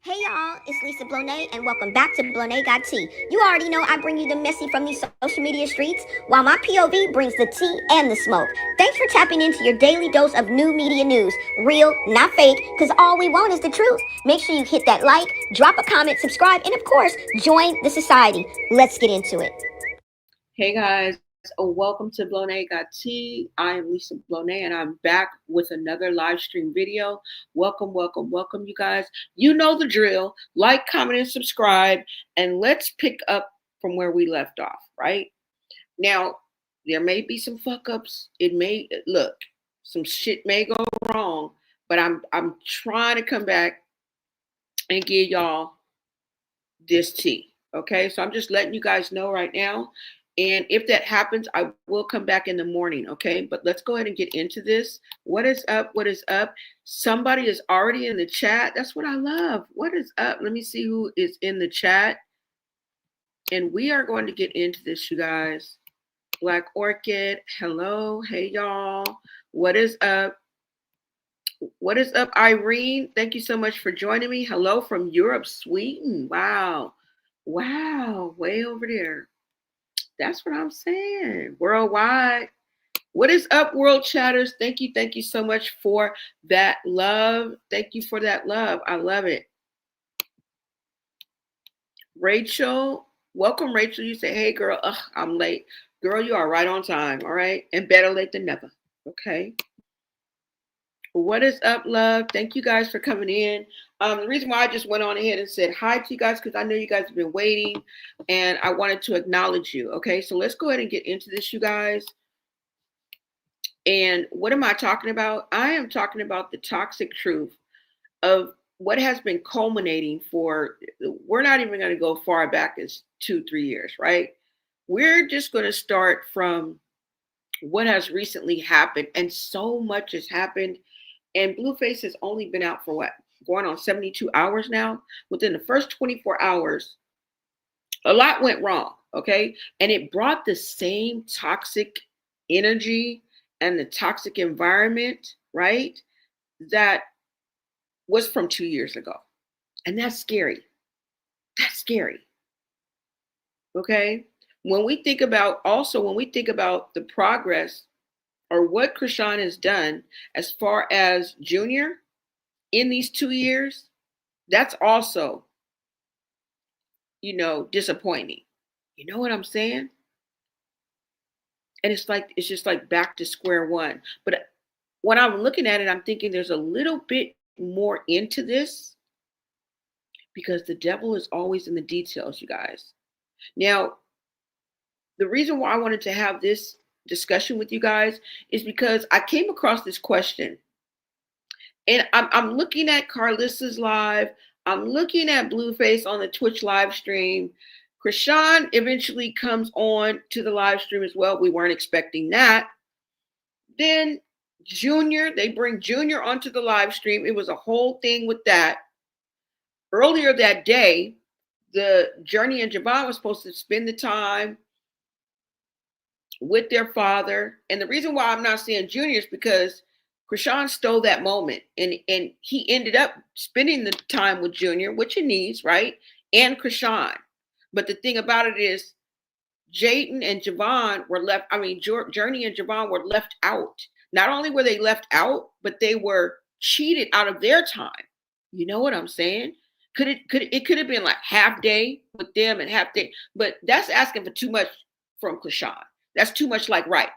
Hey y'all, it's Lisa Blonay, and welcome back to Blonay Got Tea. You already know I bring you the messy from these social media streets, while my POV brings the tea and the smoke. Thanks for tapping into your daily dose of new media news. Real, not fake, because all we want is the truth. Make sure you hit that like, drop a comment, subscribe, and of course, join the society. Let's get into it. Hey guys, welcome to Blonay Got Tea. I am Lisa Blonay and I'm back with another live stream video. Welcome, welcome, welcome, you guys. You know the drill. Like, comment, and subscribe, and let's pick up from where we left off, right? Now, there may be some fuck ups. It may look, some shit may go wrong, but I'm trying to come back and give y'all this tea. Okay, so I'm just letting you guys know right now. And if that happens, I will come back in the morning. Okay, but let's go ahead and get into this. What is up? What is up? Somebody is already in the chat. That's what I love. What is up? Let me see who is in the chat. And we are going to get into this, you guys. Black Orchid, hello. Hey, y'all. What is up? What is up, Irene? Thank you so much for joining me. Hello from Europe, Sweden. Wow. Wow. Way over there. That's what I'm saying. Worldwide. What is up, world chatters? Thank you. Thank you so much for that love. Thank you for that love. I love it. Rachel, welcome, Rachel. You say, hey, girl, I'm late. Girl, you are right on time. All right. And better late than never. Okay. What is up, love? Thank you guys for coming in. The reason why I just went on ahead and said hi to you guys because I know you guys have been waiting and I wanted to acknowledge you. Okay, so let's go ahead and get into this, you guys. And what am I talking about? I am talking about the toxic truth of what has been culminating for, we're not even going to go far back as 2-3 years, right? We're just going to start from what has recently happened, and so much has happened. And Blueface has only been out for what? Going on 72 hours now. Within the first 24 hours, a lot went wrong. Okay. And it brought the same toxic energy and the toxic environment, right? That was from 2 years ago. And that's scary. That's scary. Okay. When we think about the progress or what Chrisean has done as far as Junior in these 2 years, that's also, disappointing. You know what I'm saying? And it's just like back to square one. But when I'm looking at it, I'm thinking there's a little bit more into this because the devil is always in the details, you guys. Now, the reason why I wanted to have this discussion with you guys is because I came across this question. And I'm looking at Carlissa's live. I'm looking at Blueface on the Twitch live stream. Chrisean eventually comes on to the live stream as well. We weren't expecting that. Then Junior, they bring Junior onto the live stream. It was a whole thing with that. Earlier that day, the Journey and Javon was supposed to spend the time with their father. And the reason why I'm not saying Junior is because Chrisean stole that moment, and he ended up spending the time with Junior, which he needs, right? And Chrisean. But the thing about it is, Jayden and Javon were left. I mean, Journey and Javon were left out. Not only were they left out, but they were cheated out of their time. You know what I'm saying? It could have been like half day with them and half day, but that's asking for too much from Chrisean. That's too much, like, right.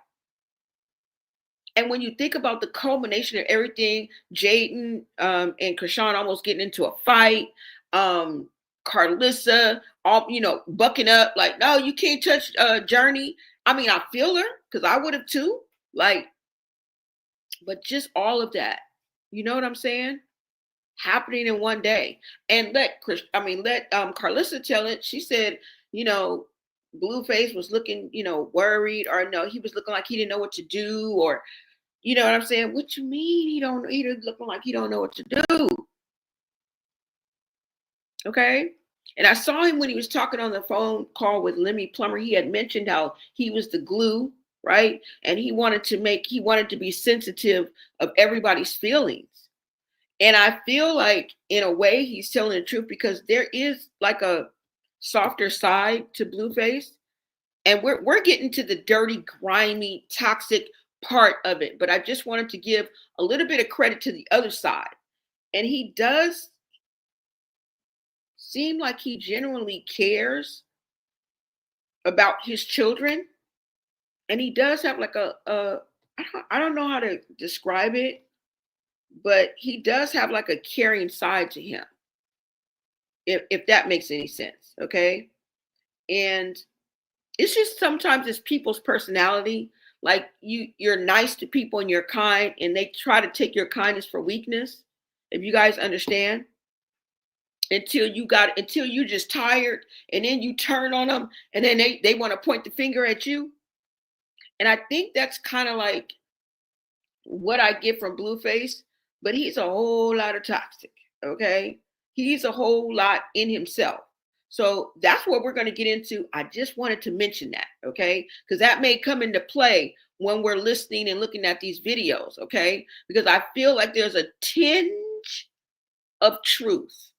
And when you think about the culmination of everything, Jayden and Chrisean almost getting into a fight, Carlissa, all bucking up, like, no, you can't touch Journey. I mean, I feel her because I would have too. Like, but just all of that, you know what I'm saying? Happening in one day. And let Carlissa tell it. She said, Blueface was looking, worried, or no, he was looking like he didn't know what to do, or you know what I'm saying? What you mean he looking like he don't know what to do? Okay. And I saw him when he was talking on the phone call with Lemmy Plummer. He had mentioned how he was the glue, right? And he wanted to be sensitive of everybody's feelings. And I feel like in a way he's telling the truth because there is like a softer side to Blueface. And we're getting to the dirty, grimy, toxic part of it. But I just wanted to give a little bit of credit to the other side. And he does seem like he genuinely cares about his children. And he does have like I don't know how to describe it, but he does have like a caring side to him, if that makes any sense. Okay. And it's just sometimes it's people's personality. Like you're nice to people and you're kind, and they try to take your kindness for weakness. If you guys understand, until you just tired, and then you turn on them, and then they want to point the finger at you. And I think that's kind of like what I get from Blueface, but he's a whole lot of toxic. Okay, he's a whole lot in himself. So that's what we're going to get into. I just wanted to mention that, okay? Because that may come into play when we're listening and looking at these videos, okay? Because I feel like there's a tinge of truth,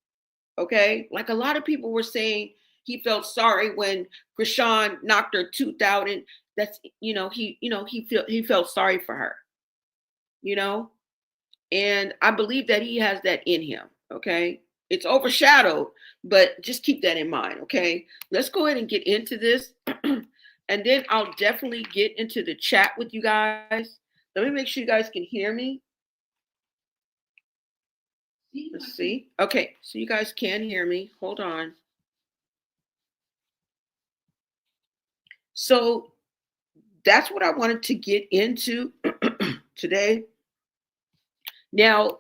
okay? Like a lot of people were saying he felt sorry when Chrisean knocked her tooth out, and that's he felt sorry for her, you know? And I believe that he has that in him, okay? It's overshadowed, but just keep that in mind, okay? Let's go ahead and get into this. And then I'll definitely get into the chat with you guys. Let me make sure you guys can hear me. Let's see. Okay, so you guys can hear me. Hold on. So that's what I wanted to get into today. Now,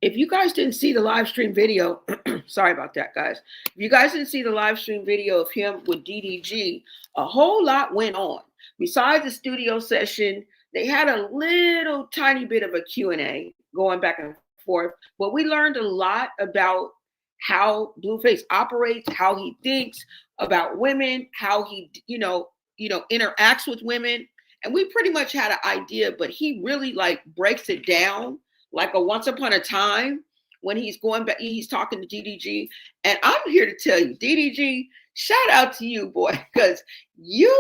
if you guys didn't see the live stream video, sorry about that, guys. If you guys didn't see the live stream video of him with DDG, a whole lot went on. Besides the studio session, they had a little tiny bit of a Q&A going back and forth, but we learned a lot about how Blueface operates, how he thinks about women, how he, interacts with women. And we pretty much had an idea, but he really like breaks it down like a once upon a time when he's going back, he's talking to DDG. And I'm here to tell you, DDG, shout out to you, boy, because you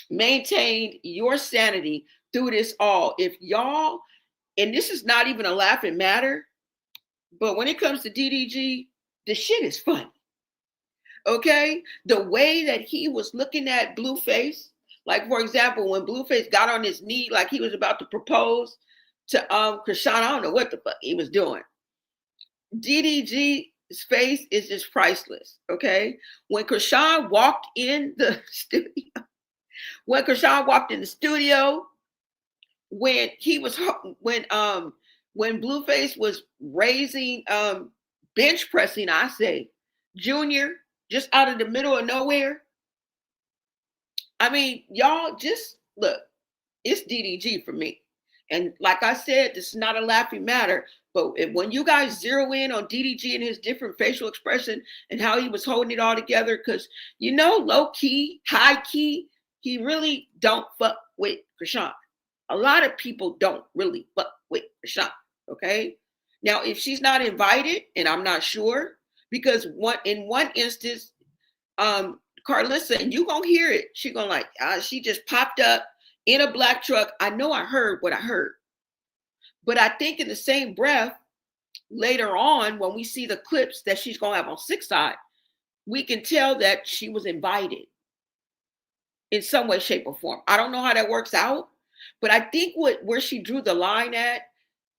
maintained your sanity through this all. If y'all, and this is not even a laughing matter, but when it comes to DDG, the shit is funny. Okay? The way that he was looking at Blueface, like for example, when Blueface got on his knee like he was about to propose to Chrisean, I don't know what the fuck he was doing. DDG's face is just priceless. Okay, when Chrisean walked in the studio, when Blueface was raising bench pressing, I say, Junior, just out of the middle of nowhere. I mean, y'all just look, it's DDG for me. And like I said, this is not a laughing matter, but when you guys zero in on DDG and his different facial expression and how he was holding it all together, because low key, high key, he really don't fuck with Chrisean. A lot of people don't really fuck with Chrisean. Okay. Now, if she's not invited, and I'm not sure, because in one instance, Carlissa, and you gonna hear it, she gonna like, she just popped up in a black truck. I know I heard what I heard. But I think in the same breath, later on, when we see the clips that she's going to have on 6 Side, we can tell that she was invited in some way, shape, or form. I don't know how that works out, but I think where she drew the line at,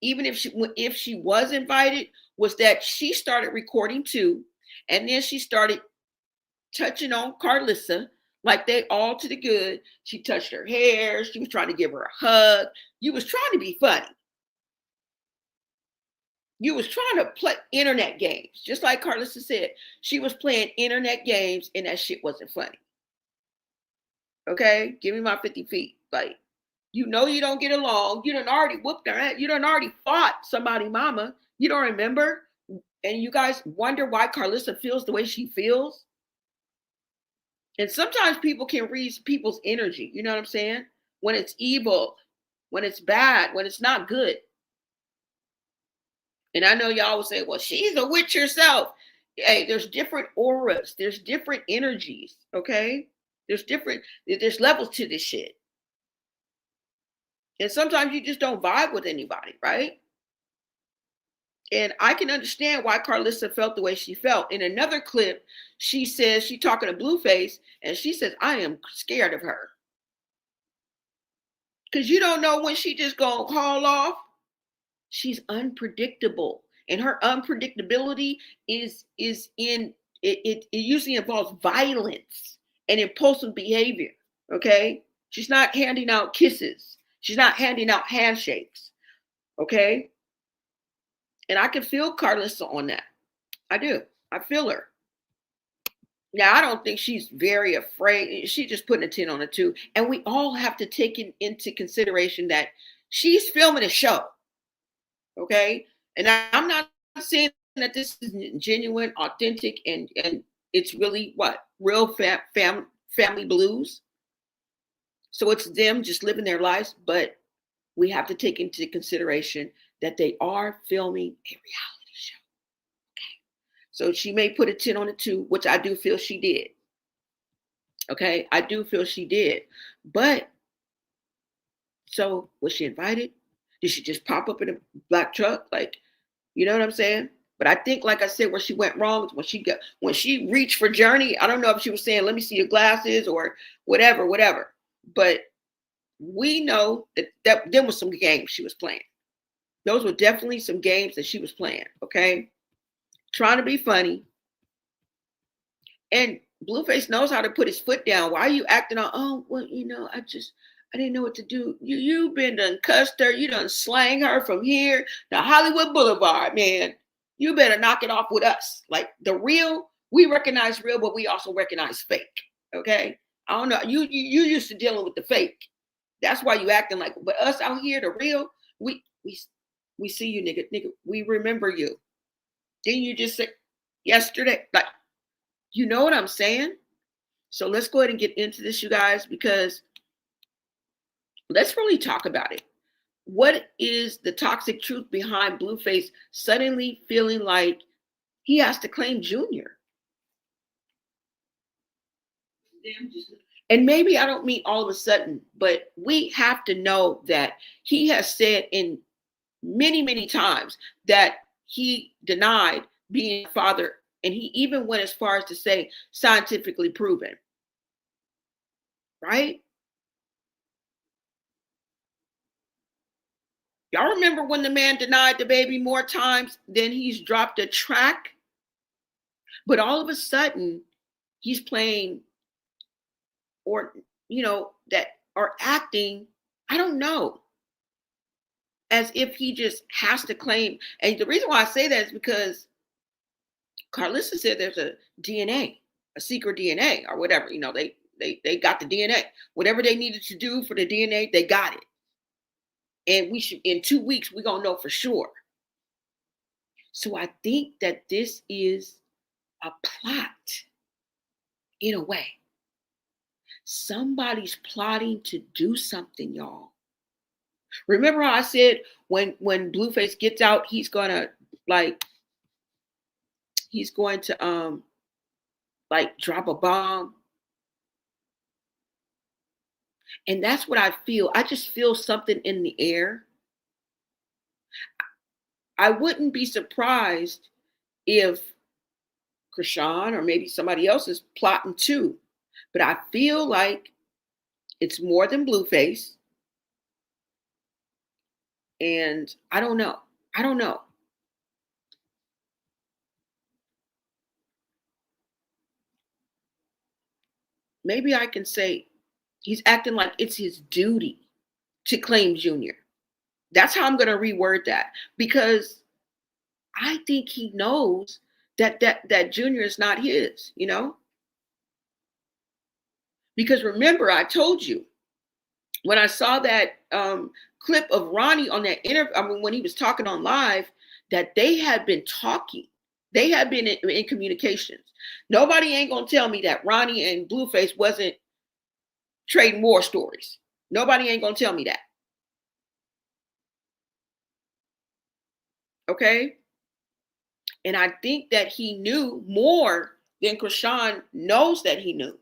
even if she was invited, was that she started recording too, and then she started touching on Carlissa, like they all to the good. She touched her hair. She was trying to give her a hug. You was trying to be funny. You was trying to play internet games. Just like Carlissa said, she was playing internet games and that shit wasn't funny. Okay? Give me my 50 feet. Like, you don't get along. You done already whooped her ass. You done already fought somebody mama. You don't remember? And you guys wonder why Carlissa feels the way she feels? And sometimes people can read people's energy. You know what I'm saying? When it's evil, when it's bad, when it's not good. And I know y'all will say, well, she's a witch herself. Hey, there's different auras, there's different energies, okay? There's levels to this shit. And sometimes you just don't vibe with anybody, right? And I can understand why Carlissa felt the way she felt. In another clip, she says, she talking to Blueface, and she says, I am scared of her. Because you don't know when she just gonna haul off. She's unpredictable. And her unpredictability is in it usually involves violence and impulsive behavior. Okay. She's not handing out kisses. She's not handing out handshakes. Okay. And I can feel Carlissa on that. I do. I feel her. Now, I don't think she's very afraid. She's just putting a 10 on a 2. And we all have to take into consideration that she's filming a show. Okay. And I'm not saying that this is genuine, authentic, and it's really what? Real family blues. So it's them just living their lives. But we have to take into consideration that they are filming a reality show. So she may put a 10 on a 2, which I do feel she did. Okay, I do feel she did. But, so was she invited? Did she just pop up in a black truck? Like, you know what I'm saying? But I think, like I said, where she went wrong was when she reached for Journey. I don't know if she was saying, let me see your glasses or whatever. But we know that there was some games she was playing. Those were definitely some games that she was playing, okay? Trying to be funny. And Blueface knows how to put his foot down. Why are you acting on, oh, well, I didn't know what to do. You've been done cussed her. You done slang her from here to Hollywood Boulevard, man. You better knock it off with us. Like the real, we recognize real, but we also recognize fake, okay? I don't know. You used to dealing with the fake. That's why you acting like, but us out here, the real, we see you, nigga. We remember you. Didn't you just say yesterday? Like, you know what I'm saying? So let's go ahead and get into this, you guys, because let's really talk about it. What is the toxic truth behind Blueface suddenly feeling like he has to claim Junior? And maybe I don't mean all of a sudden, but we have to know that he has said in many, many times that he denied being a father. And he even went as far as to say scientifically proven. Right? Y'all remember when the man denied the baby more times than he's dropped a track? But all of a sudden, he's playing or, that are acting, I don't know, as if he just has to claim. And the reason why I say that is because Carlissa said there's a DNA, a secret DNA or whatever. They got the DNA. Whatever they needed to do for the DNA, they got it. And we should, in 2 weeks, we're going to know for sure. So I think that this is a plot in a way. Somebody's plotting to do something, y'all. Remember how I said when Blueface gets out, he's going to drop a bomb. And that's what I feel. I just feel something in the air. I wouldn't be surprised if Chrisean or maybe somebody else is plotting too. But I feel like it's more than Blueface. And I don't know. Maybe I can say he's acting like it's his duty to claim Junior. That's how I'm going to reword that, because I think he knows that Junior is not his, Because remember, I told you when I saw that clip of Ronnie on that interview, when he was talking on live, that they had been talking. They had been in communications. Nobody ain't going to tell me that Ronnie and Blueface wasn't trading war stories. Nobody ain't going to tell me that. Okay? And I think that he knew more than Chrisean knows that he knew.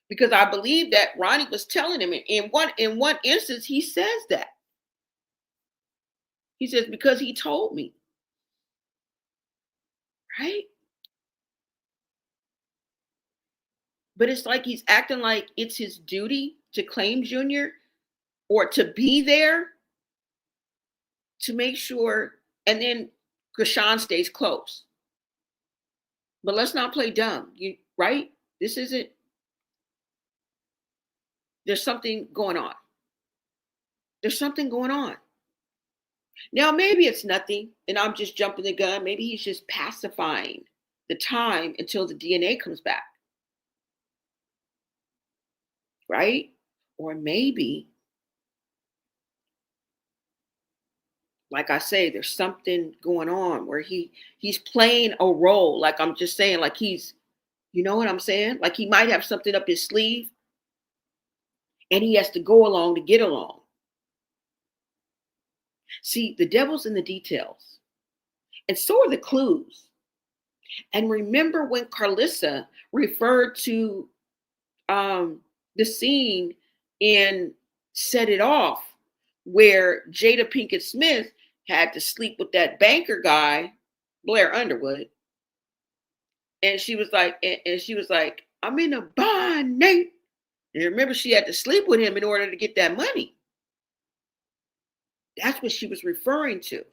Because I believe that Ronnie was telling him in one instance, he says that. He says, because he told me. Right? But it's like he's acting like it's his duty to claim Junior or to be there to make sure. And then Chrisean stays close. But let's not play dumb. Right? This isn't. There's something going on. There's something going on. Now, maybe it's nothing and I'm just jumping the gun. Maybe he's just pacifying the time until the DNA comes back. Right? Or maybe, like I say, there's something going on where he's playing a role. Like I'm just saying, like he's, you know what I'm saying? Like he might have something up his sleeve and he has to go along to get along. See, the devil's in the details. And so are the clues. And remember when Carlissa referred to the scene in Set It Off, where Jada Pinkett Smith had to sleep with that banker guy, Blair Underwood. And she was like, I'm in a bind, Nate. And remember, she had to sleep with him in order to get that money. That's what she was referring to.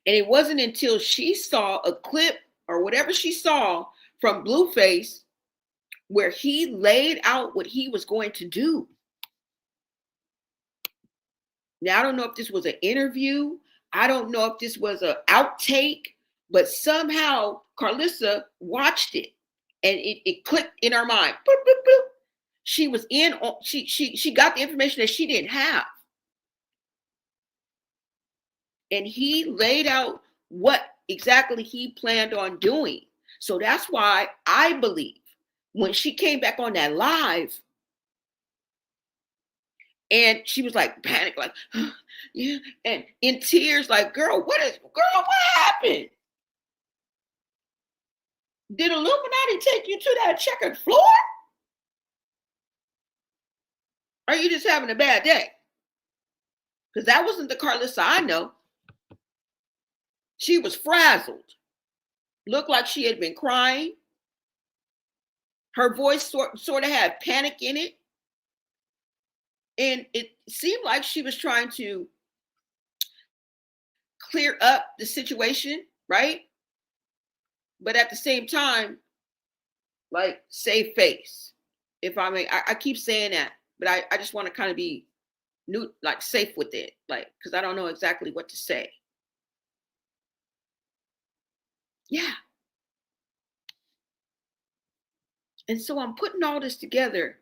And it wasn't until she saw a clip or whatever she saw from Blueface where he laid out what he was going to do. Now, I don't know if this was an interview. I don't know if this was an outtake, but somehow Carlissa watched it and it clicked in her mind. Boop, boop, boop. She was in, she got the information that she didn't have. And he laid out what exactly he planned on doing. So that's why I believe when she came back on that live and she was like panic, like, yeah, and in tears, like, girl, what happened? Did Illuminati take you to that checkered floor? Or are you just having a bad day? Because that wasn't the Carlissa I know. She was frazzled. Looked like she had been crying. Her voice sort of had panic in it. And it seemed like she was trying to clear up the situation, right? But at the same time, like, save face. If I may, I keep saying that, but I just want to kind of be like safe with it, like, because I don't know exactly what to say. Yeah. And so I'm putting all this together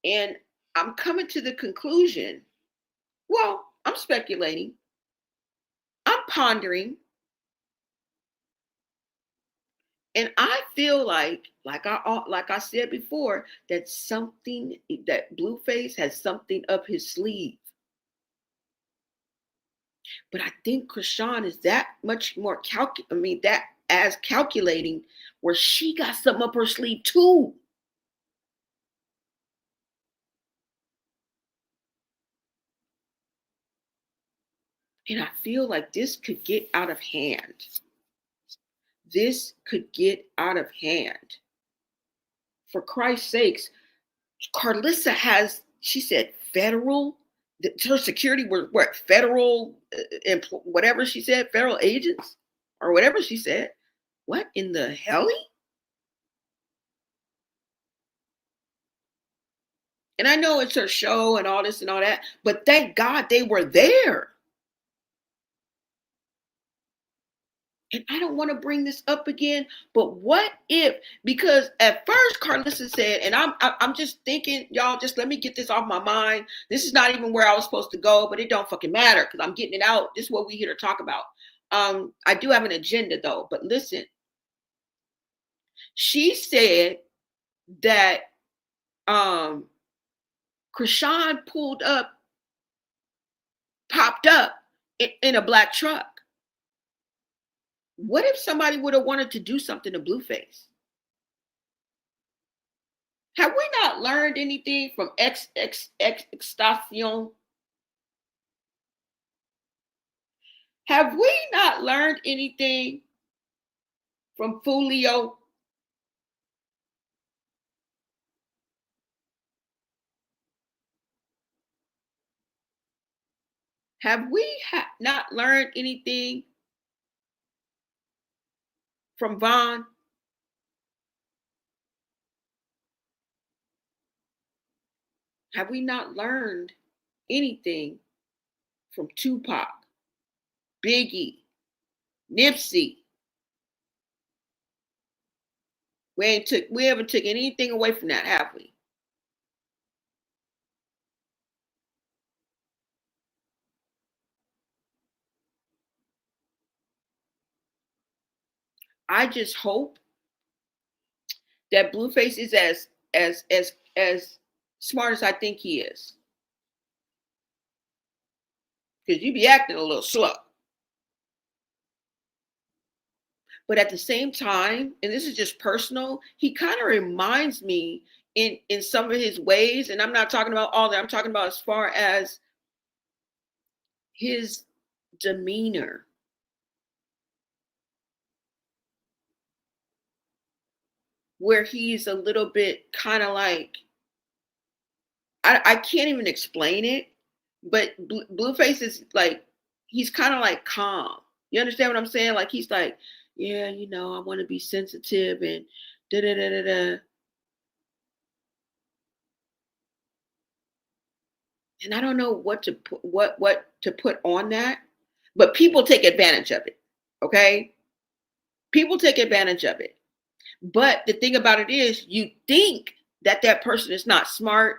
and I'm coming to the conclusion. Well, I'm speculating. I'm pondering. And I feel like I said before, that Blueface has something up his sleeve. But I think Chrisean is that much more calculating, where she got something up her sleeve too. And I feel like this could get out of hand. This could get out of hand. For Christ's sakes, Carlissa has, she said, federal, her security were what, federal, whatever she said, federal agents or whatever she said. What in the hell? And I know it's her show and all this and all that, but thank God they were there. And I don't want to bring this up again, but what if, because at first Carlissa said, and I'm just thinking, y'all, just let me get this off my mind. This is not even where I was supposed to go, but it don't fucking matter because I'm getting it out. This is what we here to talk about. I do have an agenda though, but listen. She said that Chrisean popped up in a black truck. What if somebody would have wanted to do something to Blueface? Have we not learned anything from Extortion? Have we not learned anything from Fulio? Have we not learned anything from Vaughn? Have we not learned anything from Tupac, Biggie, Nipsey? We haven't taken anything away from that, have we? I just hope that Blueface is as smart as I think he is. Because you be acting a little slow. But at the same time, and this is just personal, he kind of reminds me in some of his ways, and I'm not talking about all that, I'm talking about as far as his demeanor. Where he's a little bit kind of like, I can't even explain it, but Blueface is like, he's kind of like calm. You understand what I'm saying? Like, he's like, yeah, you know, I want to be sensitive and da da da da da. And I don't know what to put, what to put on that, but people take advantage of it. Okay, people take advantage of it. But the thing about it is, you think that that person is not smart,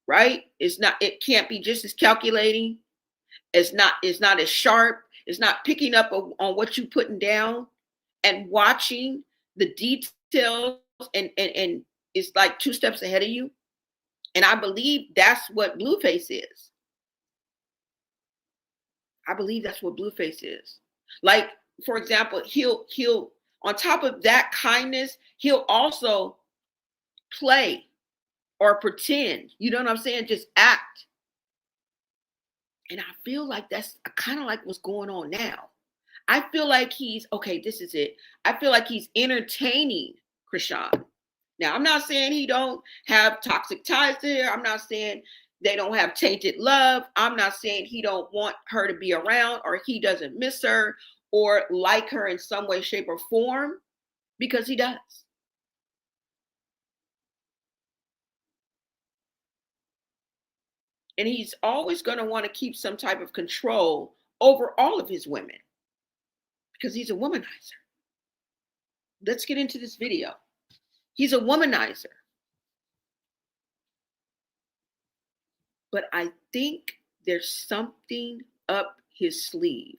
right? It's not. It can't be just as calculating. It's not. It's not as sharp. It's not picking up on what you're putting down and watching the details, and it's like two steps ahead of you. And I believe that's what Blueface is. I believe that's what Blueface is. Like, for example, he'll on top of that kindness, he'll also play or pretend. You know what I'm saying? Just act. And I feel like that's kind of like what's going on now. I feel like he's okay, this is it. I feel like he's entertaining Chrisean. Now, I'm not saying he don't have toxic ties to her. I'm not saying they don't have tainted love. I'm not saying he don't want her to be around or he doesn't miss her or like her in some way, shape, or form, because he does. And he's always going to want to keep some type of control over all of his women because he's a womanizer. Let's get into this video. He's a womanizer. But I think there's something up his sleeve.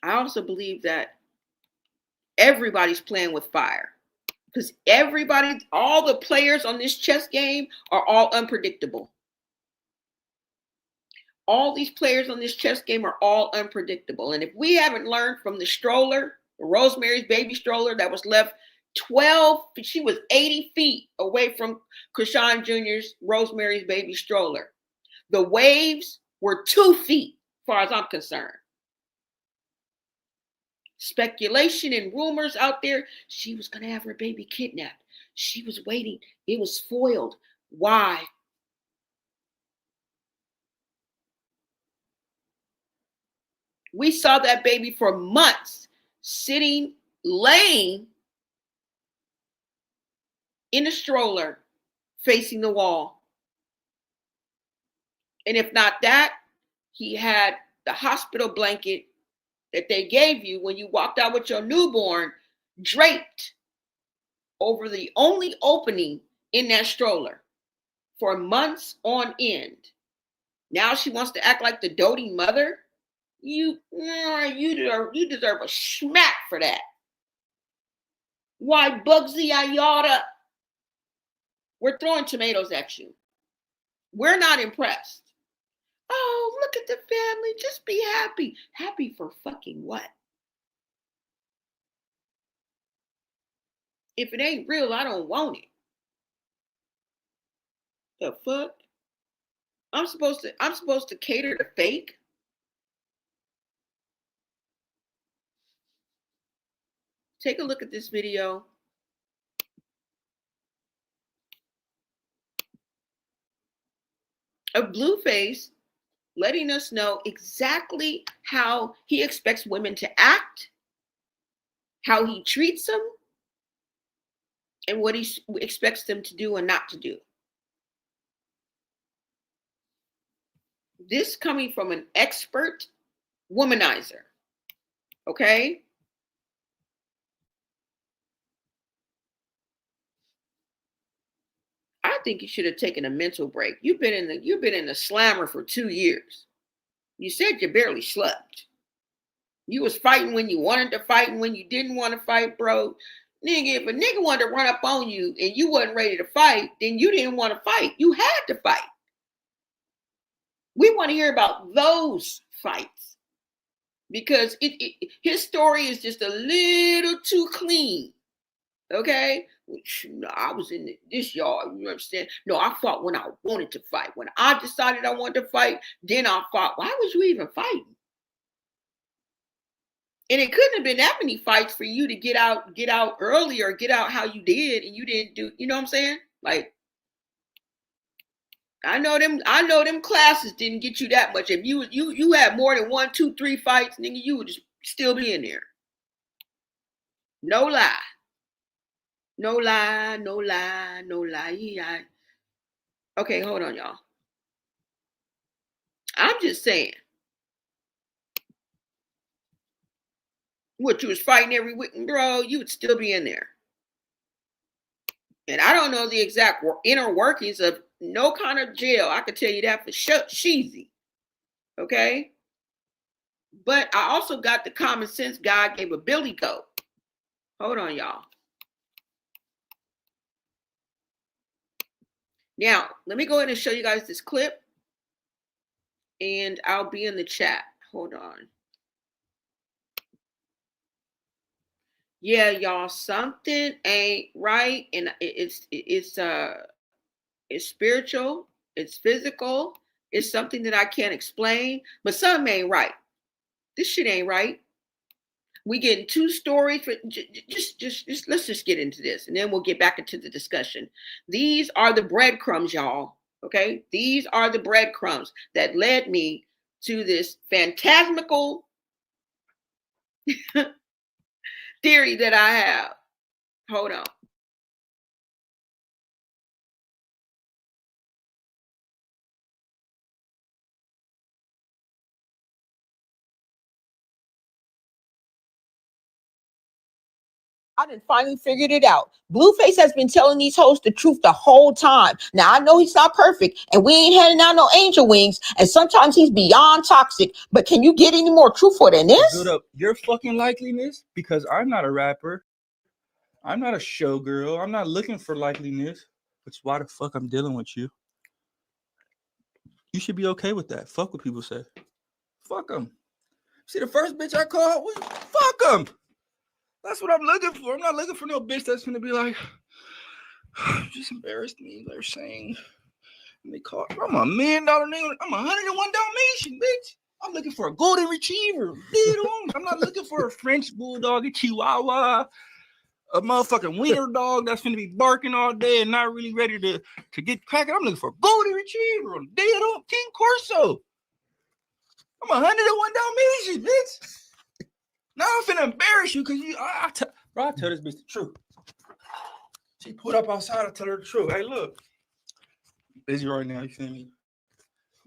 I also believe that everybody's playing with fire because everybody, all the players on this chess game are all unpredictable. All these players on this chess game are all unpredictable. And if we haven't learned from the stroller, Rosemary's baby stroller that was left 12, she was 80 feet away from Chrisean Jr.'s Rosemary's baby stroller. The waves were 2 feet, as far as I'm concerned. Speculation and rumors out there, she was going to have her baby kidnapped. She was waiting. It was foiled. Why? We saw that baby for months sitting, laying in a stroller facing the wall. And if not that, he had the hospital blanket that they gave you when you walked out with your newborn draped over the only opening in that stroller for months on end. Now she wants to act like the doting mother. You deserve a smack for that. Why, Bugsy Ayata? We're throwing tomatoes at you. We're not impressed. Oh, look at the family. Just be happy. Happy for fucking what? If it ain't real, I don't want it. The fuck? I'm supposed to cater to fake? Take a look at this video. Of Blueface letting us know exactly how he expects women to act, how he treats them, and what he expects them to do and not to do. This coming from an expert womanizer. Okay? I think you should have taken a mental break. You've been in the slammer for 2 years. You said you barely slept. You was fighting when you wanted to fight and when you didn't want to fight, bro. Nigga, if a nigga wanted to run up on you and you wasn't ready to fight, then you didn't want to fight. You had to fight. We want to hear about those fights because his story is just a little too clean. Okay? No, I was in this yard, you understand? No, I fought when I wanted to fight. When I decided I wanted to fight, then I fought. Why was you even fighting? And it couldn't have been that many fights for you to get out early or get out how you did, and you didn't do, you know what I'm saying? Like, I know them classes didn't get you that much. If you had more than 1, 2, 3 fights, nigga, you would just still be in there. No lie. No lie, no lie, no lie. Okay, hold on, y'all. I'm just saying. What, you was fighting every week, bro, you would still be in there. And I don't know the exact inner workings of no kind of jail. I can tell you that for sure. Sheezy. Okay? But I also got the common sense God gave a billy goat. Hold on, y'all. Now, let me go ahead and show you guys this clip. And I'll be in the chat. Hold on. Yeah, y'all, something ain't right. And it's spiritual, it's physical, it's something that I can't explain, but something ain't right. This shit ain't right. We getting 2 stories for just let's just get into this and then we'll get back into the discussion. These are the breadcrumbs, y'all. Okay, these are the breadcrumbs that led me to this phantasmical theory that I have. Hold on. And finally figured it out. Blueface has been telling these hoes the truth the whole time. Now I know he's not perfect, and we ain't handing out no angel wings, and sometimes he's beyond toxic. But can you get any more truthful than this? Build up your fucking likeliness because I'm not a rapper. I'm not a showgirl. I'm not looking for likeliness. Which is why the fuck I'm dealing with you. You should be okay with that. Fuck what people say. Fuck them. See the first bitch I called? Fuck them. That's what I'm looking for. I'm not looking for no bitch that's gonna be like, just embarrassed me. They're saying, and they call. I'm $1 million nigga. I'm 101 Dalmatian, bitch. I'm looking for a golden retriever. I'm not looking for a French bulldog, a Chihuahua, a motherfucking wiener dog that's gonna be barking all day and not really ready to get cracking. I'm looking for a golden retriever on dead on King Corso. I'm 101 Dalmatian, bitch. Now I'm finna embarrass you because I tell this bitch the truth. She pulled up outside, I tell her the truth. Hey, look. Busy right now, you feel me?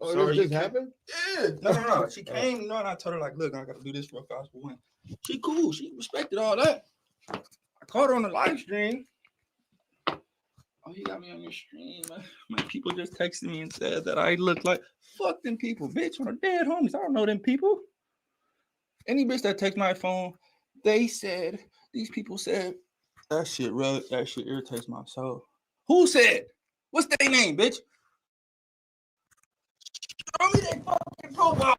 Oh, sorry, this just happened? Yeah. No. She came, and I told her, like, look, I gotta do this real fast for one. She cool. She respected all that. I caught her on the live stream. Oh, you got me on your stream. My people just texted me and said that I look like fuck them people, bitch, on the dead homies. I don't know them people. Any bitch that takes my phone, these people said, that shit irritates my soul. Who said? What's their name, bitch? Show me that fucking profile.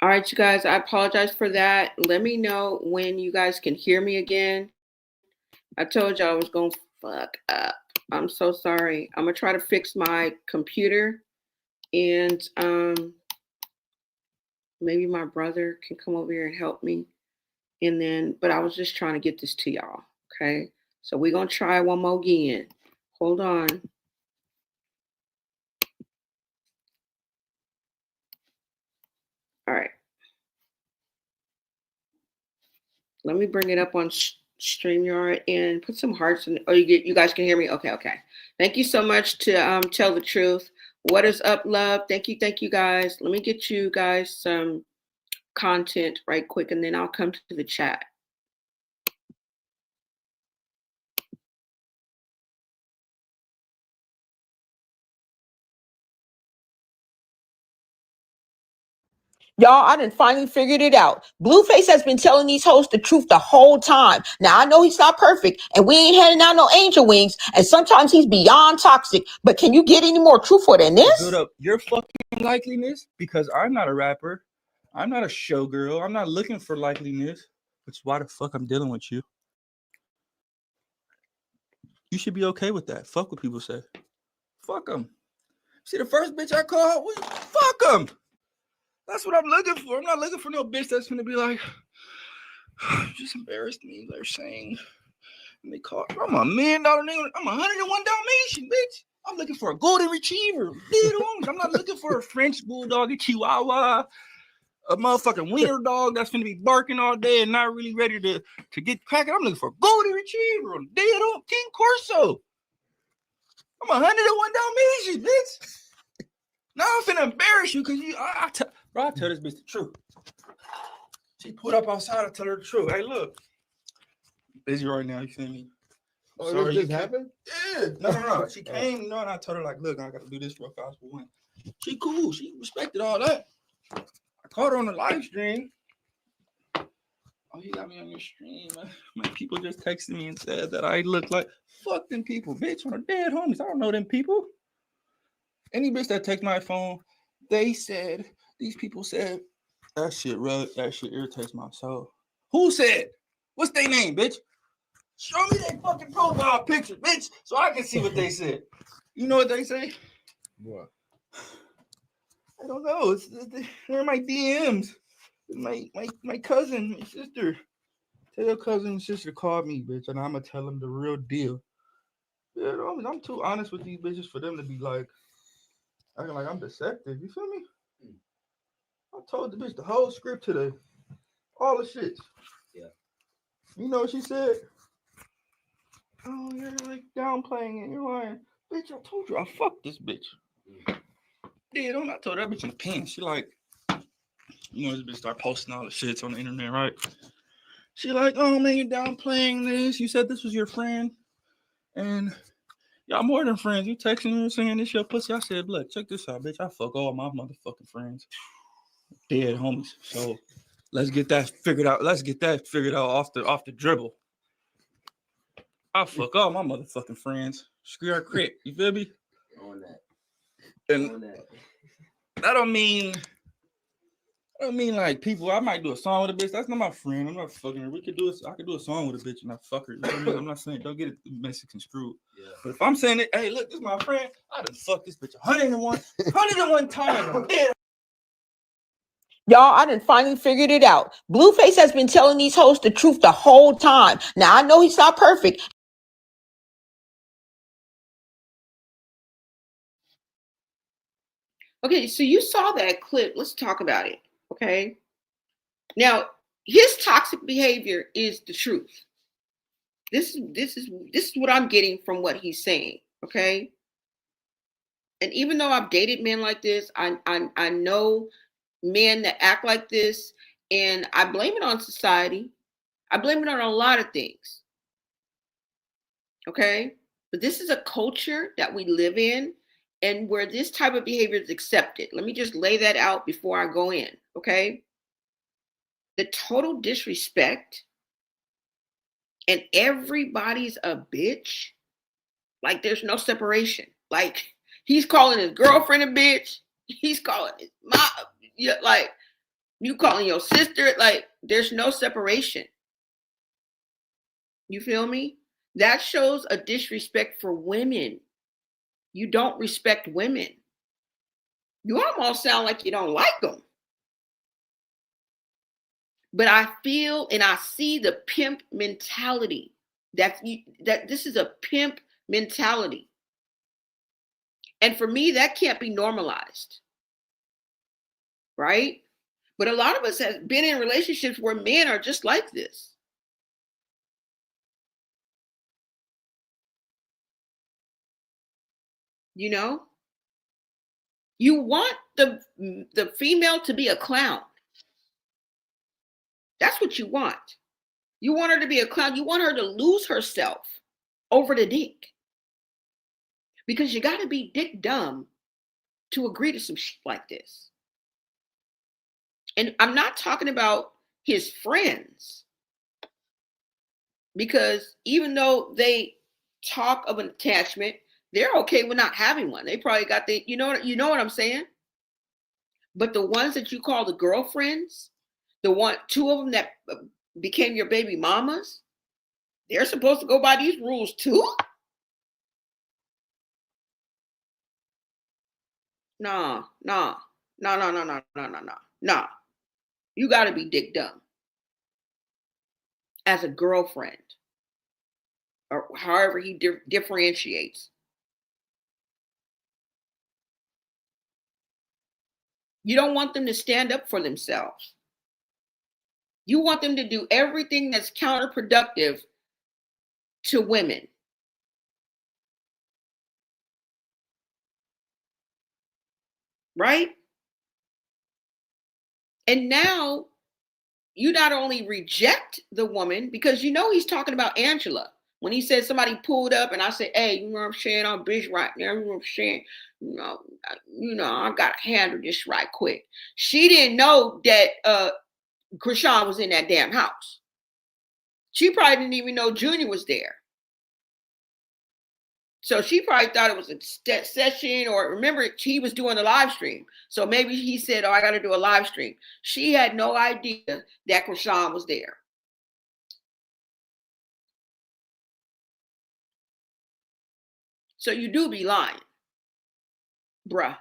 All right, you guys, I apologize for that. Let me know when you guys can hear me again. I told you I was going to fuck up. I'm so sorry. I'm going to try to fix my computer, and maybe my brother can come over here and help me. And then, but I was just trying to get this to y'all. Okay. So we're going to try one more again. Hold on. All right. Let me bring it up on StreamYard and put some hearts in. Oh, you guys can hear me? Okay, okay. Thank you so much to Tell the Truth. What is up, love? Thank you guys. Let me get you guys some content right quick, and then I'll come to the chat. Y'all, I done finally figured it out. Blueface has been telling these hoes the truth the whole time. Now, I know he's not perfect, and we ain't handing out no angel wings, and sometimes he's beyond toxic, but can you get any more truthful than this? Build up your fucking likeliness because I'm not a rapper. I'm not a showgirl. I'm not looking for likeliness. Which is why the fuck I'm dealing with you. You should be okay with that. Fuck what people say. Fuck them. See the first bitch I called? Fuck them. That's what I'm looking for. I'm not looking for no bitch that's gonna be like, just embarrassed me. They're saying, and they call. I'm $1 million nigga. I'm 101 Dalmatian, bitch. I'm looking for a golden retriever. I'm not looking for a French bulldog, a Chihuahua, a motherfucking wiener dog that's gonna be barking all day and not really ready to get cracking. I'm looking for a golden retriever. Dead on King Corso. I'm 101 Dalmatian, bitch. Now I'm finna embarrass you because I tell this bitch the truth. She put up outside, I tell her the truth. Hey, look. Busy right now, you feel me? Oh, sorry, this just happened? Yeah. No. She came, and I told her, like, look, I gotta do this for a gospel one. She cool. She respected all that. I caught her on the live stream. Oh, he got me on your stream. Man, people just texted me and said that I look like fuck them people, bitch, on the dead homies. I don't know them people. Any bitch that text my phone, these people said, that shit irritates my soul. Who said? What's their name, bitch? Show me their fucking profile picture, bitch, so I can see what they said. You know what they say? What? I don't know. They're in my DMs. My cousin, my sister. Tell your cousin and sister called me, bitch, and I'm gonna tell them the real deal. Yeah, I'm too honest with these bitches for them to be like, acting like I'm deceptive. You feel me? I told the bitch the whole script today. All the shit. Yeah. You know what she said? Oh, you're like downplaying it. You're lying. Bitch, I told you I fucked this bitch. Yeah, I told that bitch in the pen. She like, you know, this bitch start posting all the shits on the internet, right? She like, oh man, you're downplaying this. You said this was your friend. And y'all more than friends. You texting me saying this your pussy. I said, look, check this out, bitch. I fuck all my motherfucking friends. Dead homies. So let's get that figured out. Off the dribble. I fuck all my motherfucking friends. Screw our crit. You feel me? On that. And On that. I don't mean like people. I might do a song with a bitch. That's not my friend. I'm not fucking her. I could do a song with a bitch and I fuck her. You know what I mean? I'm not saying don't get it Mexican screwed. Yeah. But if I'm saying it, hey, look, this is my friend. I done fucked this bitch 101 times. Y'all, I done finally figured it out. Blueface has been telling these hoes the truth the whole time. Now, I know he's not perfect. Okay, so you saw that clip. Let's talk about it. Okay. Now, his toxic behavior is the truth. This is what I'm getting from what he's saying. Okay. And even though I've dated men like this, I know men that act like this, and I blame it on society. I blame it on a lot of things. Okay. But this is a culture that we live in and where this type of behavior is accepted. Let me just lay that out before I go in. Okay. The total disrespect and everybody's a bitch. Like there's no separation. Like he's calling his girlfriend a bitch. He's calling his mom. Yeah, like You calling your sister, like, there's no separation. You feel me? That shows a disrespect for women. You don't respect women. You almost sound like you don't like them. But I feel and I see the pimp mentality. That this is a pimp mentality. And for me, that can't be normalized. Right? But a lot of us have been in relationships where men are just like this. You know? You want the female to be a clown. That's what you want. You want her to be a clown. You want her to lose herself over the dick. Because you got to be dick dumb to agree to some shit like this. And I'm not talking about his friends. Because even though they talk of an attachment, they're okay with not having one. They probably got you know what I'm saying? But the ones that you call the girlfriends, two of them that became your baby mamas, they're supposed to go by these rules too? No. You got to be dick dumb as a girlfriend, or however he differentiates. You don't want them to stand up for themselves. You want them to do everything that's counterproductive to women. Right? And now you not only reject the woman, because you know he's talking about Angela. When he said somebody pulled up and I said, hey, you know what I'm saying? I'm bitch right now. You know what I'm saying? You know, I got to handle this right quick. She didn't know that Chrisean was in that damn house. She probably didn't even know Junior was there. So she probably thought it was a session, or remember he was doing a live stream. So maybe he said, oh, I got to do a live stream. She had no idea that Chrisean was there. So you do be lying, bruh.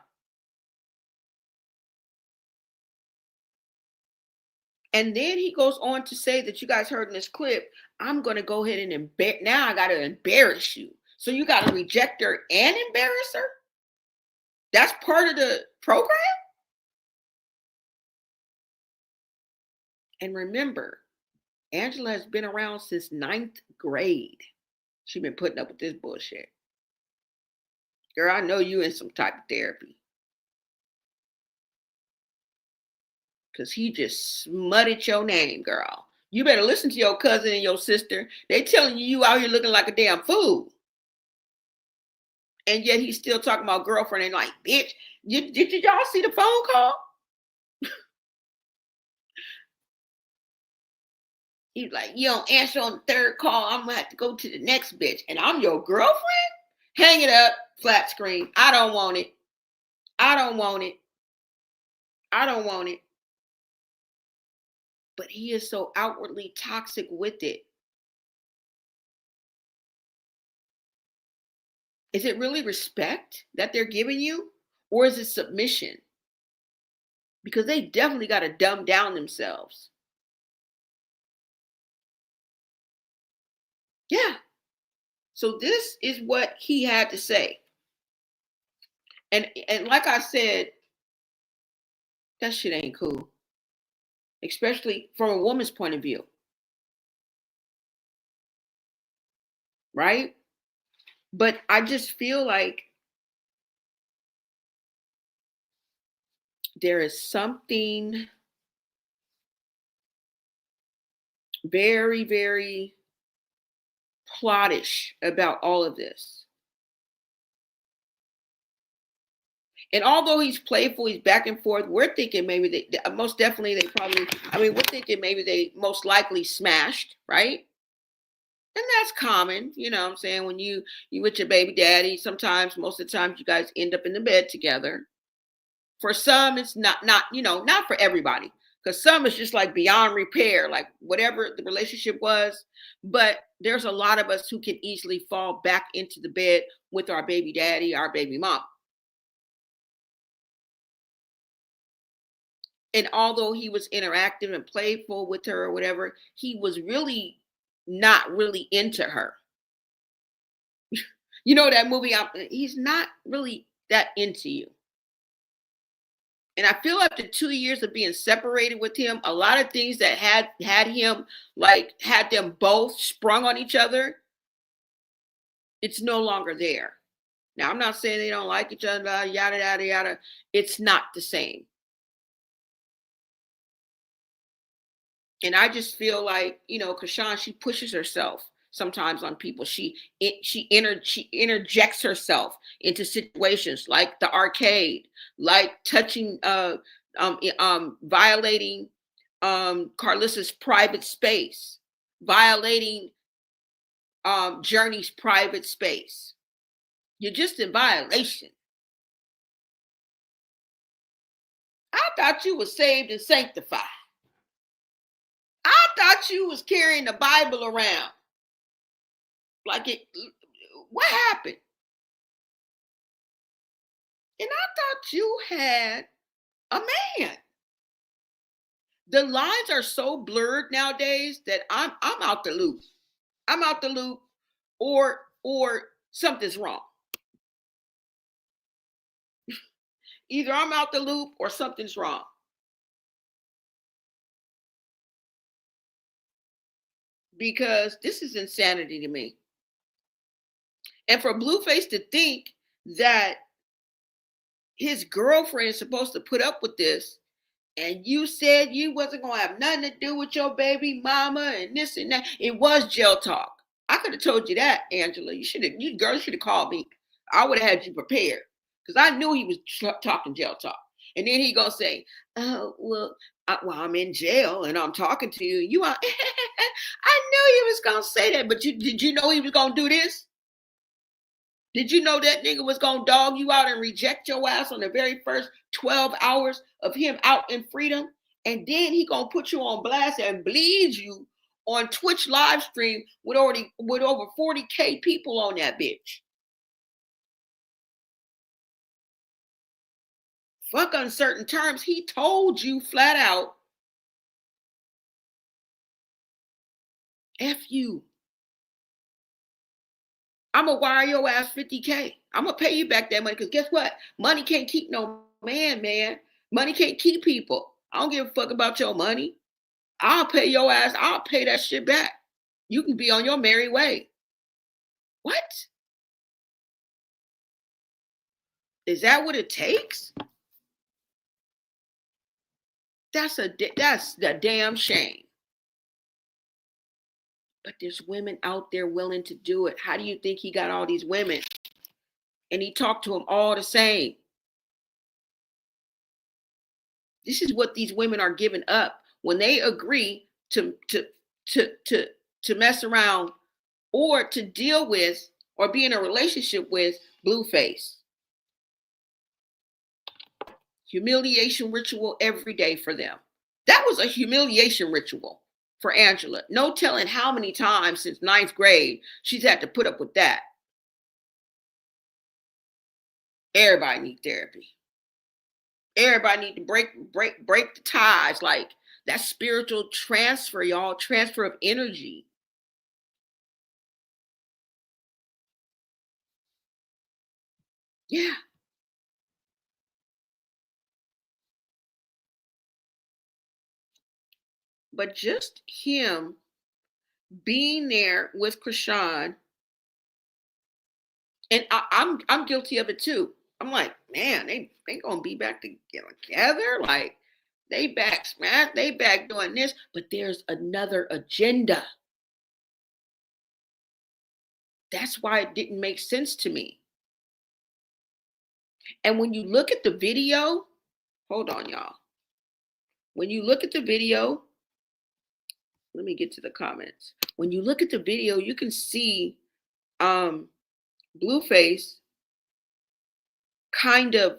And then he goes on to say that you guys heard in this clip, I'm going to go ahead and now I got to embarrass you. So you got to reject her and embarrass her? That's part of the program? And remember, Angela has been around since 9th grade. She's been putting up with this bullshit. Girl, I know you in some type of therapy. Because he just smutted your name, girl. You better listen to your cousin and your sister. They telling you out here looking like a damn fool. And yet he's still talking about girlfriend and like, bitch, did y'all see the phone call? He's like, you don't answer on the third call. I'm going to have to go to the next bitch. And I'm your girlfriend? Hang it up, flat screen. I don't want it. I don't want it. I don't want it. But he is so outwardly toxic with it. Is it really respect that they're giving you? Or is it submission? Because they definitely got to dumb down themselves. Yeah. So this is what he had to say. And like I said, that shit ain't cool. Especially from a woman's point of view. Right? But I just feel like there is something very, very plottish about all of this. And although he's playful, he's back and forth, we're thinking maybe we're thinking maybe they most likely smashed, right? And that's common, you know what I'm saying? When you with your baby daddy, sometimes, most of the time, you guys end up in the bed together. For some, it's not for everybody. Because some is just like beyond repair, like whatever the relationship was. But there's a lot of us who can easily fall back into the bed with our baby daddy, our baby mom. And although he was interactive and playful with her or whatever, he was really not really into her. You know that movie, he's not really that into you. And I feel after 2 years of being separated with him, a lot of things that had him, like had them both sprung on each other, it's no longer there. Now, I'm not saying they don't like each other, yada, yada, yada. It's not the same. And I just feel like, you know, Chrisean, she pushes herself sometimes on people. She interjects herself into situations like the arcade, like touching, violating Carlissa's private space, violating Journey's private space. You're just in violation. I thought you were saved and sanctified. I thought you was carrying the Bible around. Like it, what happened? And I thought you had a man. The lines are so blurred nowadays that I'm out the loop. I'm out the loop, or something's wrong. Either I'm out the loop or something's wrong. Because this is insanity to me. And for Blueface to think that his girlfriend is supposed to put up with this, and you said you wasn't going to have nothing to do with your baby mama and this and that. It was jail talk. I could have told you that, Angela. You should have called me. I would have had you prepared because I knew he was talking jail talk. And then he gonna say, "Oh well, I'm in jail and I'm talking to you. You are." I knew he was gonna say that, but did you know he was gonna do this? Did you know that nigga was gonna dog you out and reject your ass on the very first 12 hours of him out in freedom? And then he gonna put you on blast and bleed you on Twitch live stream with over 40K people on that bitch. Fuck uncertain terms. He told you flat out, F you. I'm going to wire your ass 50K. I'm going to pay you back that money because guess what? Money can't keep no man. Money can't keep people. I don't give a fuck about your money. I'll pay your ass. I'll pay that shit back. You can be on your merry way. What? Is that what it takes? That's the damn shame. But there's women out there willing to do it. How do you think he got all these women? And he talked to them all the same. This is what these women are giving up when they agree to mess around or to deal with or be in a relationship with Blueface. Humiliation ritual every day for them. That was a humiliation ritual for Angela. No telling how many times since 9th grade she's had to put up with that. Everybody needs therapy. Everybody need to break the ties. Like that spiritual transfer, y'all. Transfer of energy. Yeah. But just him being there with Chrisean, and I'm guilty of it too. I'm like, man, they gonna be back together. Like they back smash, they back doing this, but there's another agenda. That's why it didn't make sense to me. And when you look at the video, hold on, y'all. When you look at the video, let me get to the comments. When you look at the video, you can see Blueface kind of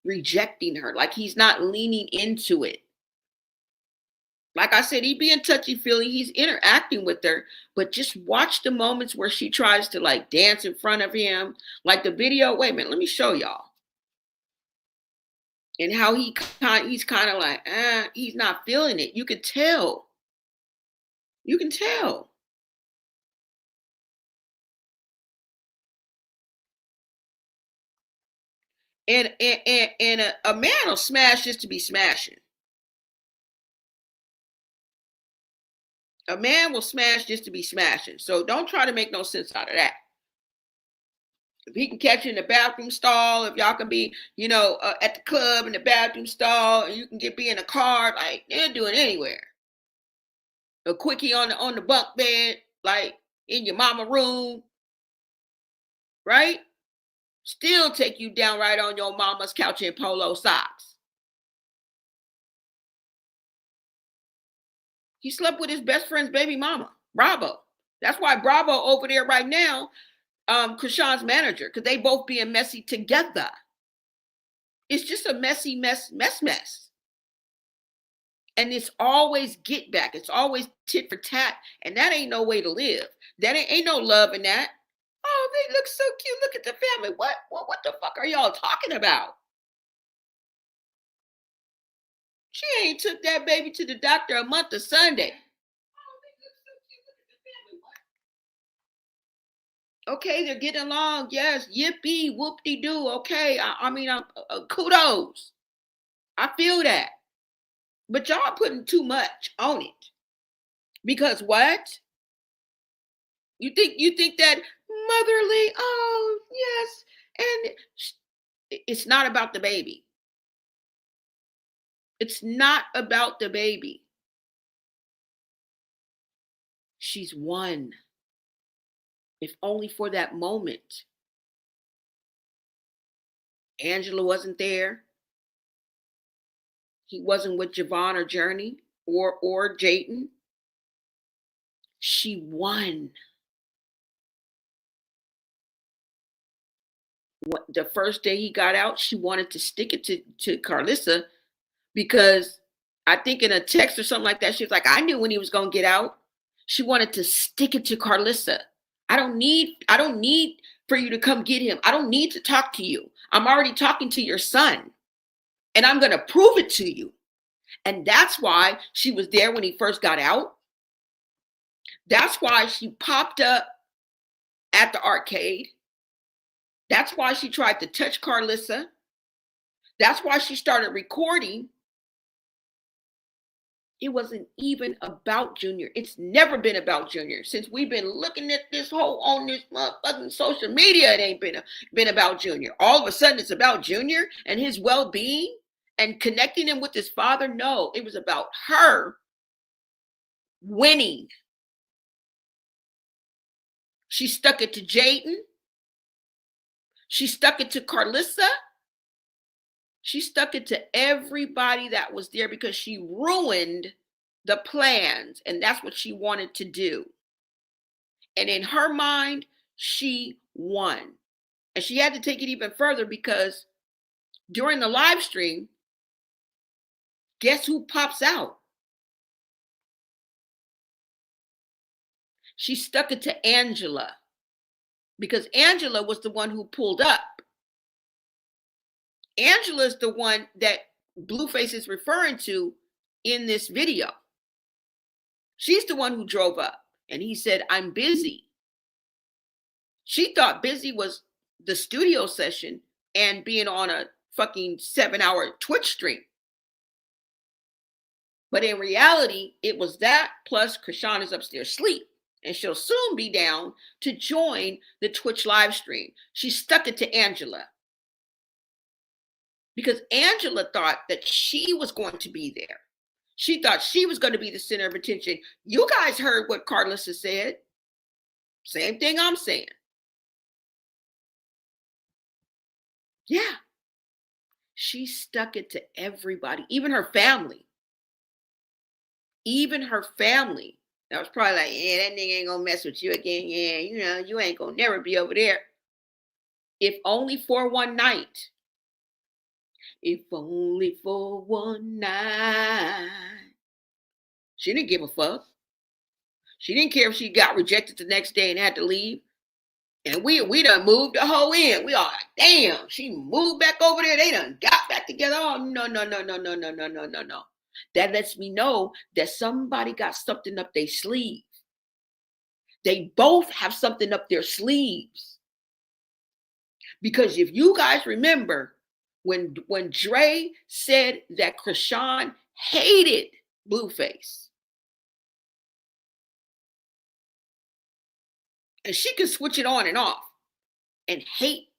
rejecting her, like he's not leaning into it. Like I said, he being touchy-feely. He's interacting with her, but just watch the moments where she tries to like dance in front of him. Like the video, wait a minute, let me show y'all. And how he's kind of like, he's not feeling it. You can tell. You can tell. And a man will smash just to be smashing. A man will smash just to be smashing. So don't try to make no sense out of that. If he can catch you in the bathroom stall, if y'all can be, at the club in the bathroom stall, and you can be in a car, like they'll do it anywhere. A quickie on the bunk bed, like in your mama room, right? Still take you down right on your mama's couch in polo socks. He slept with his best friend's baby mama, Bravo. That's why Bravo over there right now, Chrisean's manager, because they both being messy together. It's just a messy mess. And it's always get back. It's always tit for tat. And that ain't no way to live. That ain't no love in that. Oh, they look so cute. Look at the family. What the fuck are y'all talking about? She ain't took that baby to the doctor a month of Sunday. Oh, they look so cute. Look at the family. What? Okay, they're getting along. Yes, yippee, whoop-de-doo. Okay, I mean, kudos. I feel that. But y'all putting too much on it. Because what? You think that motherly, oh, yes. And it's not about the baby. It's not about the baby. She's one. If only for that moment. Angela wasn't there. He wasn't with Javon or Journey or Jayden. She won. The first day he got out, she wanted to stick it to Carlissa because I think in a text or something like that, she was like, I knew when he was going to get out. She wanted to stick it to Carlissa. I don't need for you to come get him. I don't need to talk to you. I'm already talking to your son and I'm going to prove it to you. And that's why she was there when he first got out. That's why she popped up at the arcade. That's why she tried to touch Carlissa. That's why she started recording. It wasn't even about Junior. It's never been about Junior. Since we've been looking at this whole on this motherfucking social media, it ain't been about Junior. All of a sudden, it's about Junior and his well-being and connecting him with his father. No, it was about her winning. She stuck it to Jayden. She stuck it to Carlissa. She stuck it to everybody that was there because she ruined the plans, and that's what she wanted to do. And in her mind, she won. And she had to take it even further because during the live stream, guess who pops out? She stuck it to Angela because Angela was the one who pulled up. Angela's the one that Blueface is referring to in this video. She's the one who drove up and he said, I'm busy. She thought busy was the studio session and being on a fucking 7-hour Twitch stream. But in reality, it was that plus Chrisean is upstairs asleep and she'll soon be down to join the Twitch live stream. She stuck it to Angela. Because Angela thought that she was going to be there. She thought she was going to be the center of attention. You guys heard what Carlissa said. Same thing I'm saying. Yeah. She stuck it to everybody, even her family. Even her family. That was probably like, yeah, that nigga ain't gonna mess with you again. Yeah, you ain't gonna never be over there. If only for one night. If only for one night. She didn't give a fuck. She didn't care if she got rejected the next day and had to leave. And we done moved the hoe in. We all like, damn, she moved back over there. They done got back together. Oh, no. That lets me know that somebody got something up their sleeve. They both have something up their sleeves. Because if you guys remember, when Dre said that Chrisean hated Blueface, and she can switch it on and off, and hate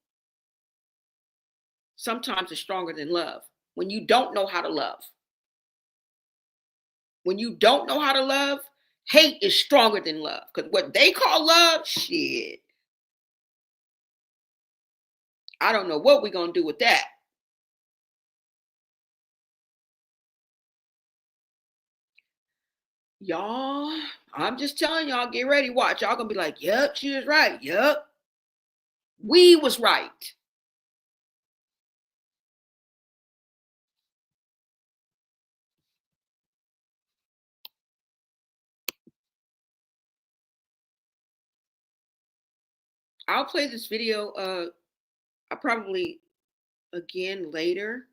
sometimes is stronger than love. When you don't know how to love. When you don't know how to love, hate is stronger than love. Because what they call love, shit. I don't know what we're going to do with that. Y'all, I'm just telling y'all, get ready, watch. Y'all going to be like, yep, she was right. Yep. We was right. I'll play this video I probably again later.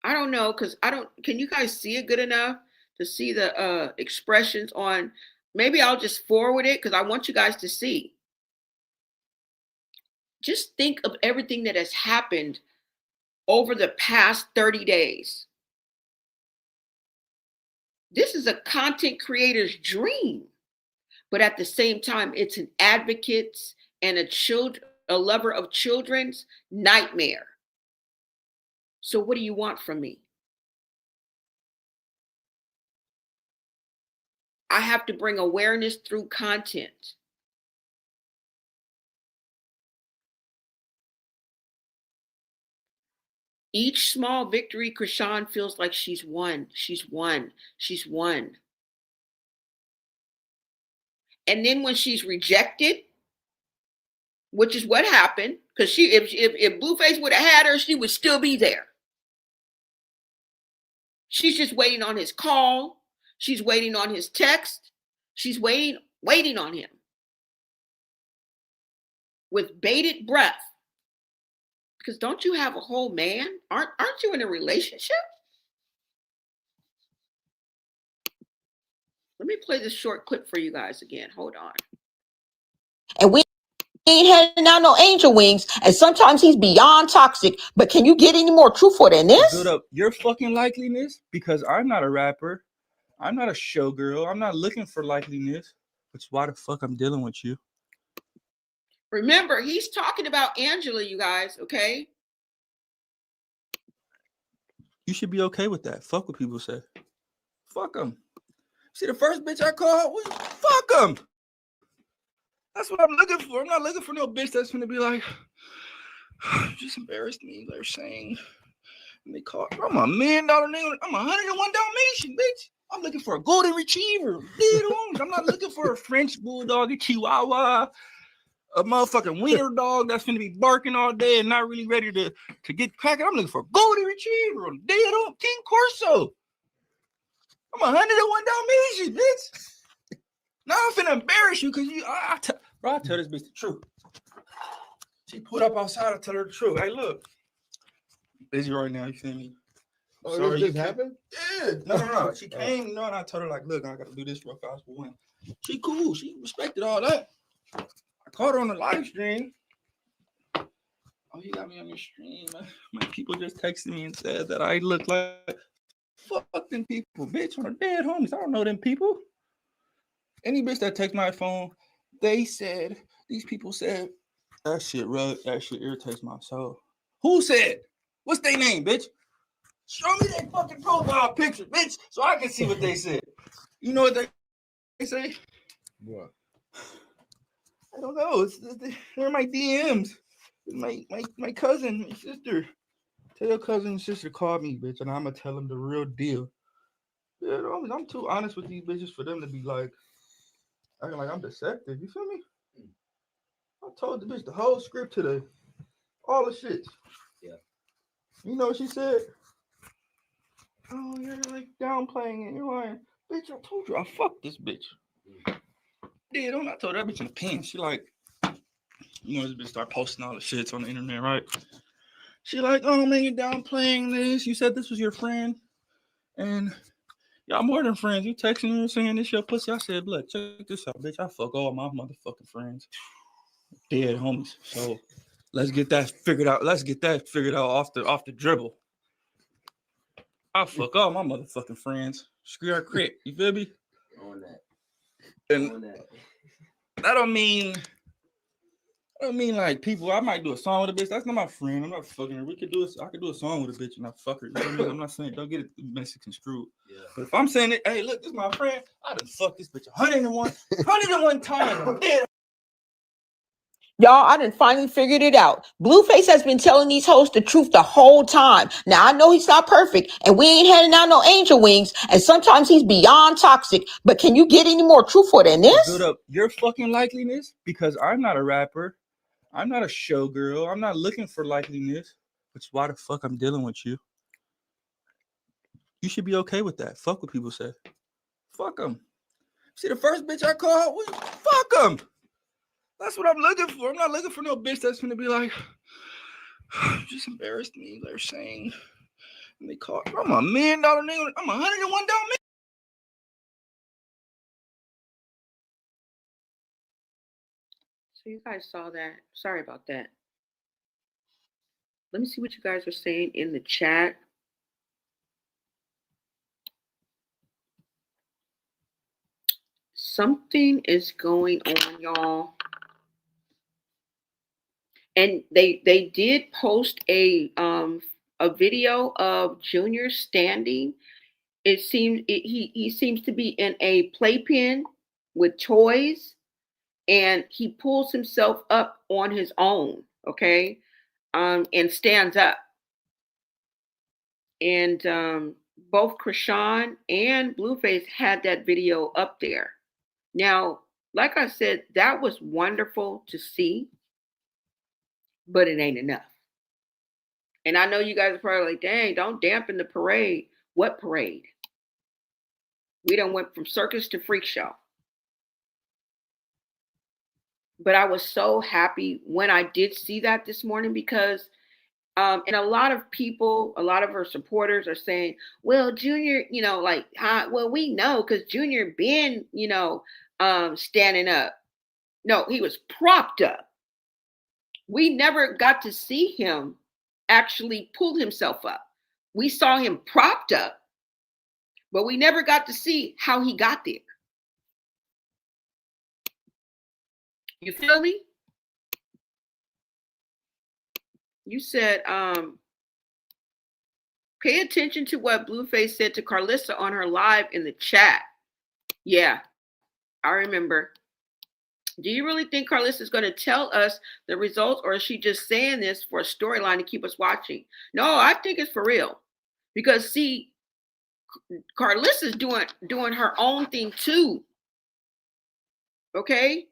I don't know, because can you guys see it good enough to see the expressions on? Maybe I'll just forward it because I want you guys to see. Just think of everything that has happened over the past 30 days. This is a content creator's dream, but at the same time, it's an advocate's and a lover of children's nightmare. So what do you want from me? I have to bring awareness through content. Each small victory, Chrisean feels like she's won. She's won. She's won. And then when she's rejected, which is what happened, because if Blueface would have had her, she would still be there. She's just waiting on his call. She's waiting on his text. She's waiting on him with bated breath. Because don't you have a whole man? Aren't you in a relationship? Let me play this short clip for you guys again. Hold on. And we ain't handing out no angel wings, and sometimes he's beyond toxic. But can you get any more truthful than this? Build up your fucking likeliness, because I'm not a rapper. I'm not a showgirl. I'm not looking for likeliness. Which why the fuck I'm dealing with you. Remember, he's talking about Angela, you guys, okay? You should be okay with that. Fuck what people say. Fuck them. See, the first bitch I called, fuck them. That's what I'm looking for. I'm not looking for no bitch that's gonna be like, just embarrassed me. They're saying, and they call, I'm $1 million nigga. I'm 101 Dalmatian, bitch. I'm looking for a golden retriever. I'm not looking for a French bulldog, a Chihuahua, a motherfucking wiener dog that's gonna be barking all day and not really ready to get cracking. I'm looking for a golden retriever, King Corso. I'm 101 Dalmatian, bitch. Now I'm finna embarrass you because I tell this bitch the truth. She put up outside, I tell her the truth. Hey, look. Busy right now, you feel me? Oh, sorry, this happened? Yeah. No. She came, and I told her, like, look, I gotta do this real fast for one. She cool. She respected all that. I caught her on the live stream. Oh, he got me on your stream. My people just texted me and said that I look like fuck them people, bitch, on the dead homies. I don't know them people. Any bitch that text my phone, these people said, that shit irritates my soul. Who said? What's their name, bitch? Show me their fucking profile picture, bitch, so I can see what they said. You know what they say? What? I don't know. They're my DMs. My cousin, my sister. Tell your cousin and sister call me, bitch, and I'm gonna tell them the real deal. Yeah, I'm too honest with these bitches for them to be like acting like I'm deceptive. You feel me? I told the bitch the whole script today. All the shit. Yeah. You know what she said? Oh, you're like downplaying it. You're lying. Bitch, I told you I fucked this bitch. Yeah, don't I told that bitch in the pen. She like, you know, this bitch start posting all the shits on the internet, right? She like, oh man, you're downplaying this. You said this was your friend, and y'all more than friends. You texting her saying this your pussy. I said, look, check this out, bitch. I fuck all my motherfucking friends, dead homies. So let's get that figured out. Let's get that figured out off the dribble. I fuck all my motherfucking friends. Screw our crit. You feel me? On that. And On that. I don't mean like people. I might do a song with a bitch. That's not my friend. I'm not fucking her. I could do a song with a bitch and I fuck her. You know what I mean? I'm not saying don't get it messy construed. Yeah. But if I'm saying it, hey, look, this is my friend. I done fucked this bitch 101 times. Y'all, I done finally figured it out. Blueface has been telling these hoes the truth the whole time. Now, I know he's not perfect, and we ain't handing out no angel wings, and sometimes he's beyond toxic, but can you get any more truthful than this? Build up your fucking likeliness because I'm not a rapper. I'm not a showgirl. I'm not looking for likeliness, which is why the fuck I'm dealing with you. You should be okay with that. Fuck what people say. Fuck them. See the first bitch I called? Fuck them. That's what I'm looking for. I'm not looking for no bitch that's gonna be like, just embarrassed me. They're saying, and they call. I'm $1 million nigga. I'm $101 million. So you guys saw that. Sorry about that. Let me see what you guys are saying in the chat. Something is going on, y'all. And they did post a video of Junior standing. It seems he seems to be in a playpen with toys, and he pulls himself up on his own, okay, and stands up. And both Chrisean and Blueface had that video up there. Now, like I said, that was wonderful to see, but it ain't enough. And I know you guys are probably like, dang, don't dampen the parade. What parade? We done went from circus to freak show. But I was so happy when I did see that this morning because, and a lot of people, a lot of her supporters are saying, well, Junior, you know, like, well, we know because Junior been, you know, standing up. No, he was propped up. We never got to see him actually pull himself up. We saw him propped up, but we never got to see how he got there. You feel me? You said, pay attention to what Blueface said to Carlissa on her live in the chat. Yeah, I remember. Do you really think Carlissa is going to tell us the results, or is she just saying this for a storyline to keep us watching? No, I think it's for real. Because see, Carlissa's doing her own thing too. Okay?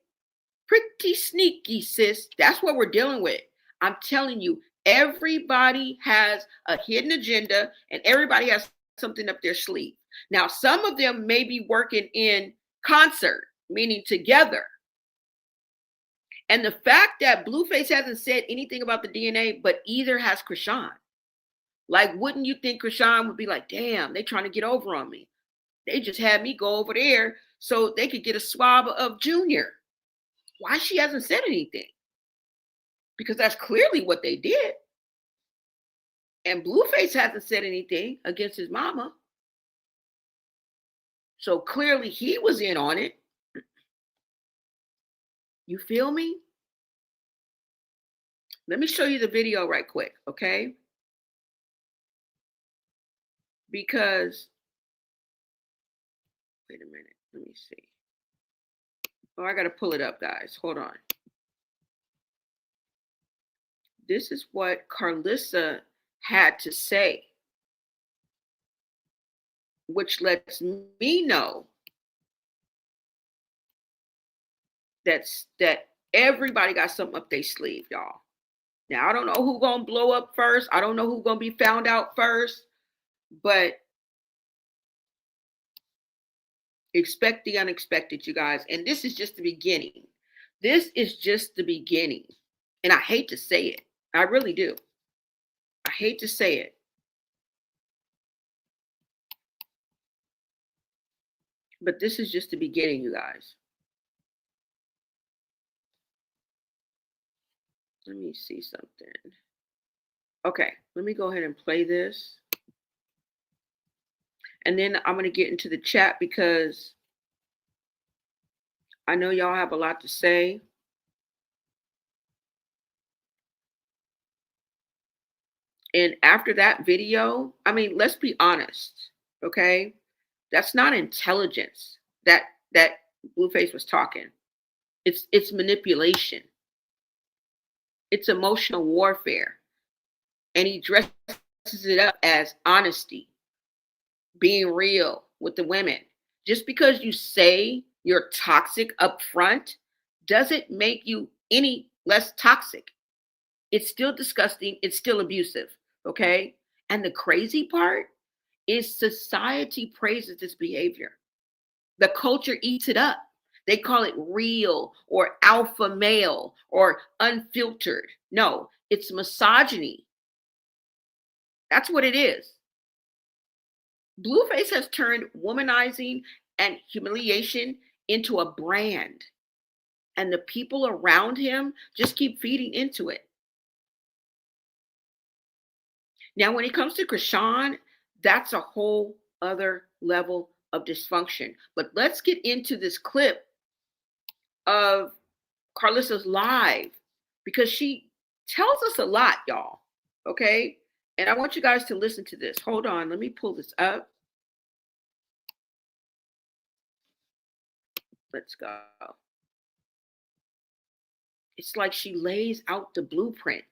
Pretty sneaky, sis. That's what we're dealing with. I'm telling you, everybody has a hidden agenda and everybody has something up their sleeve. Now, some of them may be working in concert, meaning together. And the fact that Blueface hasn't said anything about the DNA, but either has Chrisean. Like, wouldn't you think Chrisean would be like, damn, they trying to get over on me. They just had me go over there so they could get a swab of Junior. Why she hasn't said anything? Because that's clearly what they did. And Blueface hasn't said anything against his mama. So clearly he was in on it. You feel me? Let me show you the video right quick, okay? Because, wait a minute, let me see. Oh, I got to pull it up, guys. Hold on. This is what Carlissa had to say, which lets me know that everybody got something up their sleeve, y'all. Now, I don't know who's going to blow up first. I don't know who's going to be found out first. But Expect the unexpected, you guys. And this is just the beginning. This is just the beginning. And I hate to say it. I really do. I hate to say it. But this is just the beginning, you guys. Let me see something. Okay, let me go ahead and play this. And then I'm going to get into the chat because I know y'all have a lot to say. And after that video, I mean, let's be honest, okay? That's not intelligence that Blueface was talking. It's manipulation. It's emotional warfare. And he dresses it up as honesty, being real with the women. Just because you say you're toxic up front doesn't make you any less toxic. It's still disgusting. It's still abusive. Okay. And the crazy part is society praises this behavior. The culture eats it up. They call it real or alpha male or unfiltered. No, it's misogyny. That's what it is. Blueface has turned womanizing and humiliation into a brand. And the people around him just keep feeding into it. Now, when it comes to Chrisean, that's a whole other level of dysfunction. But let's get into this clip of Carissa's live because she tells us a lot, y'all. Okay? And I want you guys to listen to this. Hold on. Let me pull this up. Let's go. It's like she lays out the blueprint.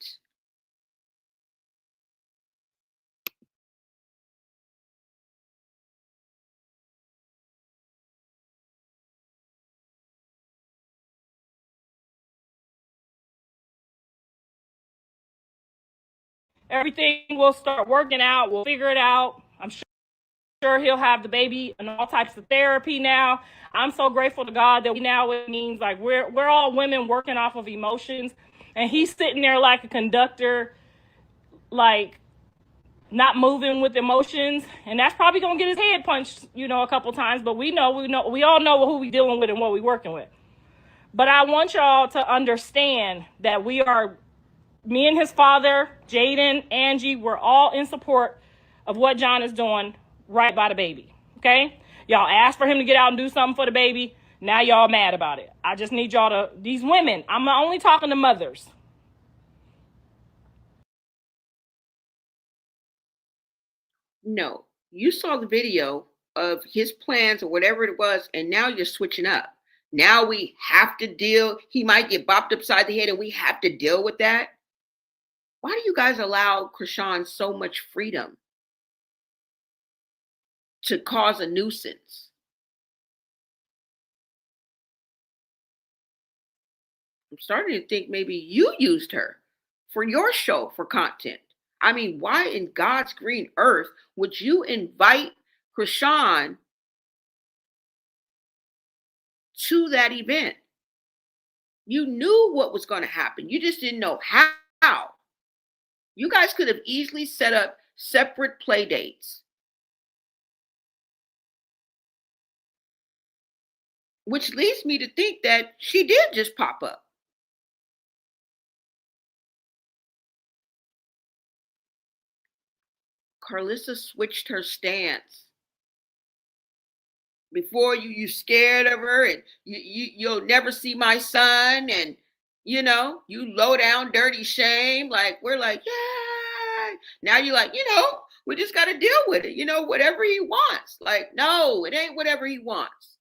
Everything will start working out. We'll figure it out. I'm sure he'll have the baby and all types of therapy now. I'm so grateful to God that now it means like we're all women working off of emotions, and he's sitting there like a conductor, like not moving with emotions, and that's probably gonna get his head punched, a couple times. But we all know who we dealing with and what we working with. But I want y'all to understand that me and his father, Jaden, Angie, we're all in support of what John is doing right by the baby, okay? Y'all asked for him to get out and do something for the baby. Now y'all mad about it. I just need y'all these women, I'm only talking to mothers. No, you saw the video of his plans or whatever it was, and now you're switching up. Now we have to deal. He might get bopped upside the head, and we have to deal with that. Why do you guys allow Chrisean so much freedom to cause a nuisance? I'm starting to think maybe you used her for your show for content. I mean, why in God's green earth would you invite Chrisean to that event? You knew what was going to happen. You just didn't know how. You guys could have easily set up separate play dates. Which leads me to think that she did just pop up. Carissa switched her stance. Before you scared of her and you'll never see my son, and you low down dirty shame. Like we're like, yeah. Now you're like, we just got to deal with it. Whatever he wants. Like, no, it ain't whatever he wants.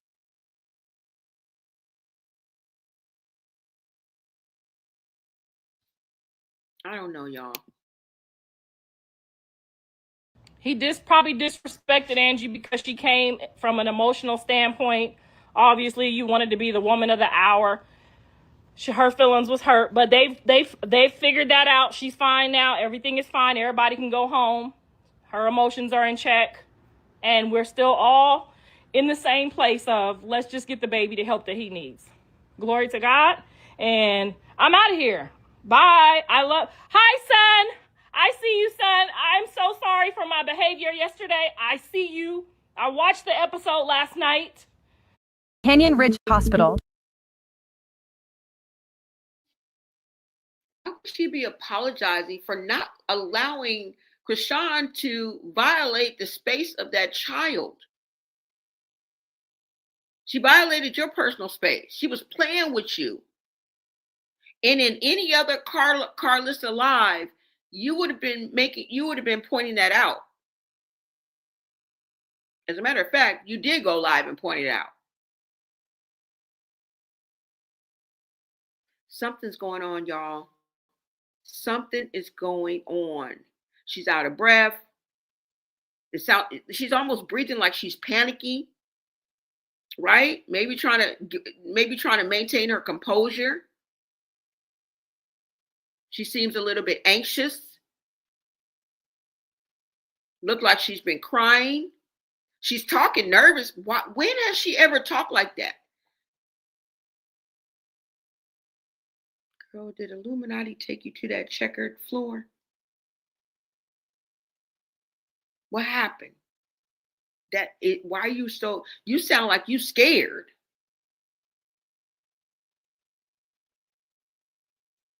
I don't know, y'all. He probably disrespected Angie because she came from an emotional standpoint. Obviously, you wanted to be the woman of the hour. Her feelings was hurt, but they've figured that out. She's fine now. Everything is fine. Everybody can go home. Her emotions are in check, and we're still all in the same place of let's just get the baby the help that he needs. Glory to God. And I'm out of here. Bye. Hi, son. I see you, son. I'm so sorry for my behavior yesterday. I see you. I watched the episode last night. Canyon Ridge Hospital. How could she be apologizing for not allowing Chrisean to violate the space of that child? She violated your personal space. She was playing with you. And in any other Carlist alive, you would have been pointing that out. As a matter of fact, you did go live and point it out. Something's going on, y'all. Something is going on. She's out of breath. She's almost breathing like she's panicking, right? Maybe trying to maintain her composure. She seems a little bit anxious. Look like she's been crying. She's talking nervous. When has she ever talked like that? Girl, did Illuminati take you to that checkered floor? What happened? Why are you so, you sound like you scared.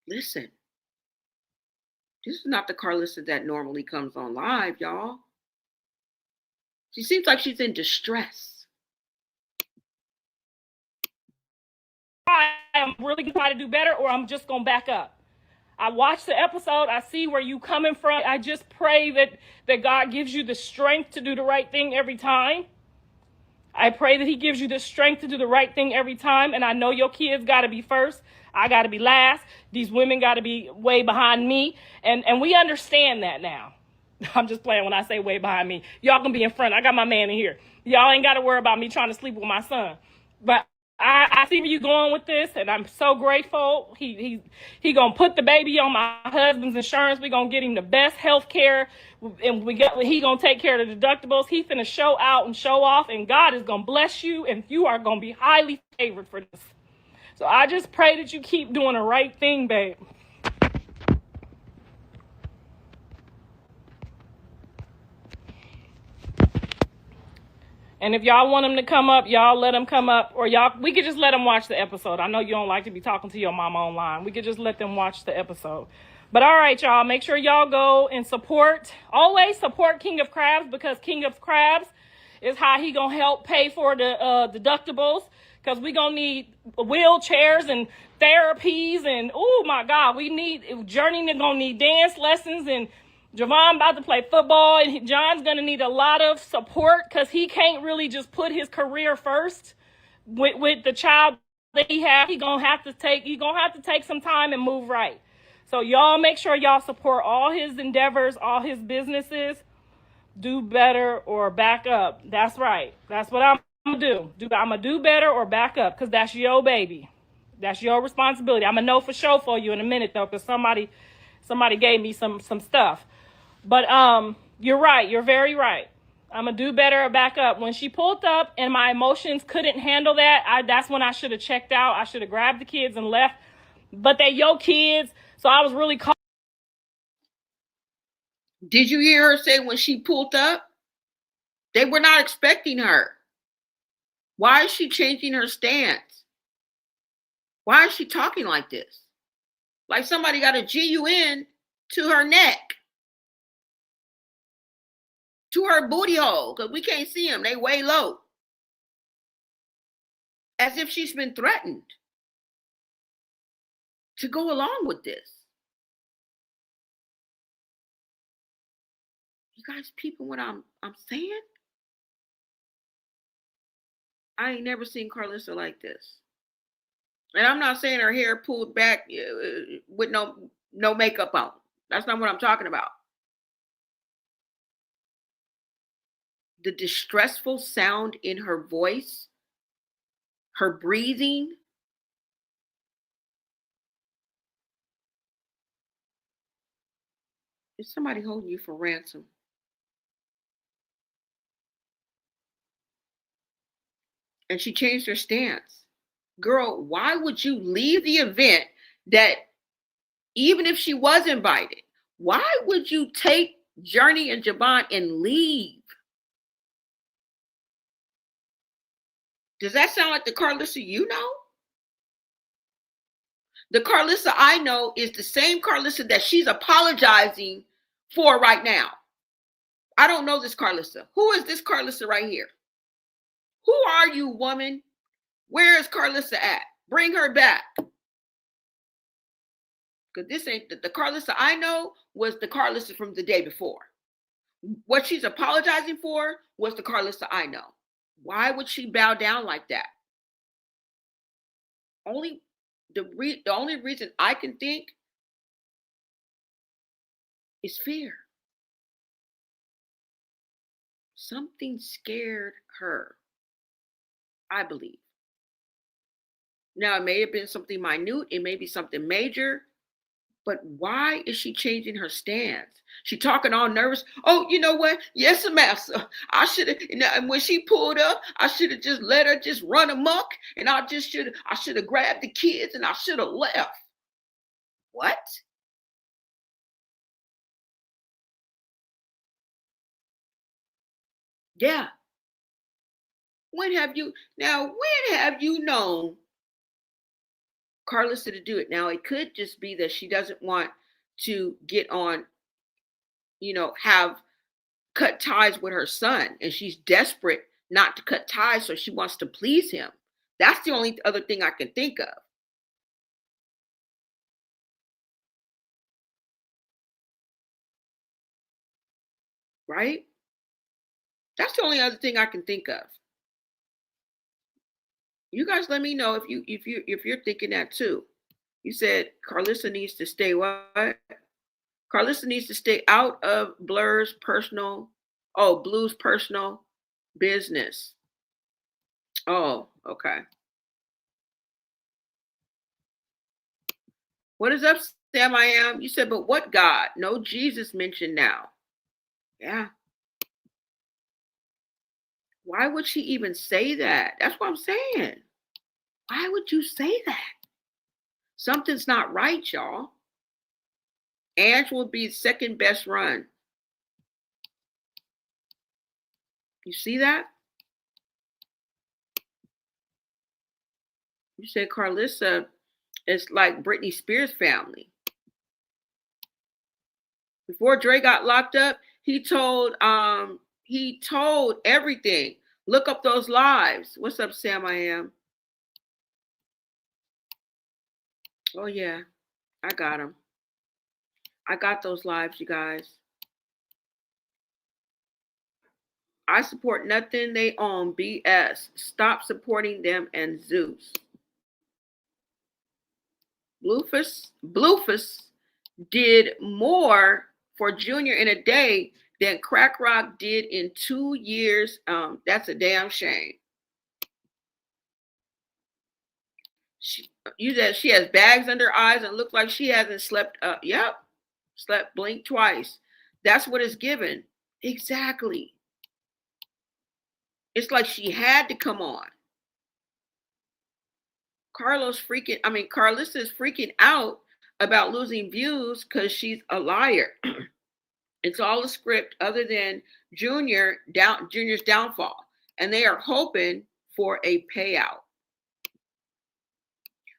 Listen, this is not the Carlissa that normally comes on live, y'all. She seems like she's in distress. I'm really gonna try to do better, or I'm just gonna back up. I watched the episode. I see where you coming from. I just pray that God gives you the strength to do the right thing every time. I pray that he gives you the strength to do the right thing every time. And I know your kids got to be first. I got to be last. These women got to be way behind me. And we understand that now. I'm just playing when I say way behind me. Y'all can be in front. I got my man in here. Y'all ain't got to worry about me trying to sleep with my son. But I see where you're going with this, and I'm so grateful. He gonna put the baby on my husband's insurance. We gonna get him the best health care, and he gonna take care of the deductibles. He finna show out and show off, and God is gonna bless you, and you are gonna be highly favored for this. So I just pray that you keep doing the right thing, babe. And if y'all want him to come up, y'all let him come up, or we could just let him watch the episode. I know you don't like to be talking to your mama online. We could just let them watch the episode. But all right, y'all, make sure y'all go and always support King of Crabs, because King of Crabs is how he gonna help pay for the deductibles, because we gonna need wheelchairs and therapies, and oh my God, Journey gonna need dance lessons, and Javon about to play football, and John's going to need a lot of support, because he can't really just put his career first with the child that he has. He's going to have to take some time and move right. So y'all make sure y'all support all his endeavors, all his businesses. Do better or back up. That's right. That's what I'm going to do. I'm going to do better or back up, because that's your baby. That's your responsibility. I'm going to know for sure for you in a minute, though, because somebody gave me some stuff. But you're right. You're very right. I'm going to do better or back up. When she pulled up and my emotions couldn't handle that, that's when I should have checked out. I should have grabbed the kids and left. But they your kids, so I was really caught. Did you hear her say when she pulled up? They were not expecting her. Why is she changing her stance? Why is she talking like this? Like somebody got a GUN to her neck, to her booty hole, because we can't see them. They way low. As if she's been threatened to go along with this. You guys peeping what I'm saying? I ain't never seen Carlissa like this. And I'm not saying her hair pulled back with no makeup on. That's not what I'm talking about. The distressful sound in her voice, her breathing. Is somebody holding you for ransom? And she changed her stance. Girl, why would you leave the event that, even if she was invited, why would you take Journey and Javon and leave? Does that sound like the Carlissa you know? The Carlissa I know is the same Carlissa that she's apologizing for right now. I don't know this Carlissa. Who is this Carlissa right here? Who are you, woman? Where is Carlissa at? Bring her back. Because this ain't the Carlissa I know was the Carlissa from the day before. What she's apologizing for was the Carlissa I know. Why would she bow down like that? The only reason I can think is fear. Something scared her, I believe. Now, it may have been something minute, it may be something major, but why is she changing her stance? She talking all nervous. Oh, you know what? Yes, master. I should have, and when she pulled up, I should have just let her just run amok, and I should have grabbed the kids and I should have left. What? Yeah. When have you known Carlissa to do it? Now, it could just be that she doesn't want to get on, have cut ties with her son, and she's desperate not to cut ties, so she wants to please him. That's the only other thing I can think of. Right? That's the only other thing I can think of. You guys let me know if you're thinking that too. You said Carlissa needs to stay what? Carlissa needs to stay out of Blue's personal business. Oh, okay. What is up, Sam? I am. You said, but what God? No Jesus mentioned now. Yeah. Why would she even say that? That's what I'm saying. Why would you say that? Something's not right, y'all. Ange will be second best run. You see that? You said Carlissa is like Britney Spears' family. Before Dre got locked up, he told everything. Look up those lives. What's up, Sam? I am. Oh yeah, I got them. I got those lives, you guys. I support nothing they own. BS. Stop supporting them and Zeus. Blueface did more for Junior in a day than Crack Rock did in 2 years. That's a damn shame. She has bags under her eyes and looks like she hasn't slept. Yep, slept, blinked twice. That's what it's given. Exactly. It's like she had to come on. Carlissa is freaking out about losing views because she's a liar. It's all a script other than Junior's downfall. And they are hoping for a payout.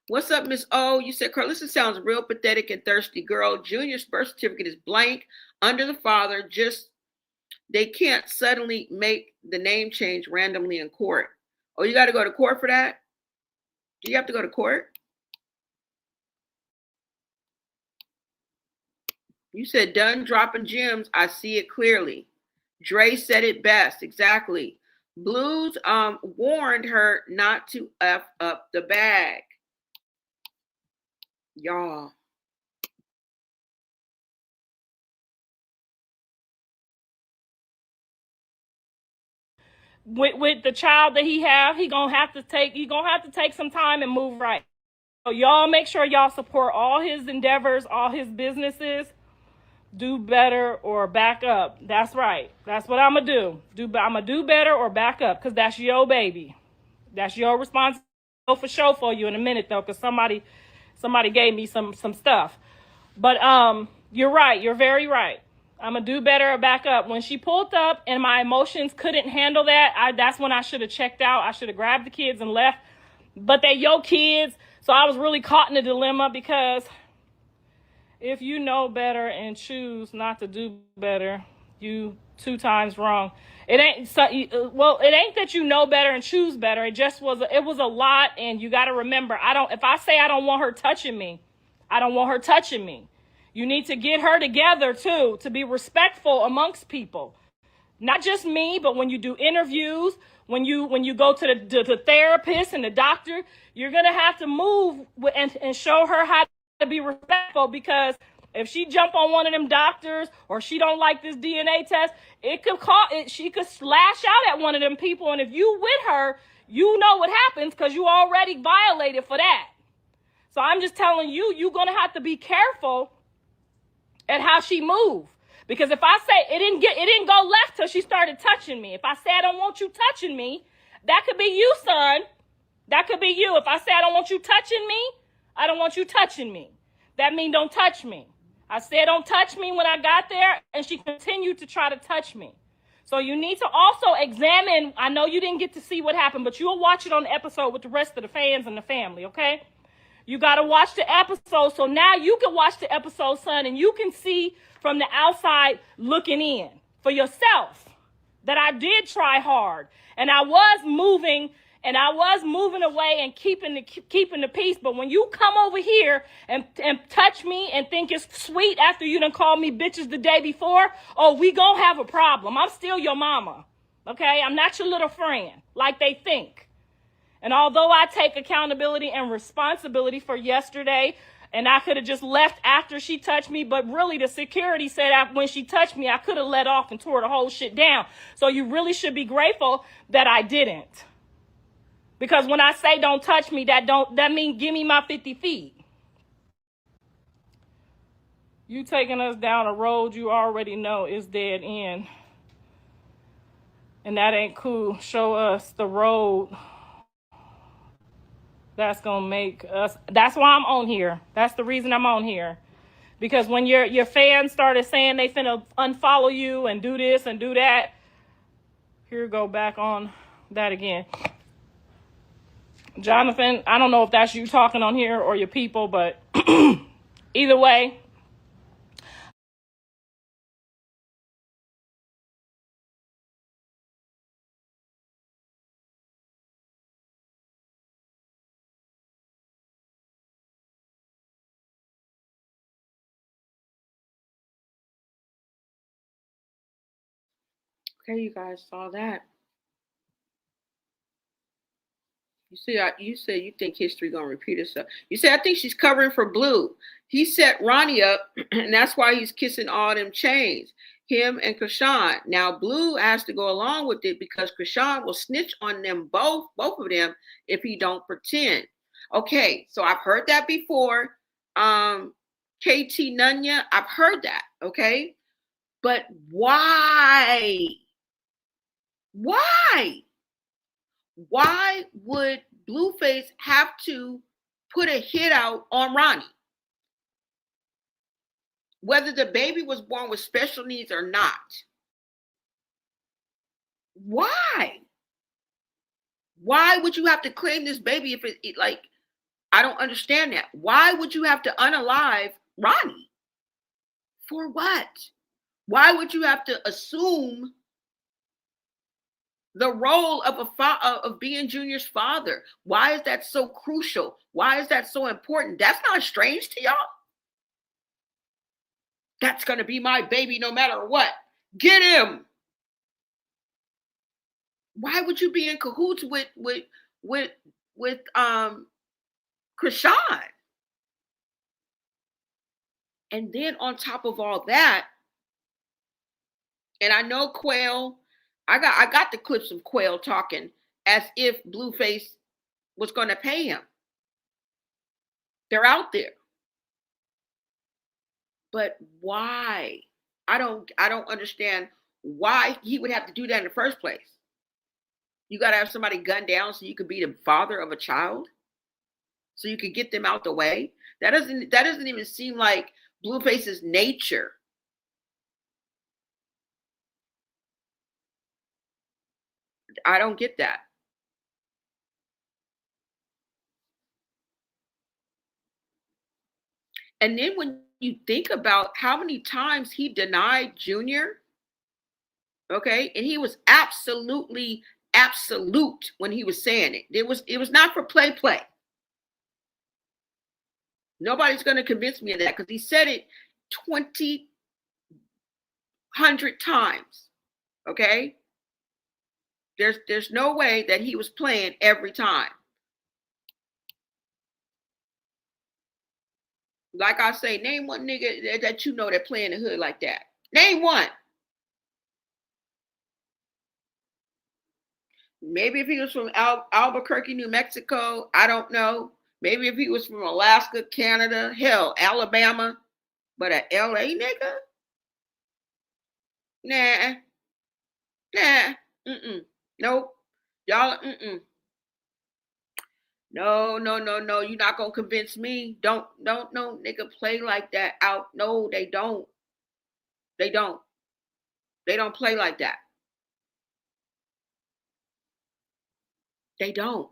What's up, Miss O? You said Carlissa sounds real pathetic and thirsty. Girl, Junior's birth certificate is blank under the father. They can't suddenly make the name change randomly in court. Oh, you got to go to court for that? Do you have to go to court? You said done dropping gems. I see it clearly. Dre said it best. Exactly. Blues warned her not to F up the bag. Y'all. With the child that he gonna have to take some time and move right. So y'all make sure y'all support all his endeavors, all his businesses. Do better or back up. That's right. That's what I'm gonna do. I'm gonna do better or back up because that's your baby. That's your responsibility. For sure for you in a minute though, because somebody gave me some stuff. But you're right. You're very right. I'm gonna do better or back up. When she pulled up and my emotions couldn't handle that, that's when I should have checked out. I should have grabbed the kids and left. But they're your kids, so I was really caught in a dilemma, because if you know better and choose not to do better, you 2 times wrong. It ain't it ain't that you know better and choose better. It just was a lot, and you got to remember, if I say I don't want her touching me, I don't want her touching me. You need to get her together too, to be respectful amongst people. Not just me, but when you do interviews, when you go to the therapist and the doctor, you're going to have to move and show her how to be respectful, because if she jump on one of them doctors, or she don't like this DNA test, she could slash out at one of them people. And if you with her, you know what happens, because you already violated for that. So I'm just telling you, you're going to have to be careful at how she moved. Because if I say it didn't go left till she started touching me. If I say I don't want you touching me, that could be you, son. That could be you. If I say I don't want you touching me, I don't want you touching me. That means don't touch me. I said don't touch me when I got there, and she continued to try to touch me. So you need to also examine. I know you didn't get to see what happened, but you'll watch it on the episode with the rest of the fans and the family, okay? You got to watch the episode, so now you can watch the episode, son, and you can see from the outside looking in for yourself that I did try hard, and I was moving away and keeping the peace. But when you come over here and touch me and think it's sweet after you done called me bitches the day before, oh, we gonna have a problem. I'm still your mama, okay? I'm not your little friend like they think. And although I take accountability and responsibility for yesterday, and I could have just left after she touched me, but really the security said when she touched me, I could have let off and tore the whole shit down. So you really should be grateful that I didn't. Because when I say don't touch me, that means give me my 50 feet. You taking us down a road you already know is dead end. And that ain't cool. Show us the road that's gonna make us. That's why I'm on here. That's the reason I'm on here. Because when your fans started saying they finna unfollow you and do this and do that, here go back on that again. Jonathan, I don't know if that's you talking on here or your people, but either way. Okay, you guys saw that. You said you think history gonna repeat itself. You said I think she's covering for Blue. He set Ronnie up, and that's why he's kissing all them chains. Him and Chrisean. Now Blue has to go along with it because Chrisean will snitch on them both of them, if he don't pretend. Okay, so I've heard that before. KT Nunya, I've heard that. Okay, but why? Why? Why would Blueface have to put a hit out on Ronnie? Whether the baby was born with special needs or not. Why? Why would you have to claim this baby if it like, I don't understand that. Why would you have to unalive Ronnie? For what? Why would you have to assume the role of being Junior's father? Why is that so crucial? Why is that so important? That's not strange to y'all. That's gonna be my baby no matter what. Get him. Why would you be in cahoots with Chrisean? And then on top of all that, and I know Quail, I got the clips of Quail talking as if Blueface was going to pay him. They're out there. But why? I don't understand why he would have to do that in the first place. You got to have somebody gunned down so you could be the father of a child, so you could get them out the way. That doesn't even seem like Blueface's nature. I don't get that. And then when you think about how many times he denied Junior, okay, and he was absolutely absolute when he was saying it. It was not for play. Nobody's going to convince me of that because he said it 100 times. Okay? There's no way that he was playing every time. Like I say, name one nigga that you know that play in the hood like that. Name one. Maybe if he was from Albuquerque, New Mexico, I don't know. Maybe if he was from Alaska, Canada, hell, Alabama, but a LA nigga? Nah. Nope. Y'all, No. You're not gonna convince me. Don't no nigga play like that out. No, they don't. They don't play like that. They don't.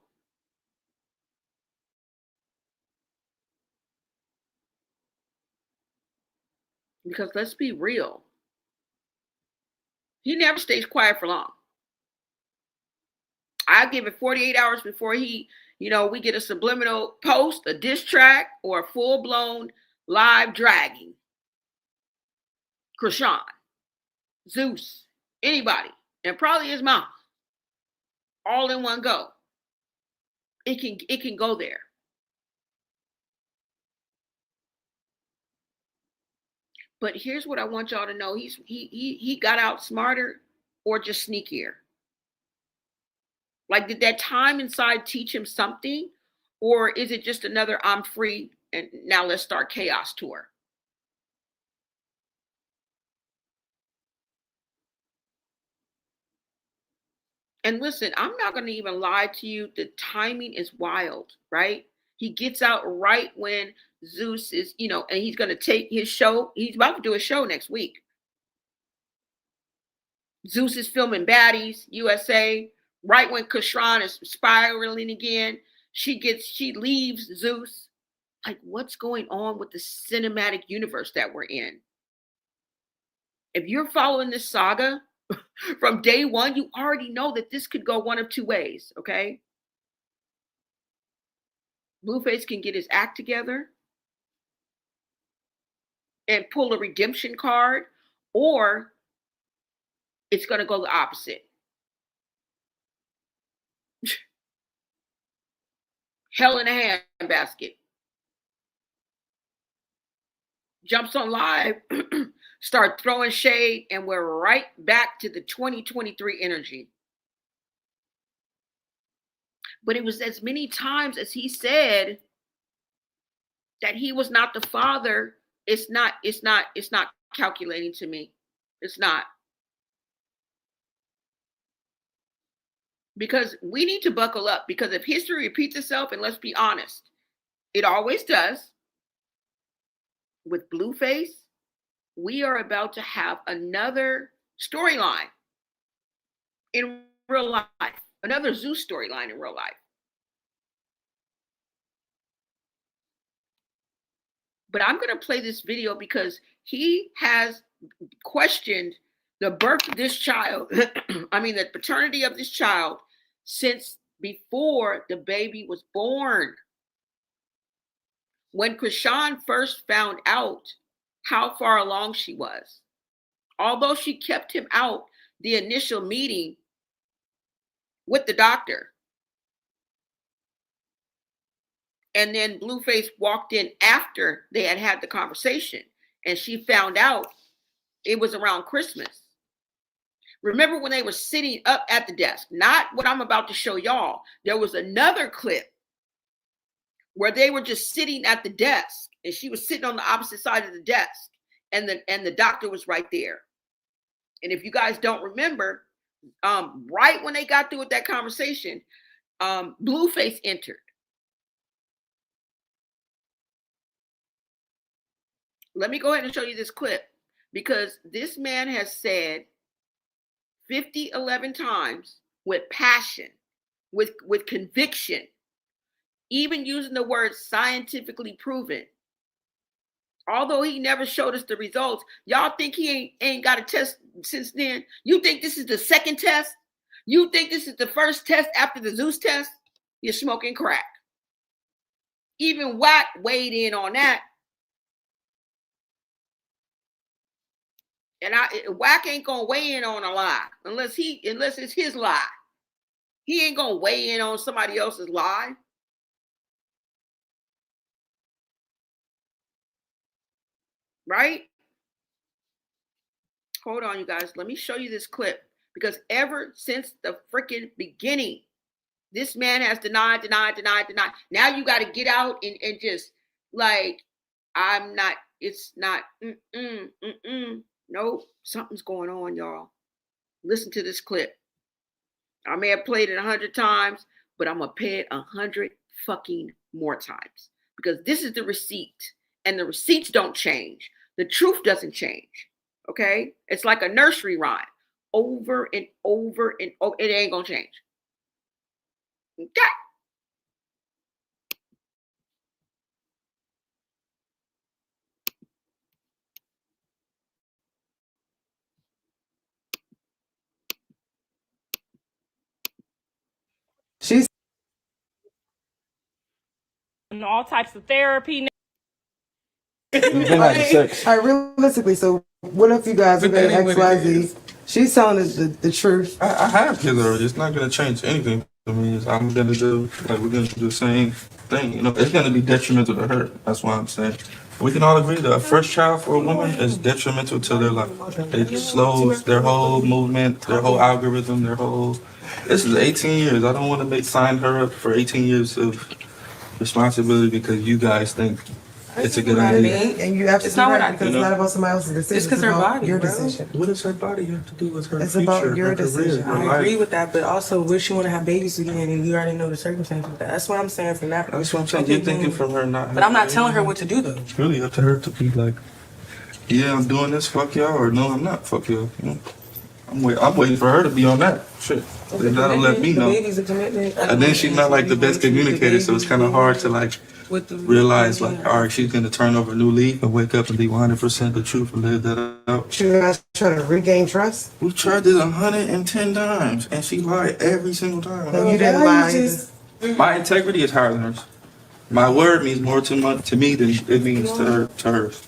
Because let's be real. He never stays quiet for long. I give it 48 hours before we get a subliminal post, a diss track, or a full-blown live dragging. Chrisean, Zeus, anybody, and probably his mom, all in one go. It can go there. But here's what I want y'all to know: he got out smarter or just sneakier. Like, did that time inside teach him something, or is it just another "I'm free and now let's start chaos" tour? And listen, I'm not going to even lie to you. The timing is wild, right? He gets out right when Zeus is, and he's going to take his show. He's about to do a show next week. Zeus is filming Baddies, USA, right when Chrisean is spiraling again. She leaves Zeus. Like, what's going on with the cinematic universe that we're in? If you're following this saga from day one, you already know that this could go one of two ways, okay? Blueface can get his act together and pull a redemption card, or it's going to go the opposite. Hell in a handbasket. Jumps on live, start throwing shade, and we're right back to the 2023 energy. But it was as many times as he said that he was not the father. It's not calculating to me. It's not. Because we need to buckle up, because if history repeats itself, and let's be honest, it always does, with Blueface, we are about to have another storyline in real life, another Zeus storyline in real life. But I'm going to play this video because he has questioned the birth of this child, the paternity of this child, since before the baby was born. When Chrisean first found out how far along she was, although she kept him out the initial meeting with the doctor, and then Blueface walked in after they had the conversation, and she found out it was around Christmas. Remember when they were sitting up at the desk? Not what I'm about to show y'all. There was another clip where they were just sitting at the desk, and she was sitting on the opposite side of the desk, and the doctor was right there. And if you guys don't remember, Right when they got through with that conversation, Blueface entered. Let me go ahead and show you this clip, because this man has said 11 times with passion, with conviction, even using the word scientifically proven. Although he never showed us the results, y'all think he ain't got a test since then? You think this is the second test? You think this is the first test after the Zeus test? You're smoking crack. Even Wack weighed in on that. And Wack ain't gonna weigh in on a lie unless it's his lie. He ain't gonna weigh in on somebody else's lie. Right? Hold on, you guys. Let me show you this clip, because ever since the freaking beginning, this man has denied. Now you got to get out and just like, it's not, no, something's going on, y'all. Listen to this clip. I may have played it 100 times, but I'm going to play it 100 fucking more times, because this is the receipt, and the receipts don't change. The truth doesn't change. Okay? It's like a nursery rhyme. Over and over and over. It ain't going to change. Okay? She's And all types of therapy. all right, realistically, so what if you guys are going to XYZ? She's telling us the truth. I have kids already. It's not gonna change anything to me. I'm gonna do we're gonna do the same thing. You know, it's gonna be detrimental to her. That's why I'm saying. We can all agree that a first child for a woman is detrimental to their life. It slows their whole movement, their whole algorithm, their whole. This is 18 years. I don't want to sign her up for 18 years of responsibility because you guys think it's a good idea. And you absolutely right, because it's not about somebody else's decision. It's because her body, your bro. decision. What does her body have to do with her It's future? about your her decision. career, her I agree life? with that, but also, would she want to have babies again? And you already know the circumstances of that. That's what I'm saying from that. That's what I'm saying. You're thinking from her not. But I'm not telling her what to do though. It's really up to her to be like, yeah, I'm doing this, fuck y'all, or no, I'm not, fuck y'all. You know? I'm waiting for her to be on that shit. Then that'll let me know. The baby's a commitment. And then she's not like the best communicator, so it's kind of hard to like realize like, all right, she's gonna turn over a new leaf and wake up and be 100% the truth and live that out. Should you guys try to regain trust? We tried this 110 times, and she lied every single time. No, you didn't lie either. My integrity is higher than hers. My word means more to me than it means to hers.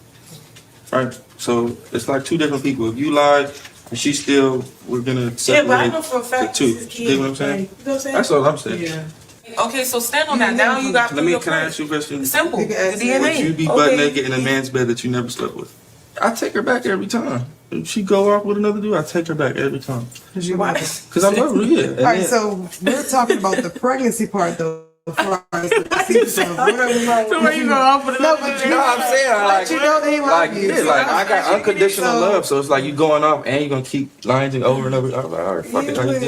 Right? So it's like two different people. If you lied and she still, we're gonna separate but I know for a the fact two. this is You get what I'm saying? You know what I'm saying? That's all I'm saying. Yeah. Okay, so stand on that. Now you got. Can I ask you a question? Simple. The You can ask me. DNA. Would you be butt Okay. naked in a man's bed that you never slept with? I take her back every time. If she go off with another dude, I take her back every time. Why? Cause I love her, yeah. And All right, then- so we're talking about the pregnancy part, though. Before I see so what are we like? So where you go off with No, another but dude? No, I'm saying like, you know they love like you. yeah, like I got unconditional So- love, so it's like you going off and you gonna keep lying to over and over. I'm like, all right, fuck it. Are you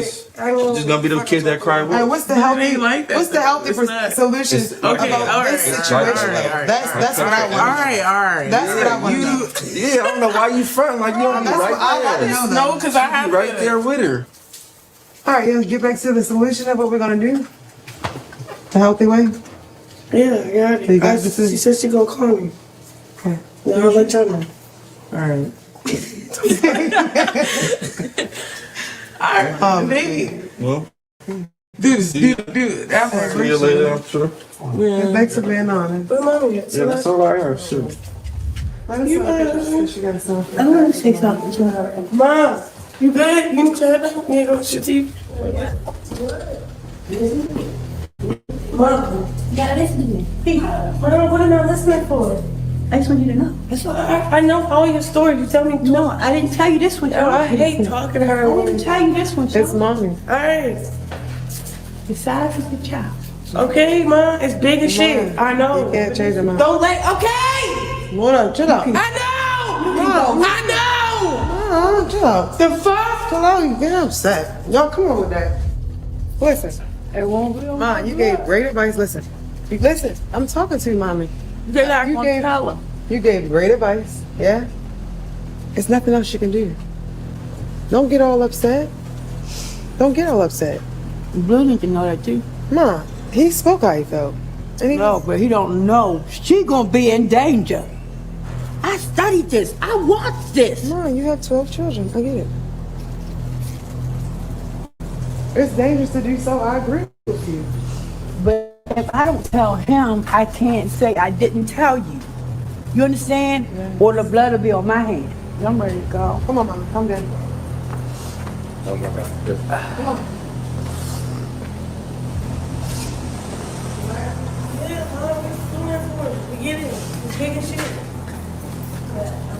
just gonna be the kid that cry All right, wolf? what's the healthy? ain't like that, What's the though. healthy It's not. solution It's- about okay, all this right, situation? all right. That's what I want. All right. That's what I want to know. Yeah, I don't know why you front like you don't be That's what I right want to there. know. No, Though. because I have You right to. there with her. All right, let's get back to the solution of what we're gonna do. The healthy way. Yeah, I got it. So you got this She said she gonna call me. Okay. Yeah, I'll let y'all know. All right. Baby. Well, Dude. That part. see you later, I'm sure. Thanks for being honest. But mommy, so Yeah, that's all I have. Sure. Let us know if you got something. I want to say something to her. Mom, you good? You good? You go to TV. Mom. Yeah, listen to me. Hey, what am I listening for? I just want you to know. That's what I know all your stories. You tell me. No, I didn't tell you this one. Oh, I hate talking to her. I didn't tell you this one. It's mommy. All right. The size of the child. Okay, Mom. It's big as shit. I know. You can't change your mind. Don't let. Okay. Hold on, chill out. I know. I know. Chill out. The first Hello, you get upset. Y'all come on with that. Listen. It won't be. Mom, you gave great advice. Listen. Listen, I'm talking to you, mommy. They're not gonna tell them. You gave great advice, yeah? There's nothing else you can do. Don't get all upset. Don't get all upset. Blue need to know that too. Mom, he spoke how he felt. And he No, but he don't know. She gonna be in danger. I studied this. I watched this. Mom, you have 12 children. I get it. It's dangerous to do so. I agree with you. But if I don't tell him, I can't say I didn't tell you. You understand? Yeah. Or the blood will be on my hand. I'm ready to go. Come on, Mom. Come down. Oh my God. Yes. Come on. Yeah, Mom, it's doing that for us. We get it. We're taking shit.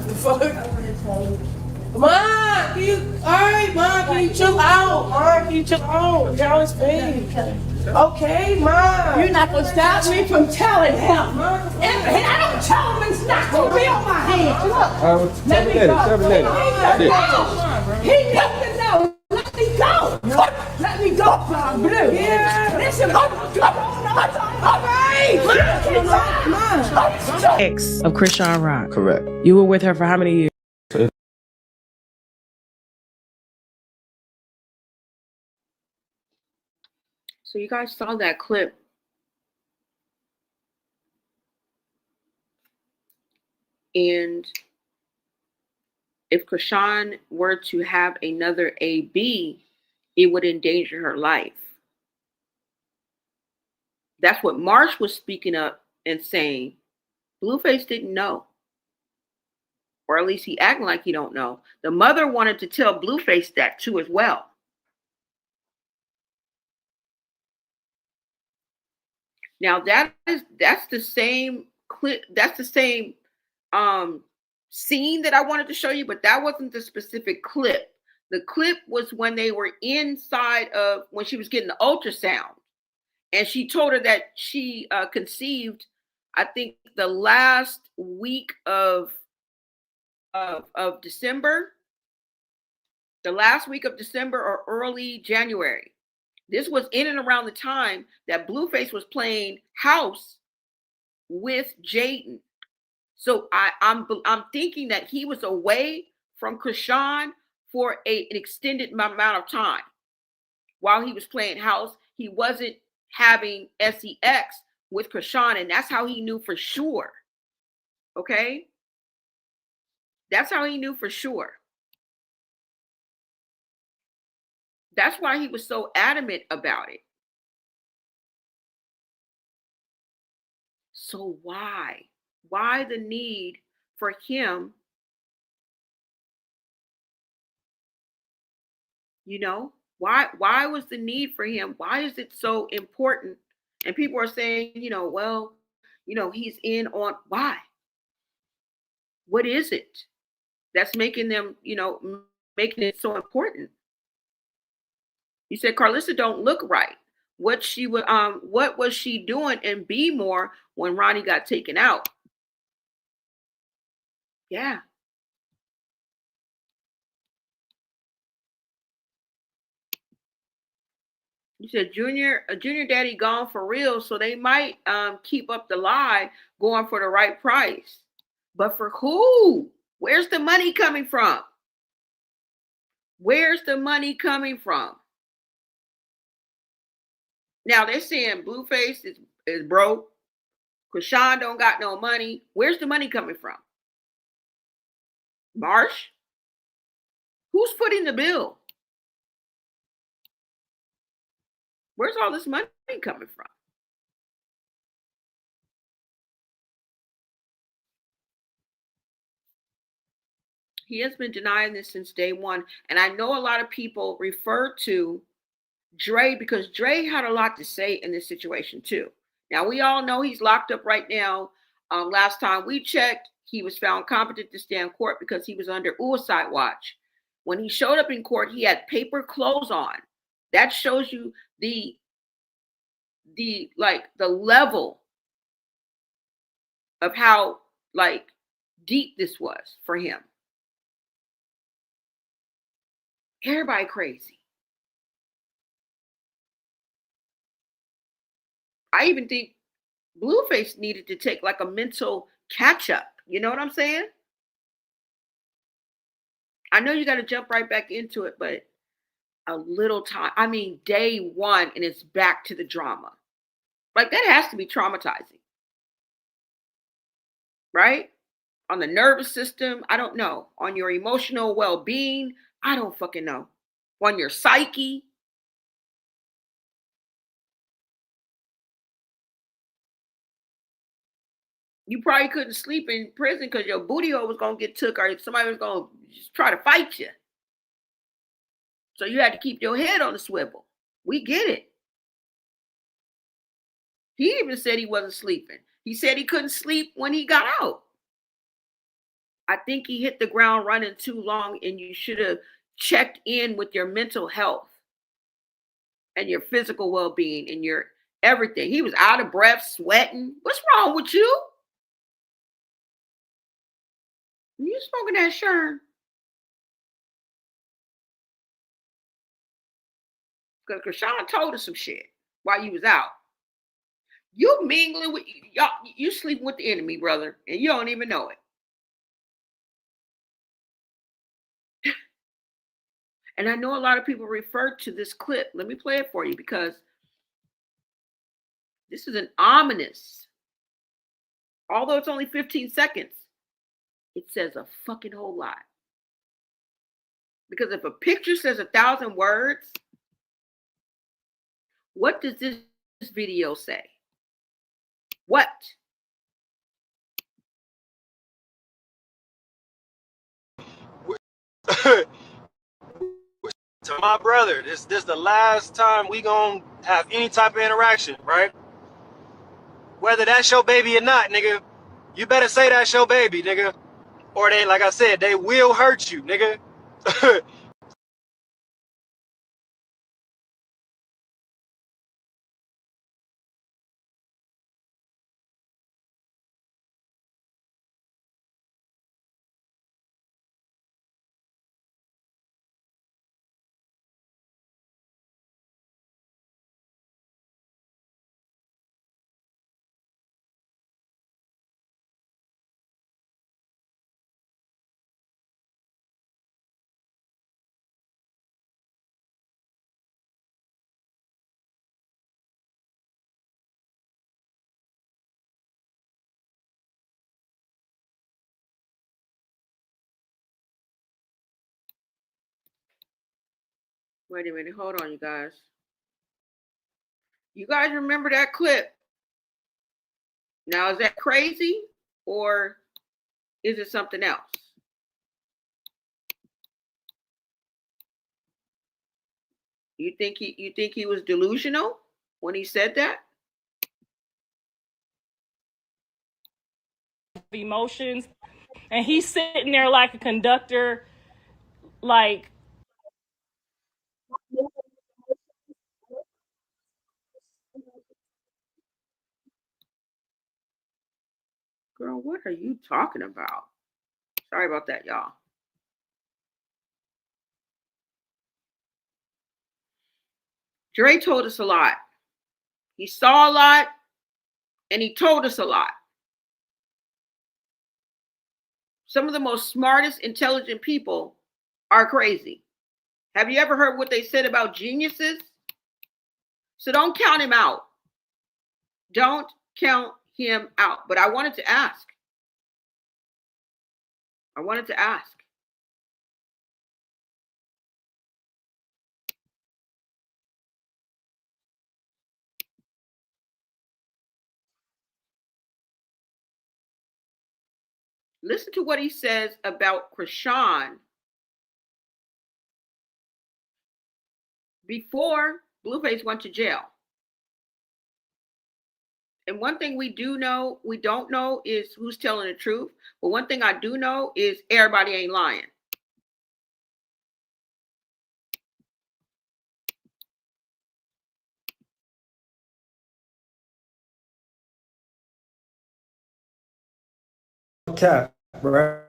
The fuck? Mom, can you, alright, Mom, can you chill out? Mom, can you chill out? Y'all is pain. Okay, Mom. You're not gonna stop me from telling him. If I don't tell him, it's not gonna be on my hands. Look. Let me go. He needs to know. Let me go. Let me go, Mom. Blue. Yeah. Listen, all right. Ex of Chrisean Rock. Correct. You were with her for how many years? So you guys saw that clip. And if Chrisean were to have another AB, it would endanger her life. That's what Marsh was speaking up and saying. Blueface didn't know. Or at least he acting like he don't know. The mother wanted to tell Blueface that too as well. Now that's the same clip, that's the same scene that I wanted to show you, but that wasn't the specific clip. The clip was when they were inside of, when she was getting the ultrasound, and she told her that she conceived, I think, the last week of December, the last week of December or early January. This was in and around the time that Blueface was playing house with Jaden. So I'm thinking that he was away from Chrisean for an extended amount of time. While he was playing house, he wasn't having sex with Chrisean, and that's how he knew for sure. Okay? That's how he knew for sure. That's why he was so adamant about it. So why? Why the need for him? You know, why was the need for him? Why is it so important? And people are saying, well, he's in on why? What is it that's making them, making it so important? You said Carlissa don't look right. What was she doing in B More when Ronnie got taken out? Yeah. You said Junior Daddy gone for real, so they might keep up the lie, going for the right price. But for who? Where's the money coming from? Where's the money coming from? Now they're saying Blueface is broke. Chrisean don't got no money. Where's the money coming from? Marsh? Who's footing the bill? Where's all this money coming from? He has been denying this since day one. And I know a lot of people refer to Dre because Dre had a lot to say in this situation too. Now, we all know he's locked up right now. Last time we checked, he was found competent to stand court because he was under suicide watch. When he showed up in court, he had paper clothes on. That shows you the level of how deep this was for him. Everybody crazy. I even think Blueface needed to take like a mental catch up. You know what I'm saying? I know you got to jump right back into it, but a little time. I mean, day one, and it's back to the drama. Like, that has to be traumatizing, right? On the nervous system, I don't know. On your emotional well being, I don't fucking know. On your psyche. You probably couldn't sleep in prison because your booty hole was going to get took, or somebody was going to try to fight you. So you had to keep your head on the swivel. We get it. He even said he wasn't sleeping. He said he couldn't sleep when he got out. I think he hit the ground running too long, and you should have checked in with your mental health and your physical well-being and your everything. He was out of breath, sweating. What's wrong with you? You smoking that Sherm? Because Chrisean told us some shit while you was out. You mingling with y'all, you sleeping with the enemy, brother, and you don't even know it. And I know a lot of people refer to this clip. Let me play it for you because this is an ominous, although it's only 15 seconds, it says a fucking whole lot. Because if a picture says 1,000 words, what does this video say? What? To my brother, this the last time we gonna have any type of interaction, right? Whether that's your baby or not, nigga, you better say that's your baby, nigga. Or they, like I said, they will hurt you, nigga. Wait a minute, hold on, you guys. You guys remember that clip? Now, is that crazy or is it something else? You think he was delusional when he said that? Emotions, and he's sitting there like a conductor, like. Girl, what are you talking about? Sorry about that, y'all. Dre told us a lot. He saw a lot, and he told us a lot. Some of the most smartest, intelligent people are crazy. Have you ever heard what they said about geniuses? So don't count him out. Don't count him out. But I wanted to ask. Listen to what he says about Chrisean before Blueface went to jail. And one thing we don't know is who's telling the truth. But one thing I do know is everybody ain't lying. Tap, right?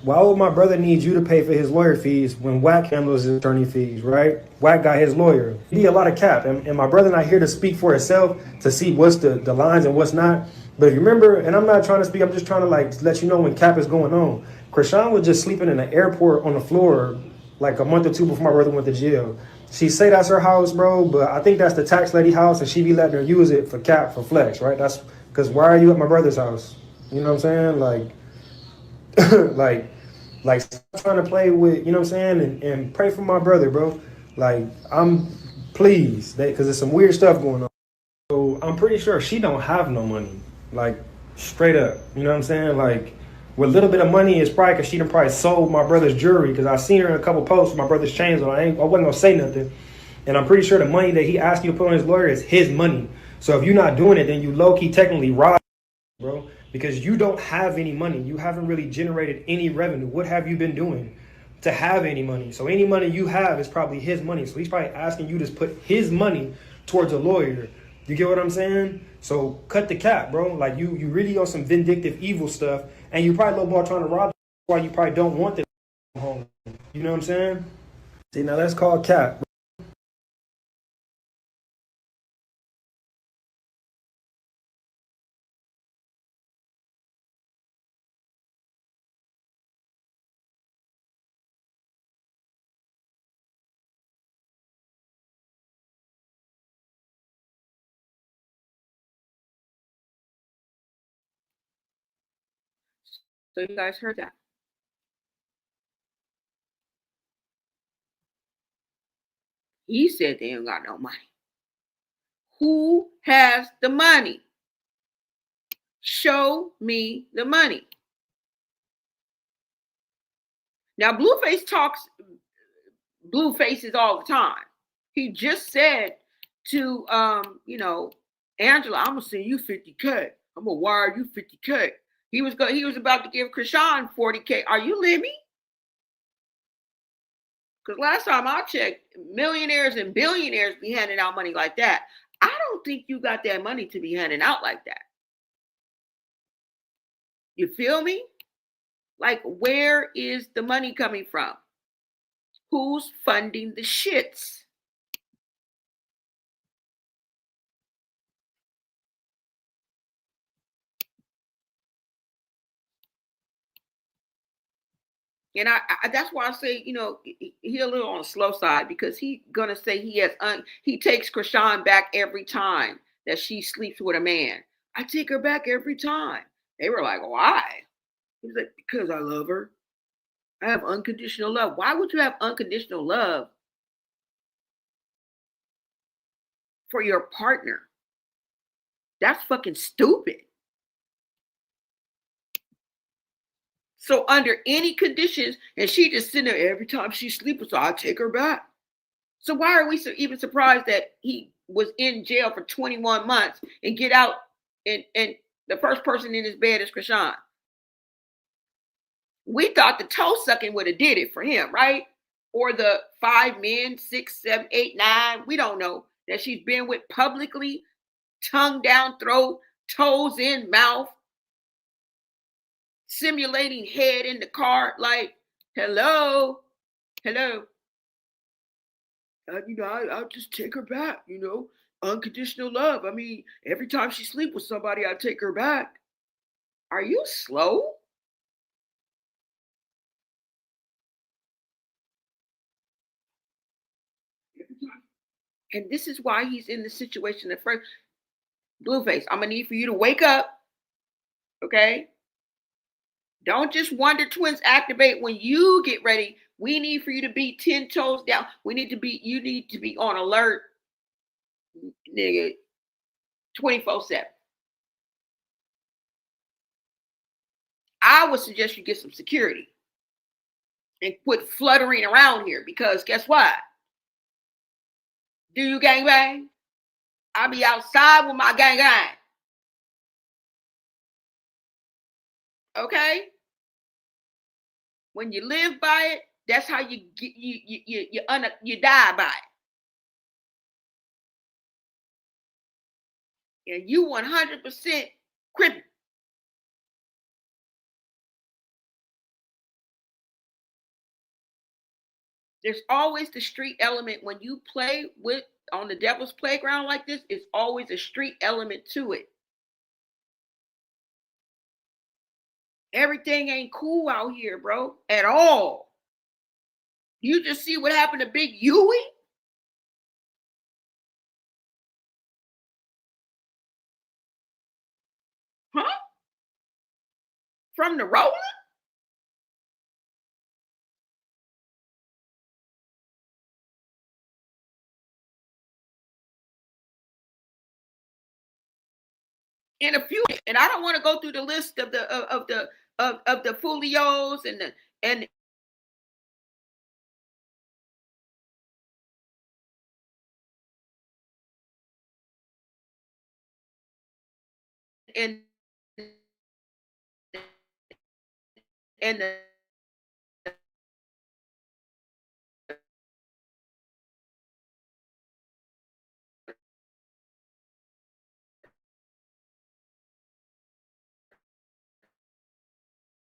Why would my brother need you to pay for his lawyer fees when Wack handles his attorney fees, right? Wack got his lawyer. Be a lot of cap. And my brother not here to speak for himself to see what's the lines and what's not. But if you remember, and I'm not trying to speak, I'm just trying to like let you know when cap is going on. Chrisean was just sleeping in the airport on the floor like a month or two before my brother went to jail. She say that's her house, bro, but I think that's the tax lady house, and she be letting her use it for cap, for flex, right? That's because why are you at my brother's house? You know what I'm saying? Like stop trying to play with, you know what I'm saying, and pray for my brother, bro. Like I'm pleased because there's some weird stuff going on. So I'm pretty sure she don't have no money, like straight up. You know what I'm saying? Like with a little bit of money, it's probably because she done probably sold my brother's jewelry. Because I seen her in a couple posts with my brother's chains on. I wasn't gonna say nothing, and I'm pretty sure the money that he asked you to put on his lawyer is his money. So if you're not doing it, then you low key technically rob, bro, because you don't have any money. You haven't really generated any revenue. What have you been doing to have any money? So any money you have is probably his money. So he's probably asking you to put his money towards a lawyer. You get what I'm saying? So cut the cap, bro. Like you really on some vindictive evil stuff, and you probably low ball trying to rob. Why you probably don't want the home. You know what I'm saying? See, now that's called cap. So you guys heard that. He said they ain't got no money. Who has the money? Show me the money. Now, Blueface talks Bluefaces all the time. He just said to Angela, I'm gonna send you 50K. I'm gonna wire you 50K. He was about to give Chrisean 40K. Are you living? Because last time I checked, millionaires and billionaires be handing out money like that. I don't think you got that money to be handing out like that. You feel me? Like, where is the money coming from? Who's funding the shits? And I that's why I say, he a little on the slow side, because he gonna say he takes Chrisean back every time that she sleeps with a man. I take her back every time. They were like, why? He's like, because I love her. I have unconditional love. Why would you have unconditional love for your partner? That's fucking stupid. So under any conditions, and she just sitting there every time she sleeps, so I take her back. So why are we even surprised that he was in jail for 21 months and get out and the first person in his bed is Chrisean? We thought the toe sucking would have did it for him, right? Or the 5 men, 6, 7, 8, 9, we don't know, that she's been with publicly, tongue down throat, toes in mouth, simulating head in the car, like, hello. I'll just take her back, unconditional love. I mean, every time she sleep with somebody, I take her back. Are you slow? And this is why he's in the situation at first. Blueface, I'm gonna need for you to wake up, okay? Don't just Wonder Twins activate when you get ready. We need for you to be 10 toes down. You need to be on alert, nigga, 24/7. I would suggest you get some security and quit fluttering around here, because guess what? Do you gang bang? I'll be outside with my gang. Okay? When you live by it, that's how you get you die by it. And you 100% crippled. There's always the street element when you play with on the devil's playground like this. It's always a street element to it. Everything ain't cool out here, bro, at all. You just see what happened to Big Huey? Huh? From the Rolling? In a few, and I don't want to go through the list of the Fulios and the and and and the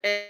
and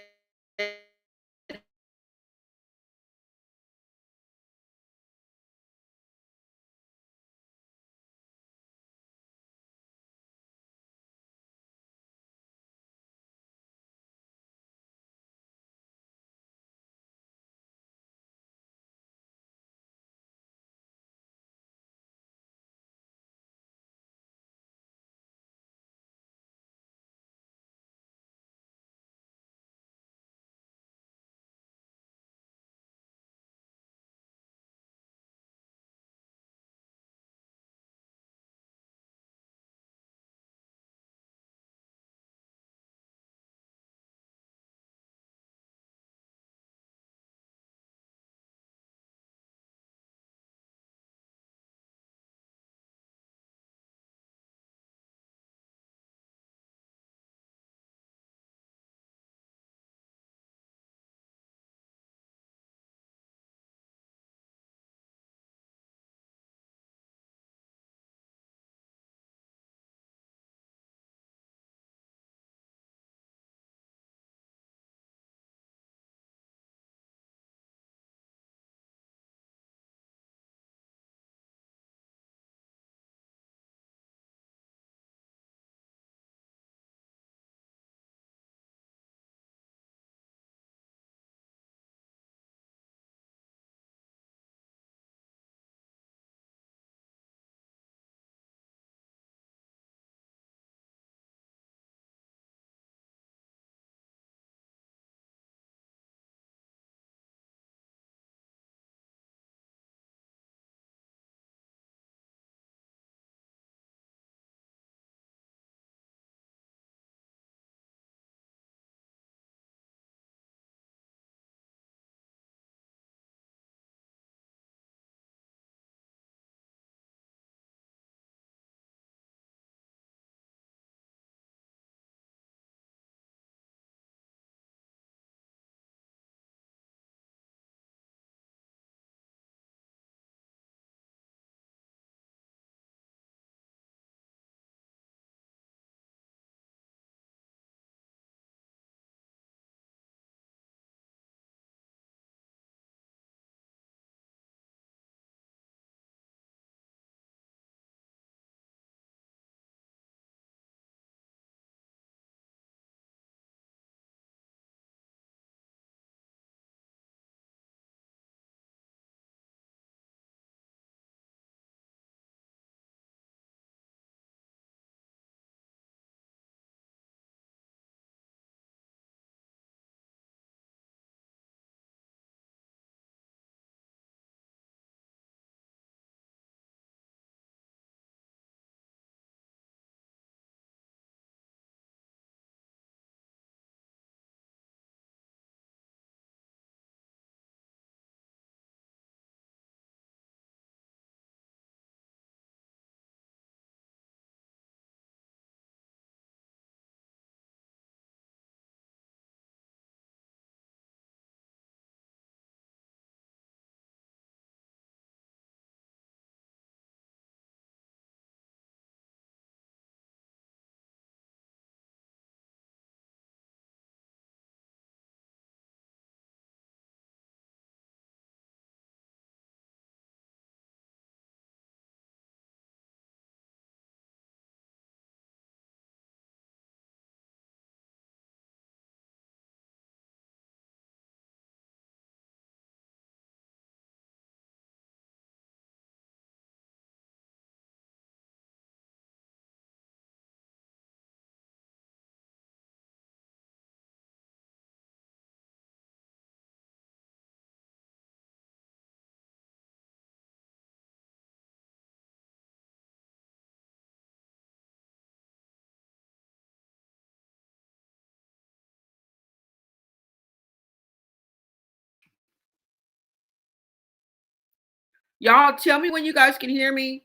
Y'all tell me when you guys can hear me.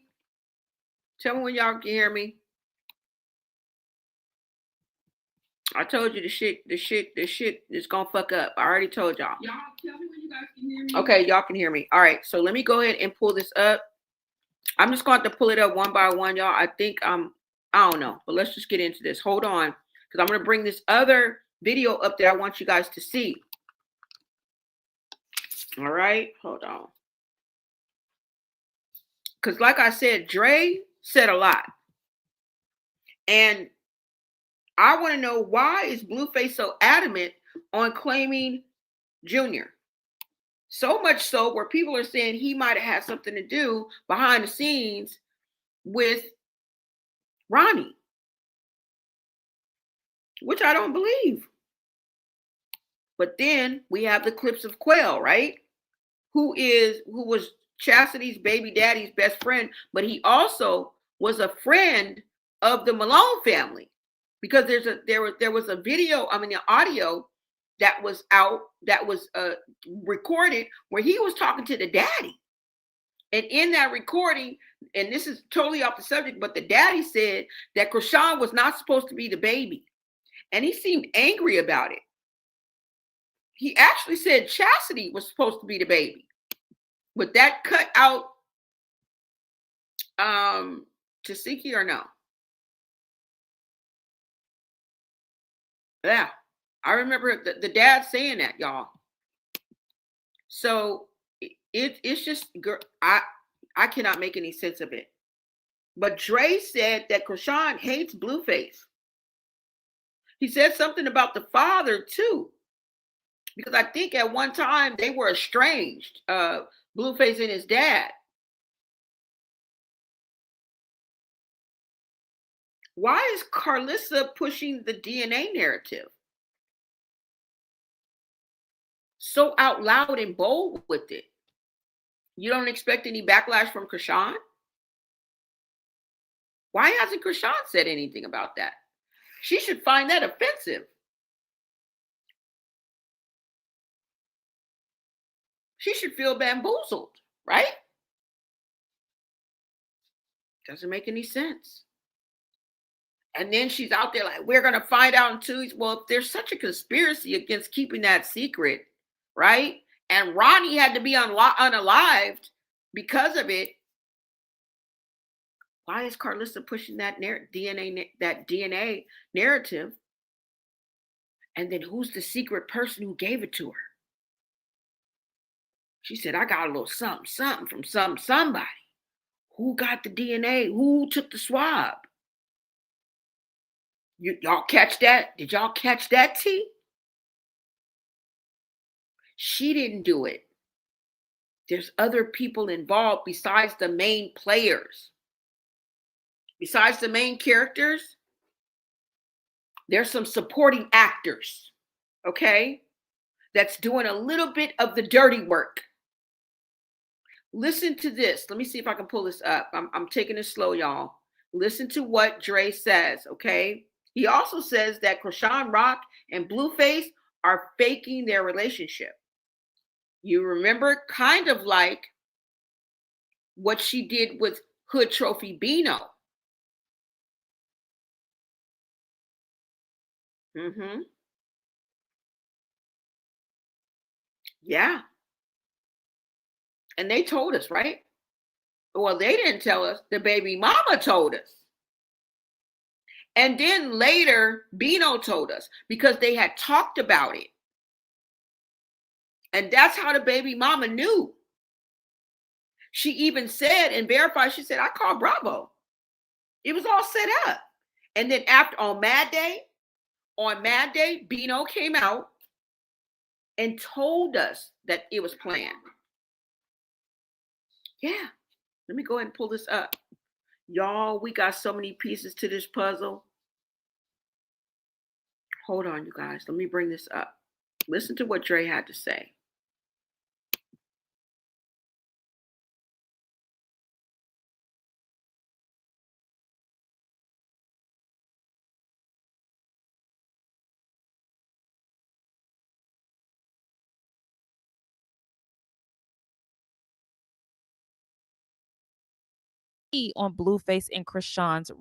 Tell me when y'all can hear me. I told you the shit is gonna fuck up. I already told y'all. Y'all tell me when you guys can hear me. Okay, y'all can hear me. All right, so let me go ahead and pull this up. I'm just going to pull it up one by one, y'all. I think I don't know, but let's just get into this. Hold on, because I'm gonna bring this other video up that I want you guys to see. All right, hold on. Because like I said, Dre said a lot. And I want to know, why is Blueface so adamant on claiming Junior? So much so where people are saying he might have had something to do behind the scenes with Ronnie, which I don't believe. But then we have the clips of Quell, right? Who was Chastity's baby daddy's best friend, but he also was a friend of the Malone family, because there was a video, an audio that was out, that was recorded, where he was talking to the daddy. And in that recording, and this is totally off the subject, but the daddy said that Chrisean was not supposed to be the baby. And he seemed angry about it. He actually said Chastity was supposed to be the baby. Would that cut out Tasiki or no? Yeah, I remember the dad saying that, y'all. So it's just, I cannot make any sense of it. But Dre said that Chrisean hates Blueface. He said something about the father too, because I think at one time they were estranged, Blueface and his dad. Why is Carlissa pushing the DNA narrative so out loud and bold with it? You don't expect any backlash from Chrisean? Why hasn't Chrisean said anything about that? She should find that offensive. She should feel bamboozled, right? Doesn't make any sense. And then she's out there like, we're going to find out in 2 weeks. Well, if there's such a conspiracy against keeping that secret, right? And Ronnie had to be unalived because of it. Why is Carlissa pushing that DNA narrative? And then who's the secret person who gave it to her? She said, I got a little something from somebody. Who got the DNA? Who took the swab? Y'all catch that? Did y'all catch that, T? She didn't do it. There's other people involved besides the main players. Besides the main characters, there's some supporting actors, okay, that's doing a little bit of the dirty work. Listen to this. Let me see if I can pull this up. I'm taking it slow, y'all. Listen to what Dre says, okay? He also says that Chrisean Rock and Blueface are faking their relationship. You remember, kind of like what she did with Hood Trophy Bino. Yeah. And they told us, right? Well, they didn't tell us. The baby mama told us. And then later, Bino told us, because they had talked about it. And that's how the baby mama knew. She even said and verified, she said, I called Bravo. It was all set up. And then on Mad Day, Bino came out and told us that it was planned. Yeah. Let me go ahead and pull this up. Y'all, we got so many pieces to this puzzle. Hold on, you guys. Let me bring this up. Listen to what Dre had to say. on Blueface and Chrisean's.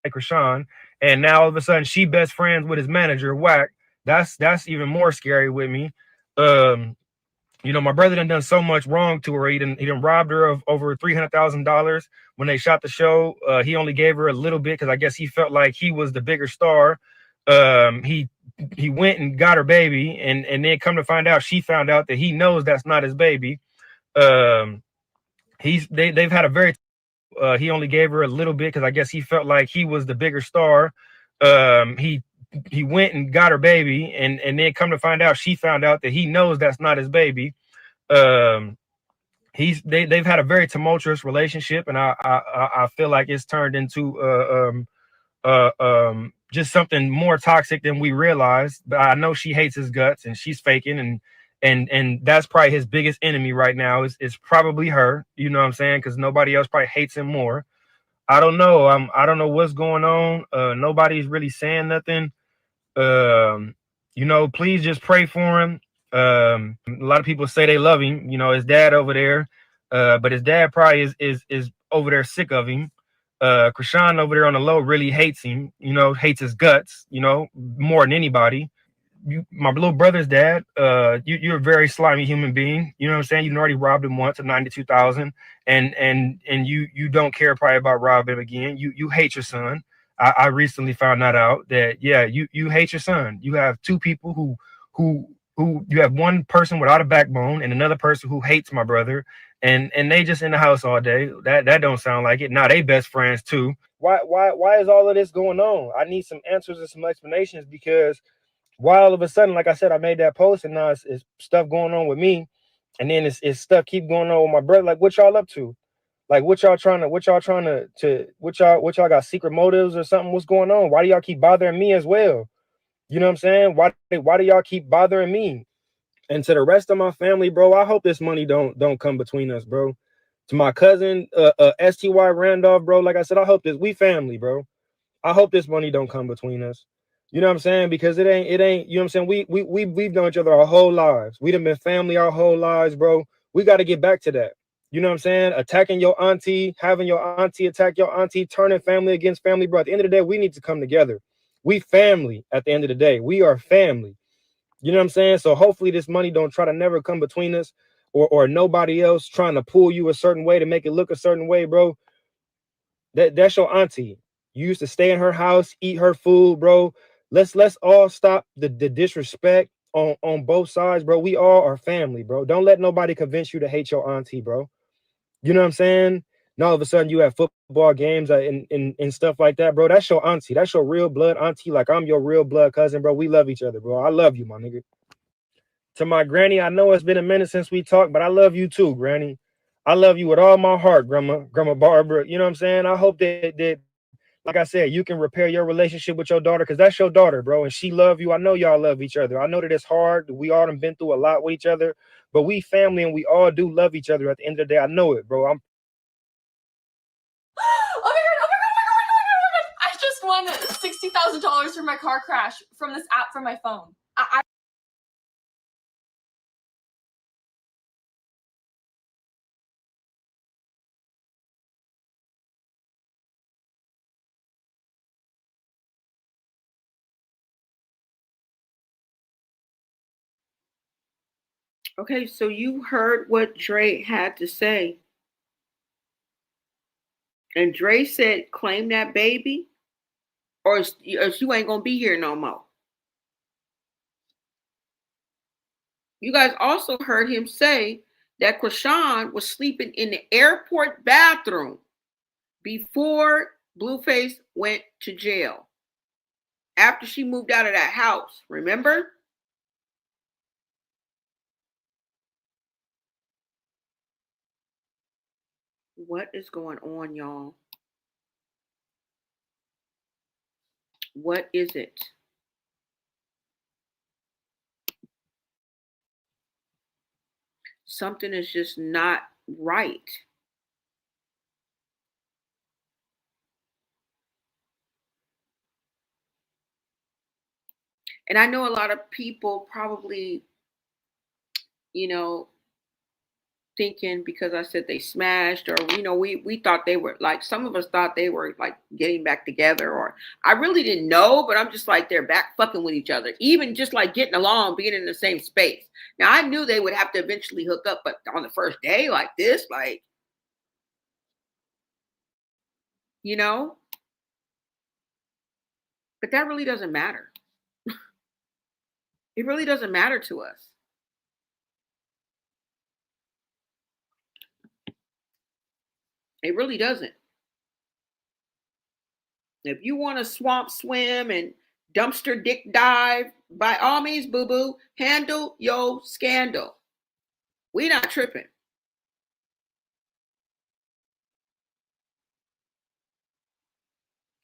Chrisean, and now all of a sudden she best friends with his manager, Whack. That's even more scary with me. You know, my brother done so much wrong to her. He done robbed her of over $300,000 when they shot the show. He only gave her a little bit because I guess he felt like he was the bigger star. He went and got her baby, and then come to find out, she found out that he knows that's not his baby. They've had a very he only gave her a little bit because I guess he felt like he was the bigger star. He went and got her baby, and then come to find out, she found out that he knows that's not his baby. They've had a very tumultuous relationship, and I feel like it's turned into just something more toxic than we realized. But I know she hates his guts, and she's faking, and that's probably his biggest enemy right now is probably her. You know what I'm saying? Because nobody else probably hates him more. I don't know. I don't know what's going on. Nobody's really saying nothing. You know, please just pray for him. A lot of people say they love him. You know, his dad over there, but his dad probably is over there sick of him. Chrisean over there on the low really hates him. You know, hates his guts. You know, more than anybody. My little brother's dad, you're a very slimy human being. You know what I'm saying? You already robbed him once of 92,000, and you don't care probably about robbing him again. You hate your son. I recently found that out that yeah, you hate your son. You have two people who you have one person without a backbone and another person who hates my brother, and they just in the house all day. That don't sound like it. Now they best friends too. Why is all of this going on? I need some answers and some explanations, because why all of a sudden, like I said, I made that post, and now it's stuff going on with me, and then it's stuff keep going on with my brother. Like, what y'all up to? Like, what y'all got secret motives or something? What's going on? Why do y'all keep bothering me as well? You know what I'm saying? Why do y'all keep bothering me? And to the rest of my family, bro, I hope this money don't come between us, bro. To my cousin, STY Randolph, bro, like I said, I hope we family, bro. I hope this money don't come between us. You know what I'm saying? Because it ain't, you know what I'm saying? We've known each other our whole lives. We done been family our whole lives, bro. We got to get back to that. You know what I'm saying? Attacking your auntie, having your auntie attack your auntie, turning family against family, bro. At the end of the day, we need to come together. We family at the end of the day. We are family. You know what I'm saying? So hopefully this money don't try to never come between us, or nobody else trying to pull you a certain way to make it look a certain way, bro. That's your auntie. You used to stay in her house, eat her food, bro. Let's all stop the disrespect on both sides, bro. We all are family, bro. Don't let nobody convince you to hate your auntie, bro. You know what I'm saying? Now all of a sudden you have football games and stuff like that, bro. That's your auntie. That's your real blood auntie. Like, I'm your real blood cousin, bro. We love each other, bro. I love you, my nigga. To my granny, I know it's been a minute since we talked, but I love you too, granny. I love you with all my heart, grandma Barbara. You know what I'm saying? I hope that like I said, you can repair your relationship with your daughter, because that's your daughter, bro, and she love you. I know y'all love each other. I know that it's hard. We all done been through a lot with each other, but we family, and we all do love each other at the end of the day. I know it, bro. Oh my god! I just won $60,000 from my car crash from this app from my phone. Okay, so you heard what Dre had to say. And Dre said, claim that baby, or you ain't going to be here no more. You guys also heard him say that Chrisean was sleeping in the airport bathroom before Blueface went to jail. After she moved out of that house, remember? What is going on, y'all? What is it? Something is just not right. And I know a lot of people probably, you know, thinking because I said they smashed, or we thought they were like, some of us thought they were like getting back together, or I really didn't know, but I'm just like, they're back fucking with each other, even just like getting along, being in the same space. Now I knew they would have to eventually hook up, but on the first day like this, like, but that really doesn't matter. It really doesn't matter to us. It really doesn't. If you want to swamp swim and dumpster dick dive, by all means, boo-boo, handle your scandal. We not tripping.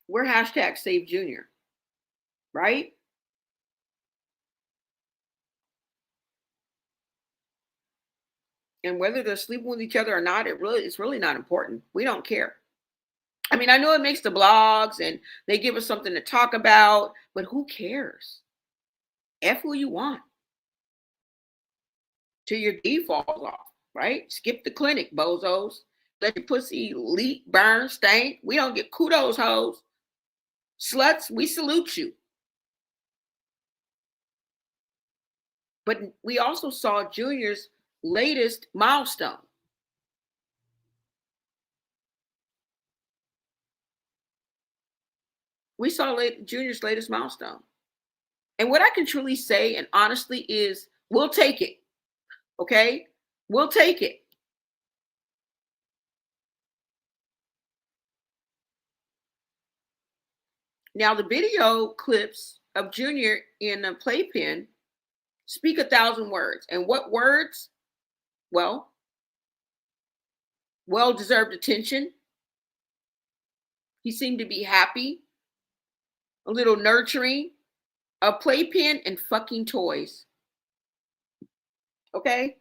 We're hashtag Save Junior, right? And whether they're sleeping with each other or not, it's really not important. We don't care. I mean, I know it makes the blogs and they give us something to talk about, but who cares? F who you want. Till your D falls off, right? Skip the clinic, bozos. Let your pussy leak, burn, stink. We don't get kudos, hoes. Sluts, we salute you. But we also saw Junior's latest milestone. We saw Junior's latest milestone. And what I can truly say, and honestly, is we'll take it. Okay? We'll take it. Now, the video clips of Junior in a playpen speak 1,000 words. And what words? Well, well-deserved attention. He seemed to be happy, a little nurturing, a playpen, and fucking toys. Okay?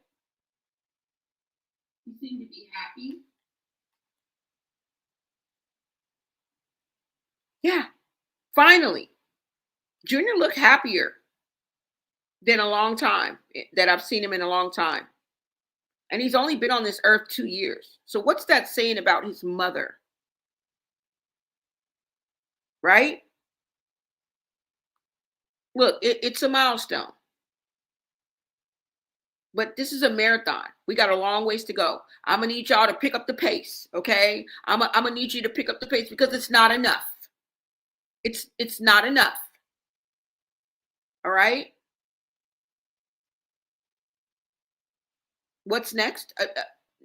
He seemed to be happy. Yeah, finally. Junior looked happier than a long time, that I've seen him in a long time. And he's only been on this earth 2 years. So what's that saying about his mother? Right? Look, it's a milestone. But this is a marathon. We got a long ways to go. I'm going to need y'all to pick up the pace, okay? I'm going to need you to pick up the pace because it's not enough. It's not enough. All right? What's next?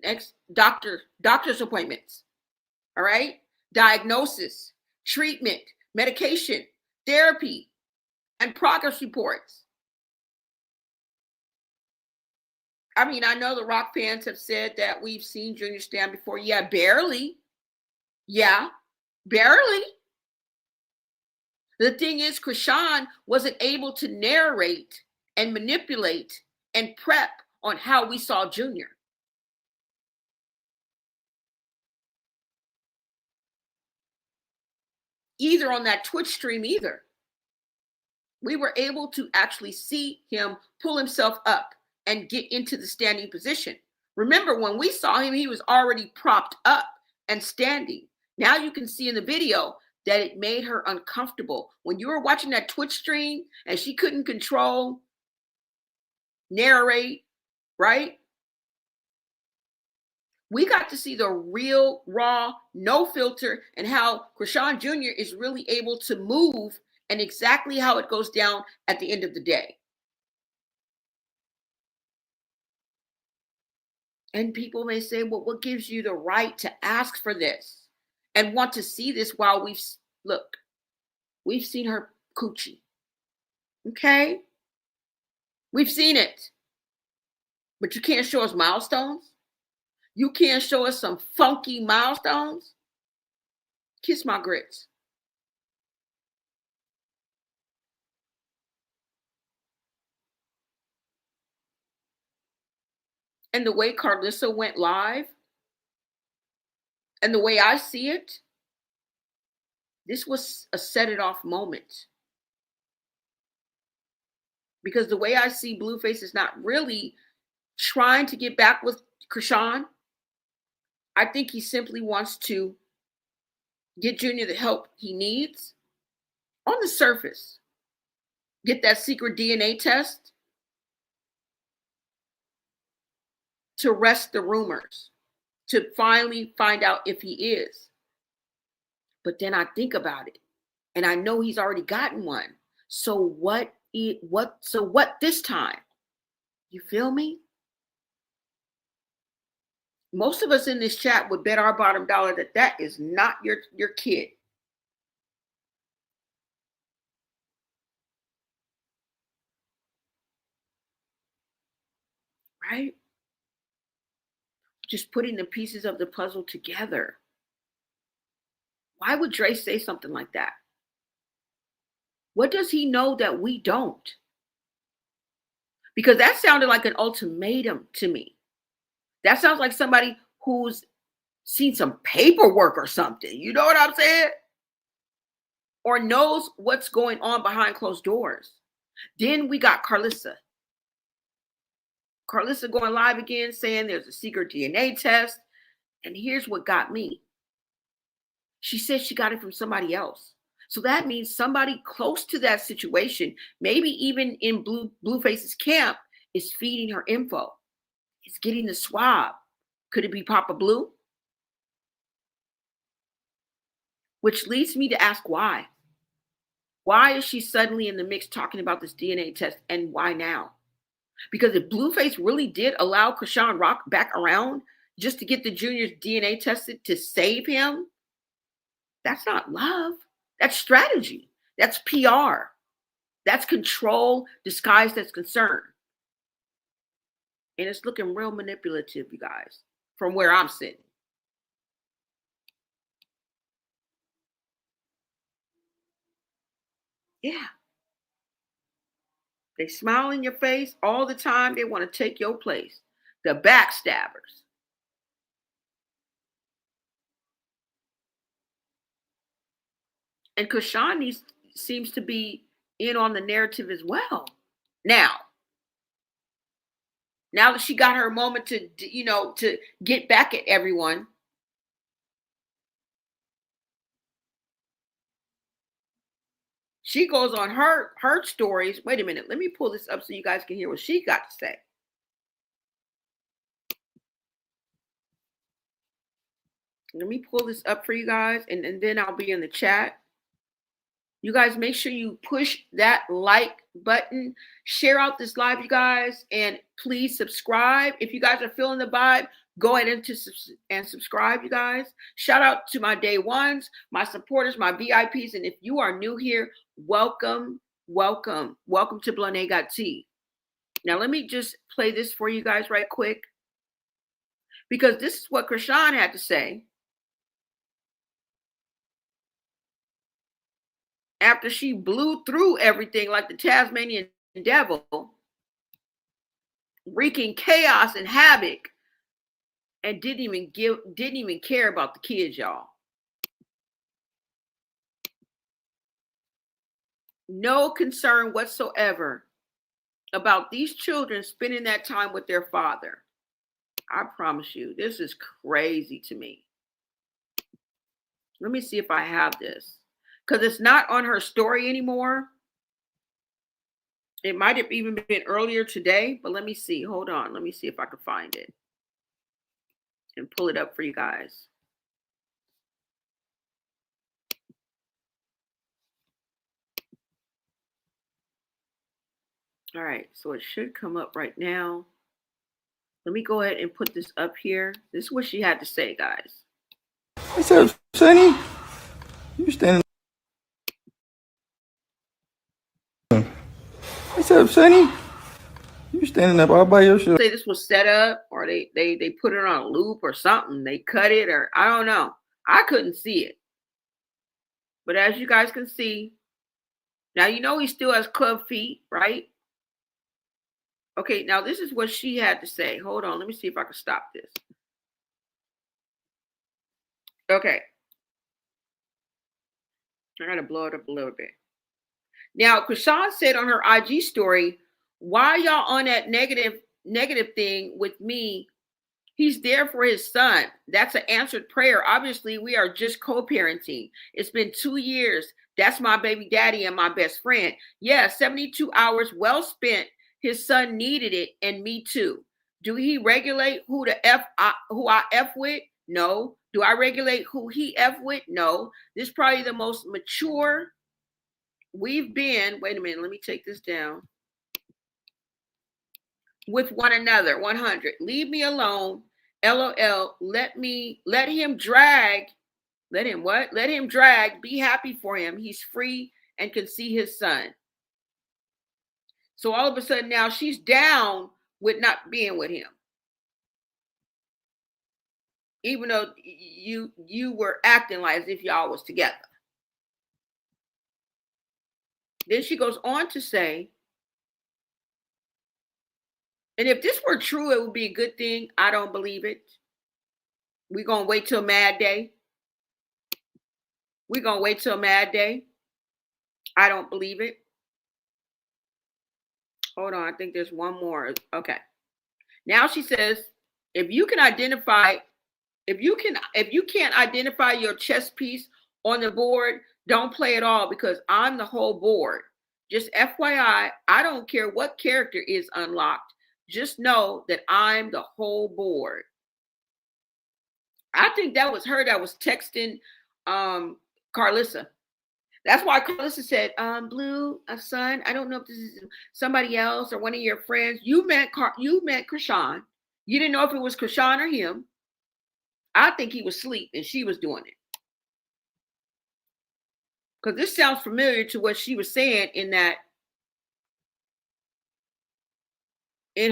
Next, doctor's appointments. All right? Diagnosis, treatment, medication, therapy, and progress reports. I mean, I know the Rock fans have said that we've seen Junior stand before. Yeah, barely. Yeah, barely. The thing is, Chrisean wasn't able to narrate and manipulate and prep on how we saw Junior. Either on that Twitch stream either. We were able to actually see him pull himself up and get into the standing position. Remember, when we saw him, he was already propped up and standing. Now you can see in the video that it made her uncomfortable. When you were watching that Twitch stream and she couldn't control, narrate, right? We got to see the real, raw, no filter, and how Chrisean Jr. is really able to move and exactly how it goes down at the end of the day. And people may say, well, what gives you the right to ask for this and want to see this while we've seen her coochie. Okay? We've seen it. But you can't show us milestones? You can't show us some funky milestones? Kiss my grits. And the way Carlissa went live, and the way I see it, this was a set it off moment. Because the way I see Blueface is not really trying to get back with Chrisean, I think he simply wants to get Junior the help he needs on the surface. Get that secret DNA test to rest the rumors, to finally find out if he is. But then I think about it, and I know he's already gotten one. So what this time? You feel me? Most of us in this chat would bet our bottom dollar that that is not your kid. Right? Just putting the pieces of the puzzle together. Why would Dre'S say something like that? What does he know that we don't? Because that sounded like an ultimatum to me. That sounds like somebody who's seen some paperwork or something. You know what I'm saying? Or knows what's going on behind closed doors. Then we got Carlissa. Carlissa going live again saying there's a secret DNA test. And here's what got me. She said she got it from somebody else. So that means somebody close to that situation, maybe even in Blueface's camp, is feeding her info. It's getting the swab. Could it be Papa Blue? Which leads me to ask why. Why is she suddenly in the mix talking about this DNA test, and why now? Because if Blueface really did allow Chrisean Rock back around just to get the Junior's DNA tested to save him, that's not love. That's strategy. That's PR. That's control disguised as concern. And it's looking real manipulative, you guys, from where I'm sitting. Yeah. They smile in your face all the time. They want to take your place. The backstabbers. And Chrisean seems to be in on the narrative as well. Now that she got her moment to get back at everyone, she goes on her stories. Wait a minute. Let me pull this up so you guys can hear what she got to say. Let me pull this up for you guys, and then I'll be in the chat. You guys, make sure you push that like button. Share out this live, you guys, and please subscribe. If you guys are feeling the vibe, go ahead and subscribe, you guys. Shout out to my day ones, my supporters, my VIPs, and if you are new here, welcome, welcome, welcome to Blonay Got Tea. Now, let me just play this for you guys right quick, because this is what Chrisean had to say after she blew through everything like the Tasmanian devil, wreaking chaos and havoc, and didn't even care about the kids, y'all. No concern whatsoever about these children spending that time with their father. I promise you, this is crazy to me. Let me see if I have this, because it's not on her story anymore. It might have even been earlier today, but let me see. Hold on. Let me see if I can find it and pull it up for you guys. All right, so it should come up right now. Let me go ahead and put this up here. This is what she had to say, guys. What's up, Sonny? You standing? What's up, Sonny? You standing up all by yourself? Say this was set up, or they put it on a loop or something. They cut it, or I don't know. I couldn't see it. But as you guys can see, now you know he still has club feet, right? Okay, now this is what she had to say. Hold on, let me see if I can stop this. Okay. I gotta blow it up a little bit. Now, Chrisean said on her IG story, why y'all on that negative thing with me He's there for his son. That's an answered prayer. Obviously, we are just co-parenting. It's been 2 years. That's my baby daddy and my best friend. Yeah, 72 hours well spent. His son needed it, and me too. Do he regulate who I F with? No. Do I regulate who he F with? No. This is probably the most mature we've been. Wait a minute, let me take this down. With one another. 100. Leave me alone. LOL. Let him drag. Let him what? Let him drag. Be happy for him. He's free and can see his son. So all of a sudden now she's down with not being with him. Even though you were acting like as if y'all was together. Then she goes on to say, and if this were true, it would be a good thing. I don't believe it. We're going to wait till Mad Day. We're going to wait till Mad Day. I don't believe it. Hold on. I think there's one more. Okay. Now she says, if you can't identify your chess piece on the board, don't play at all because I'm the whole board. Just FYI, I don't care what character is unlocked. Just know that I'm the whole board. I think that was her that was texting Carlissa. That's why Carlissa said, Blue, son, I don't know if this is somebody else or one of your friends. You met Chrisean. You didn't know if it was Chrisean or him. I think he was asleep and she was doing it. Because this sounds familiar to what she was saying in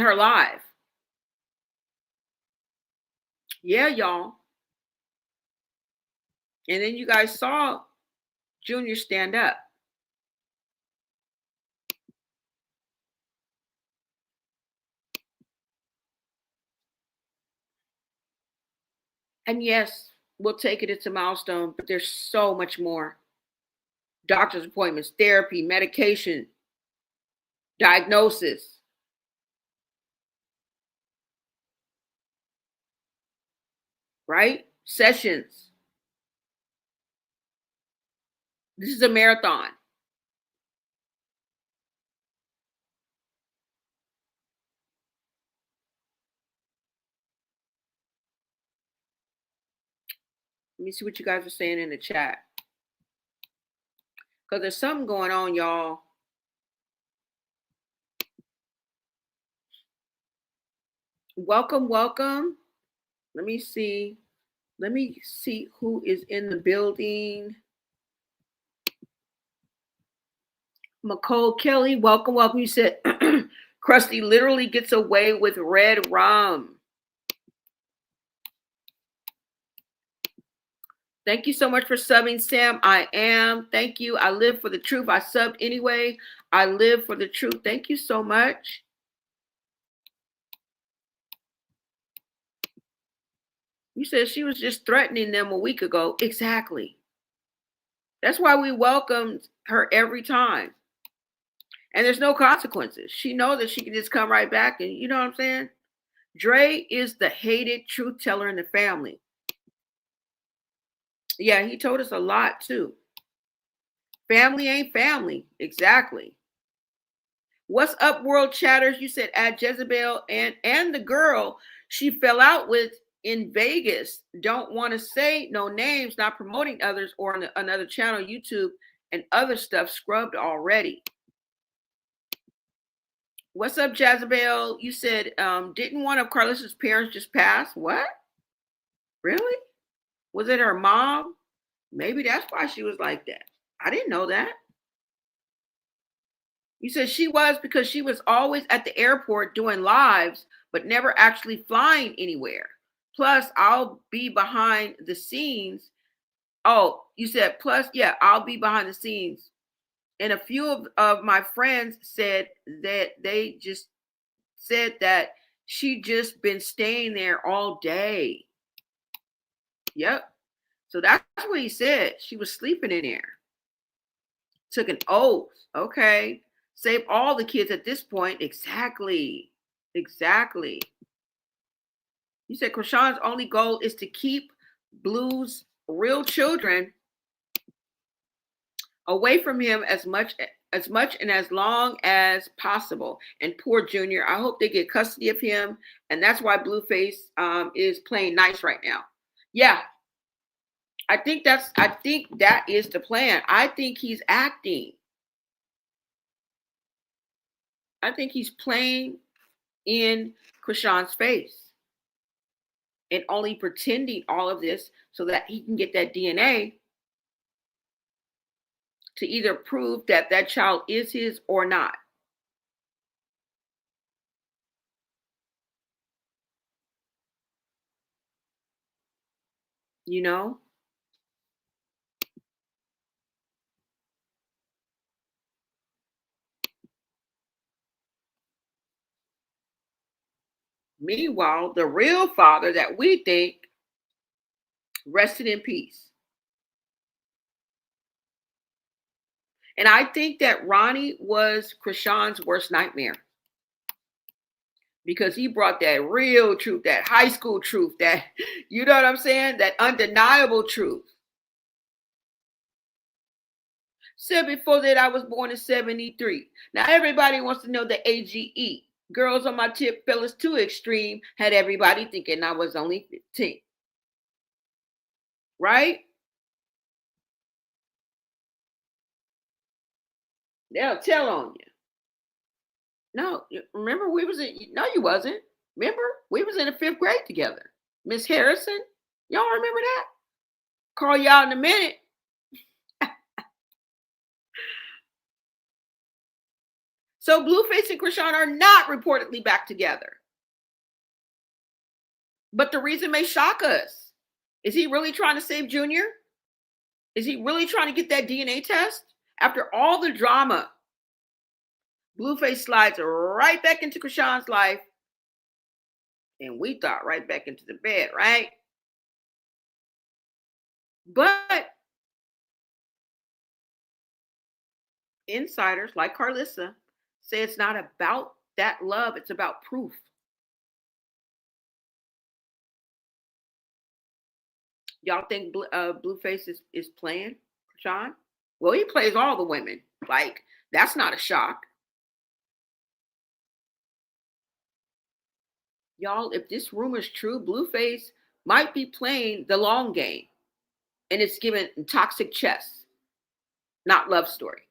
her live. Yeah, y'all. And then you guys saw Junior stand up. And yes, we'll take it. It's a milestone, but there's so much more. Doctor's appointments, therapy, medication, diagnosis. Right? Sessions. This is a marathon. Let me see what you guys are saying in the chat. Because there's something going on, y'all. Welcome, welcome. Let me see who is in the building. McCole Kelly, welcome, welcome. You said Krusty literally gets away with red rum. Thank you so much for subbing, Sam. I am. Thank you. I live for the truth. I subbed anyway. I live for the truth. Thank you so much. You said she was just threatening them a week ago. Exactly. That's why we welcomed her every time. And there's no consequences. She knows that she can just come right back and you know what I'm saying? Dre is the hated truth teller in the family. Yeah, he told us a lot too. Family ain't family. Exactly. What's up, world chatters? You said at Jezebel and the girl she fell out with in Vegas. Don't want to say no names, not promoting others or on another channel, YouTube, and other stuff scrubbed already. What's up, Jezebel? You said, didn't one of Carlissa's parents just pass? What? Really? Was it her mom? Maybe that's why she was like that. I didn't know that. You said she was because she was always at the airport doing lives, but never actually flying anywhere. Plus, I'll be behind the scenes. Oh, you said plus, yeah, I'll be behind the scenes. And a few of my friends said that they just said that she just been staying there all day. Yep. So that's what he said. She was sleeping in there. Took an oath. Okay. Save all the kids at this point. Exactly. Exactly. You said Chrisean's only goal is to keep Blue's real children away from him as much and as long as possible. And poor Junior, I hope they get custody of him. And that's why Blueface is playing nice right now. Yeah. I think that is the plan. I think he's acting. I think he's playing in Chrisean's face and only pretending all of this so that he can get that DNA to either prove that that child is his or not. You know? Meanwhile, the real father that we think rested in peace. And I think that Ronnie was Chrisean's worst nightmare because he brought that real truth, that high school truth, that, you know what I'm saying? That undeniable truth. Said before that I was born in 73. Now everybody wants to know the AGE. Girls on my tip, fellas too extreme, had everybody thinking I was only 15. Right? They'll tell on you. No, remember we was in, no, you wasn't. Remember? We was in the 5th grade together. Miss Harrison, y'all remember that? Call y'all in a minute. So Blueface and Chrisean are not reportedly back together. But the reason may shock us. Is he really trying to save Junior? Is he really trying to get that DNA test? After all the drama, Blueface slides right back into Chrisean's life. And we thought right back into the bed, right? But insiders like Carlissa say it's not about that love. It's about proof. Y'all think Blueface is playing Chrisean? Well, he plays all the women. Like, that's not a shock. Y'all, if this rumor is true, Blueface might be playing the long game. And it's given toxic chess, not love story.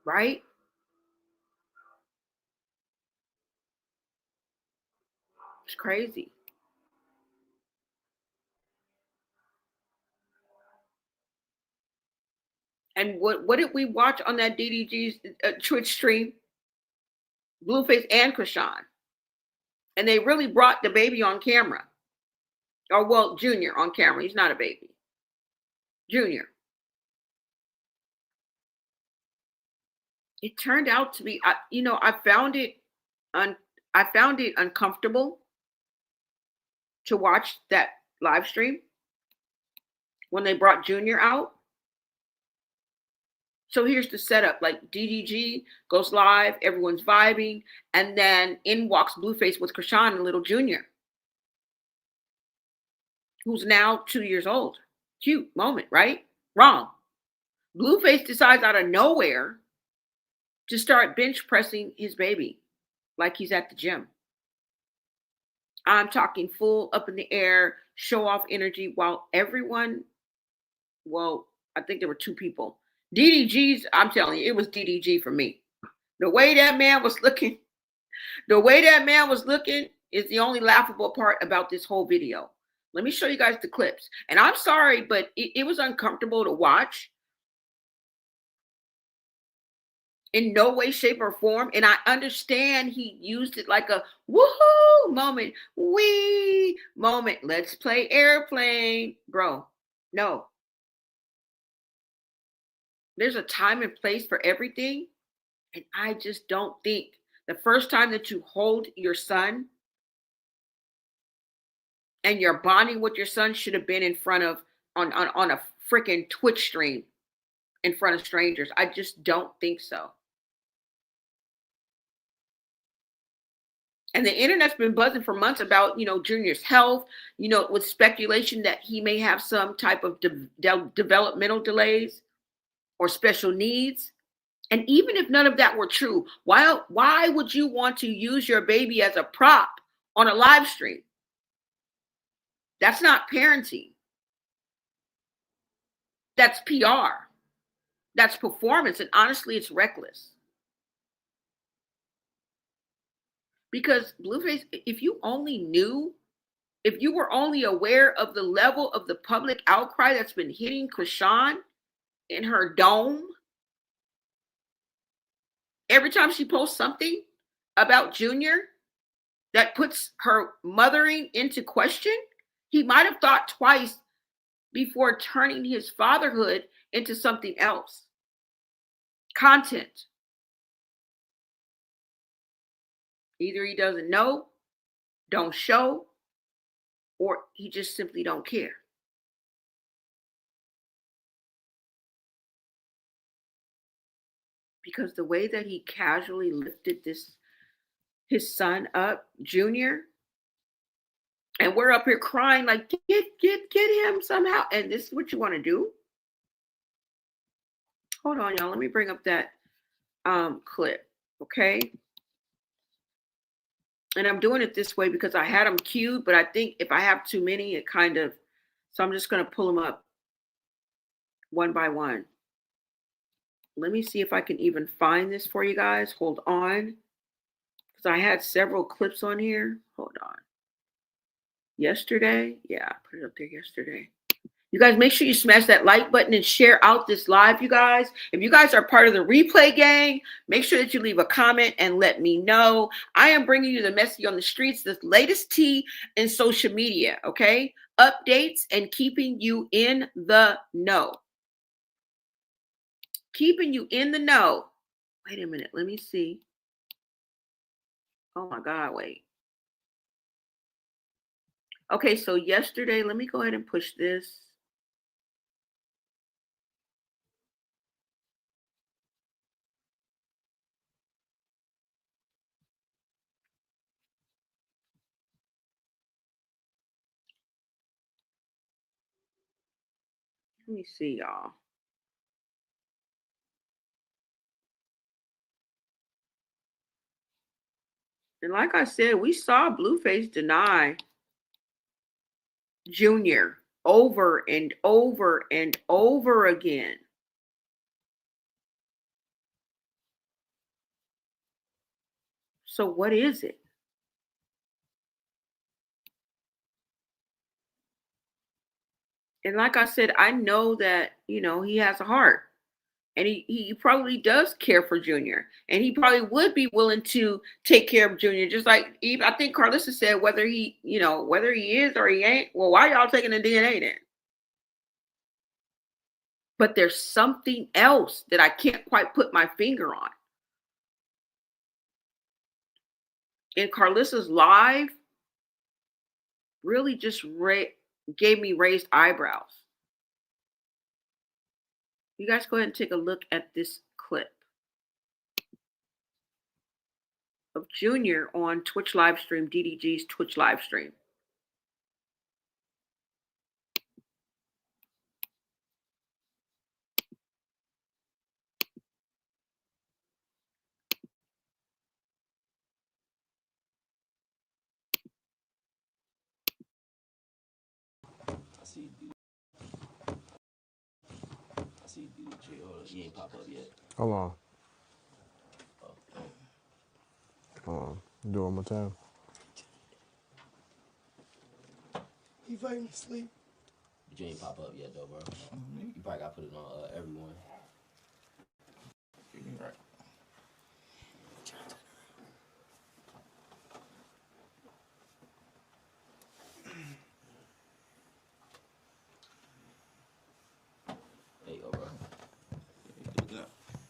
Right? It's crazy. And what did we watch on that DDG's Twitch stream? Blueface and Chrisean. And they really brought the baby on camera. Or, well, Junior on camera. He's not a baby. Junior. It turned out to be, I found it uncomfortable to watch that live stream when they brought Junior out. So here's the setup. Like DDG goes live, everyone's vibing, and then in walks Blueface with Chrisean and little Junior, who's now 2 years old. Cute moment, right? Wrong. Blueface decides out of nowhere to start bench pressing his baby like he's at the gym. I'm talking full up in the air, show off energy, while everyone, well, I think there were 2 people. DDG's, I'm telling you, it was DDG for me. The way that man was looking is the only laughable part about this whole video. Let me show you guys the clips. And I'm sorry, but it was uncomfortable to watch. In no way, shape, or form. And I understand he used it like a woohoo moment. Wee moment. Let's play airplane. Bro, no. There's a time and place for everything. And I just don't think the first time that you hold your son and you're bonding with your son should have been in front of, on a freaking Twitch stream in front of strangers. I just don't think so. And the internet's been buzzing for months about, Junior's health, with speculation that he may have some type of developmental delays or special needs. And even if none of that were true, why would you want to use your baby as a prop on a live stream? That's not parenting. That's PR. That's performance. And honestly, it's reckless. Because Blueface, if you were only aware of the level of the public outcry that's been hitting Chrisean in her dome, every time she posts something about Junior that puts her mothering into question, he might have thought twice before turning his fatherhood into something else. Content. Either he doesn't know, don't show, or he just simply don't care. Because the way that he casually lifted his son up, Junior, and we're up here crying like, get him somehow. And this is what you want to do? Hold on, y'all. Let me bring up that clip, okay? And I'm doing it this way because I had them queued, but I think if I have too many, so I'm just going to pull them up one by one. Let me see if I can even find this for you guys. Hold on. Because I had several clips on here. Hold on. Yesterday? Yeah, I put it up there yesterday. You guys, make sure you smash that like button and share out this live, you guys. If you guys are part of the replay gang, make sure that you leave a comment and let me know. I am bringing you the message on the streets, the latest tea in social media, okay? Updates and keeping you in the know. Keeping you in the know. Wait a minute. Let me see. Oh, my God. Wait. Okay, so yesterday, let me go ahead and push this. Let me see, y'all. And like I said, we saw Blueface deny Junior over and over and over again. So what is it? And like I said, I know that, he has a heart. And he probably does care for Junior. And he probably would be willing to take care of Junior. Just like I think Carlissa said, whether he is or he ain't, well, why y'all taking the DNA then? But there's something else that I can't quite put my finger on. And Carlissa's live really just gave me raised eyebrows. You guys go ahead and take a look at this clip of Junior on Twitch live stream, DDG's Twitch live stream. He ain't pop up yet. Hold on. Hold on. Do it one more time. He fucking asleep. But you ain't pop up yet, though, bro. You probably got to put it on everyone. Right. There you go, bro.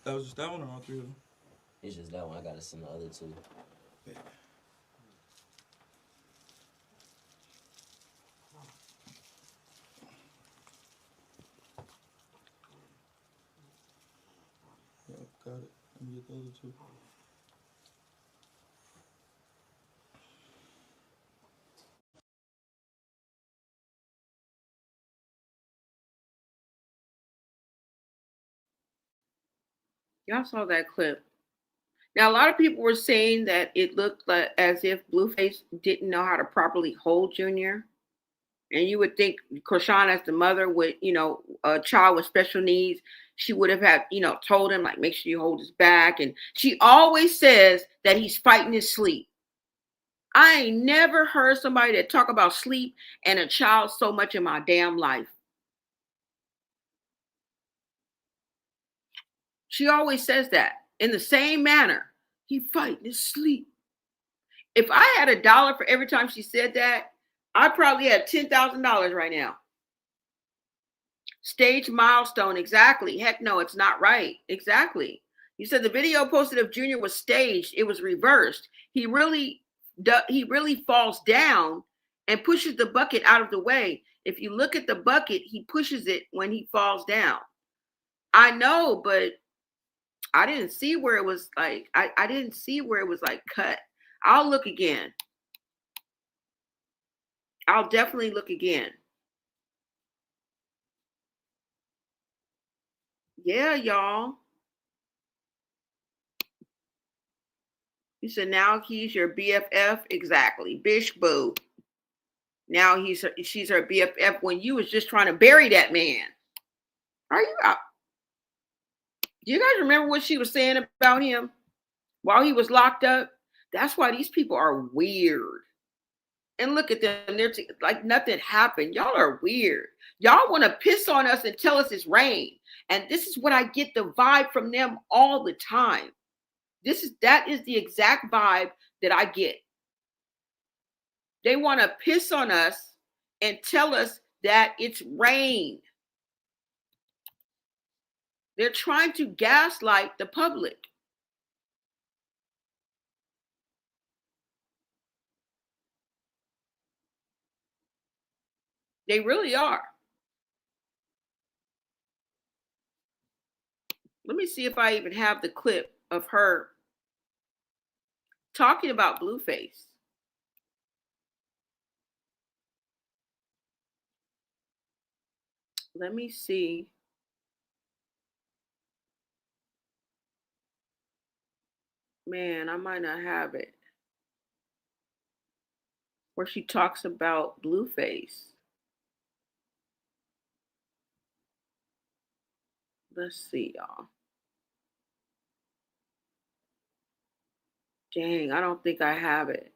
That was just that one or all three of them? It's just that one. I got to send the other two. Yeah. Got it. Let me get the other two. Y'all saw that clip. Now, a lot of people were saying that it looked like as if Blueface didn't know how to properly hold Junior. And you would think Chrisean, as the mother with, a child with special needs, she would have had, told him, like, make sure you hold his back. And she always says that he's fighting his sleep. I ain't never heard somebody that talk about sleep and a child so much in my damn life. She always says that in the same manner. He fighting his sleep. If I had $1 for every time she said that, I probably had $10,000 right now. Stage milestone, exactly. Heck no, it's not right. Exactly. You said the video posted of Junior was staged. It was reversed. He really falls down and pushes the bucket out of the way. If you look at the bucket, he pushes it when he falls down. I know, but I didn't see where it was like, I didn't see where it was like cut. I'll look again. I'll definitely look again. Yeah, y'all. You said now he's your BFF? Exactly. Bish boo. Now she's her BFF when you was just trying to bury that man. Are you out? Do you guys remember what she was saying about him while he was locked up? That's why these people are weird. And look at them. They're like nothing happened. Y'all are weird. Y'all want to piss on us and tell us it's rain. And this is what I get the vibe from them all the time. That is the exact vibe that I get. They want to piss on us and tell us that it's rain. They're trying to gaslight the public. They really are. Let me see if I even have the clip of her talking about Blueface. Let me see. Man, I might not have it. Where she talks about Blueface. Let's see, y'all. Dang, I don't think I have it.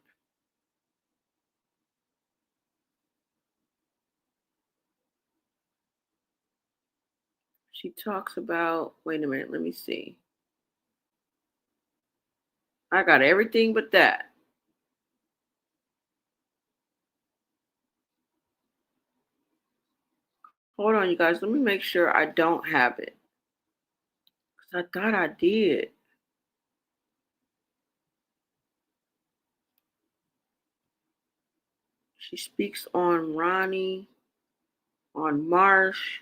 She talks about, wait a minute, let me see. I got everything but that. Hold on, you guys. Let me make sure I don't have it. Because I thought I did. She speaks on Ronnie, on Marsh.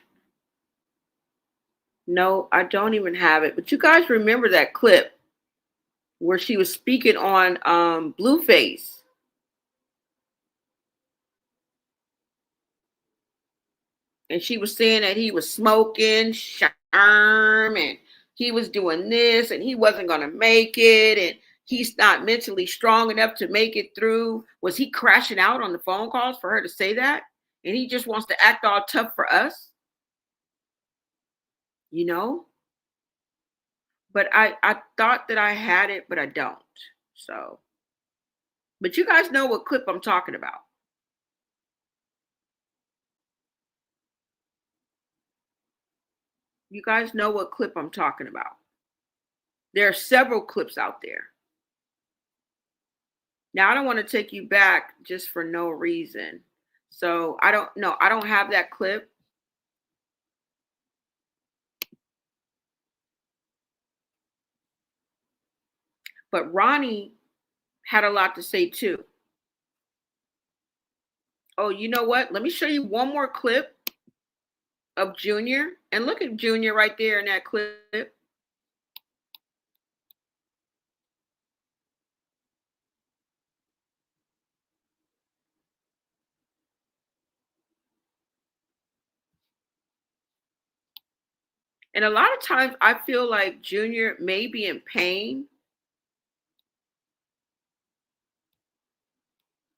No, I don't even have it. But you guys remember that clip where she was speaking on Blueface. And she was saying that he was smoking, and he was doing this, and he wasn't going to make it, and he's not mentally strong enough to make it through. Was he crashing out on the phone calls for her to say that? And he just wants to act all tough for us? You know? But I thought that I had it, but I don't. So, but you guys know what clip I'm talking about. You guys know what clip I'm talking about. There are several clips out there. Now, I don't want to take you back just for no reason. So I don't know. I don't have that clip. But Ronnie had a lot to say too. Oh, you know what? Let me show you one more clip of Junior. And look at Junior right there in that clip. And a lot of times I feel like Junior may be in pain.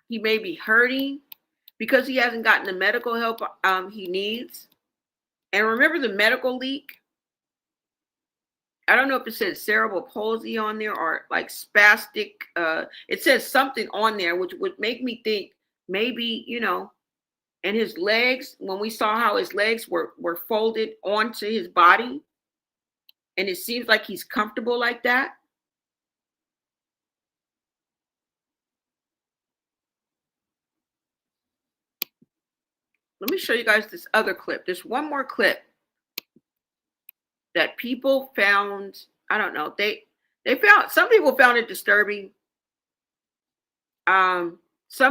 He may be hurting because he hasn't gotten the medical help he needs. And remember the medical leak? I don't know if it said cerebral palsy on there or like spastic. It says something on there, which would make me think maybe, you know, and his legs, when we saw how his legs were folded onto his body, and it seems like he's comfortable like that. Let me show you guys this other clip. There's one more clip that people found, I don't know, they found, some people found it disturbing. Some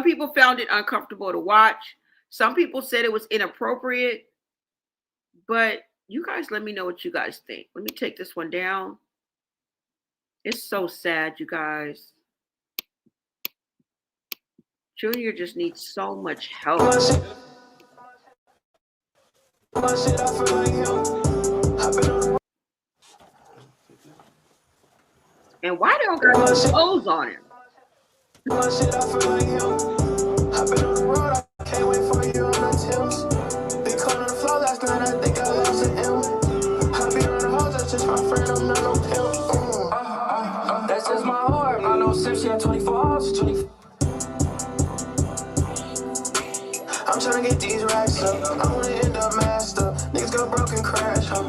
people found it uncomfortable to watch. Some people said it was inappropriate, but you guys let me know what you guys think. Let me take this one down. It's so sad, you guys. Junior just needs so much help. And why they don't got no clothes on him? That's just my heart. I know Sim, she had 24 hours. I'm trying to get these racks up. I wanna end up master. Niggas go broke and crash, huh?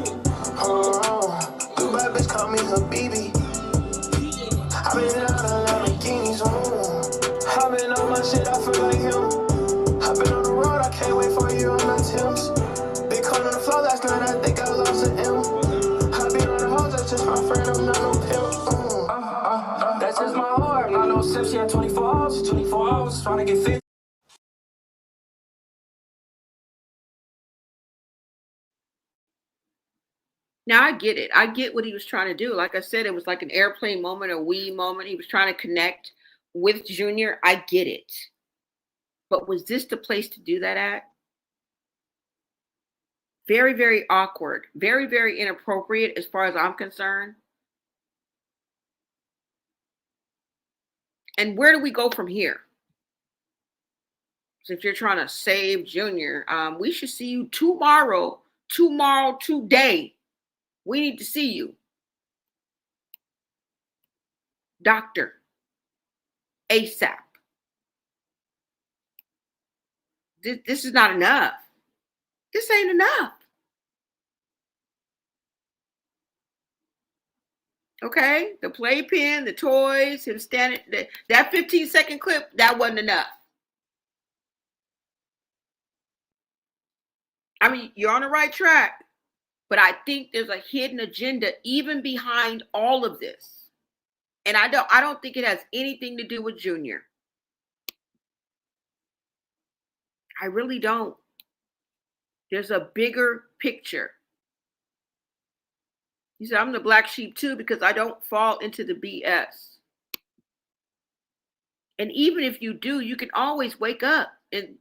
Dubai bitch call me her BB. I've been out of Lamborghinis, I've been on my shit, I feel like him. I've been on the road, I can't wait for you on my Timbs. Big on the floor last night, I think I lost an M. I've been on the hoes, that's just my friend, I'm not no pimp. That's just my heart. I know Sim, she had 24 hours. 24 hours, trying to get fit. Now I get it. I get what he was trying to do. Like I said, it was like an airplane moment, a wee moment. He was trying to connect with Junior. I get it. But was this the place to do that at? Very, very awkward. Very, very inappropriate as far as I'm concerned. And where do we go from here? So if you're trying to save Junior, we should see you tomorrow, today. We need to see you. Doctor. ASAP. This is not enough. This ain't enough. Okay? The playpen, the toys, him standing, that 15-second clip, that wasn't enough. I mean, you're on the right track. But I think there's a hidden agenda even behind all of this. And I don't think it has anything to do with Junior. I really don't. There's a bigger picture. He said, I'm the black sheep too because I don't fall into the BS. And even if you do, you can always wake up and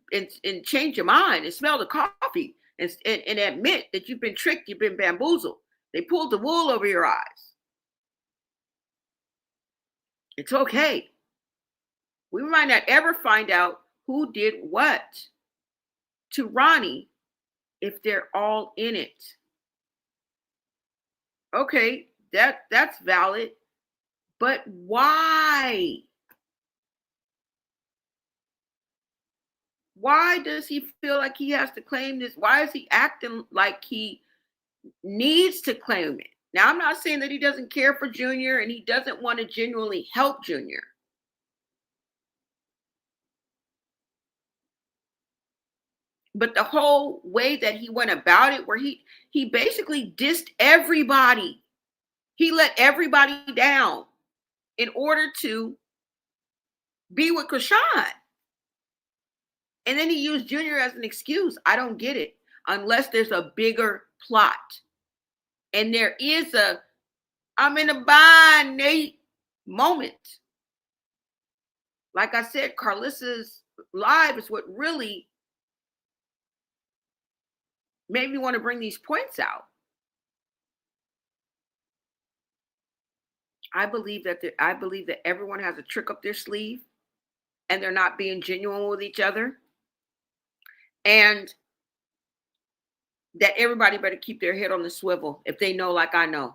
change your mind and smell the coffee. And admit that you've been tricked, you've been bamboozled. They pulled the wool over your eyes. It's okay. We might not ever find out who did what to Ronnie if they're all in it. Okay, that's valid. But why? Why does he feel like he has to claim this? Why is he acting like he needs to claim it? Now, I'm not saying that he doesn't care for Junior and he doesn't want to genuinely help Junior. But the whole way that he went about it, where he basically dissed everybody. He let everybody down in order to be with Chrisean. And then he used Junior as an excuse. I don't get it. Unless there's a bigger plot. And there is a, I'm in a bind, Nate, moment. Like I said, Carlissa's live is what really made me want to bring these points out. I believe that everyone has a trick up their sleeve and they're not being genuine with each other. And that everybody better keep their head on the swivel if they know like I know.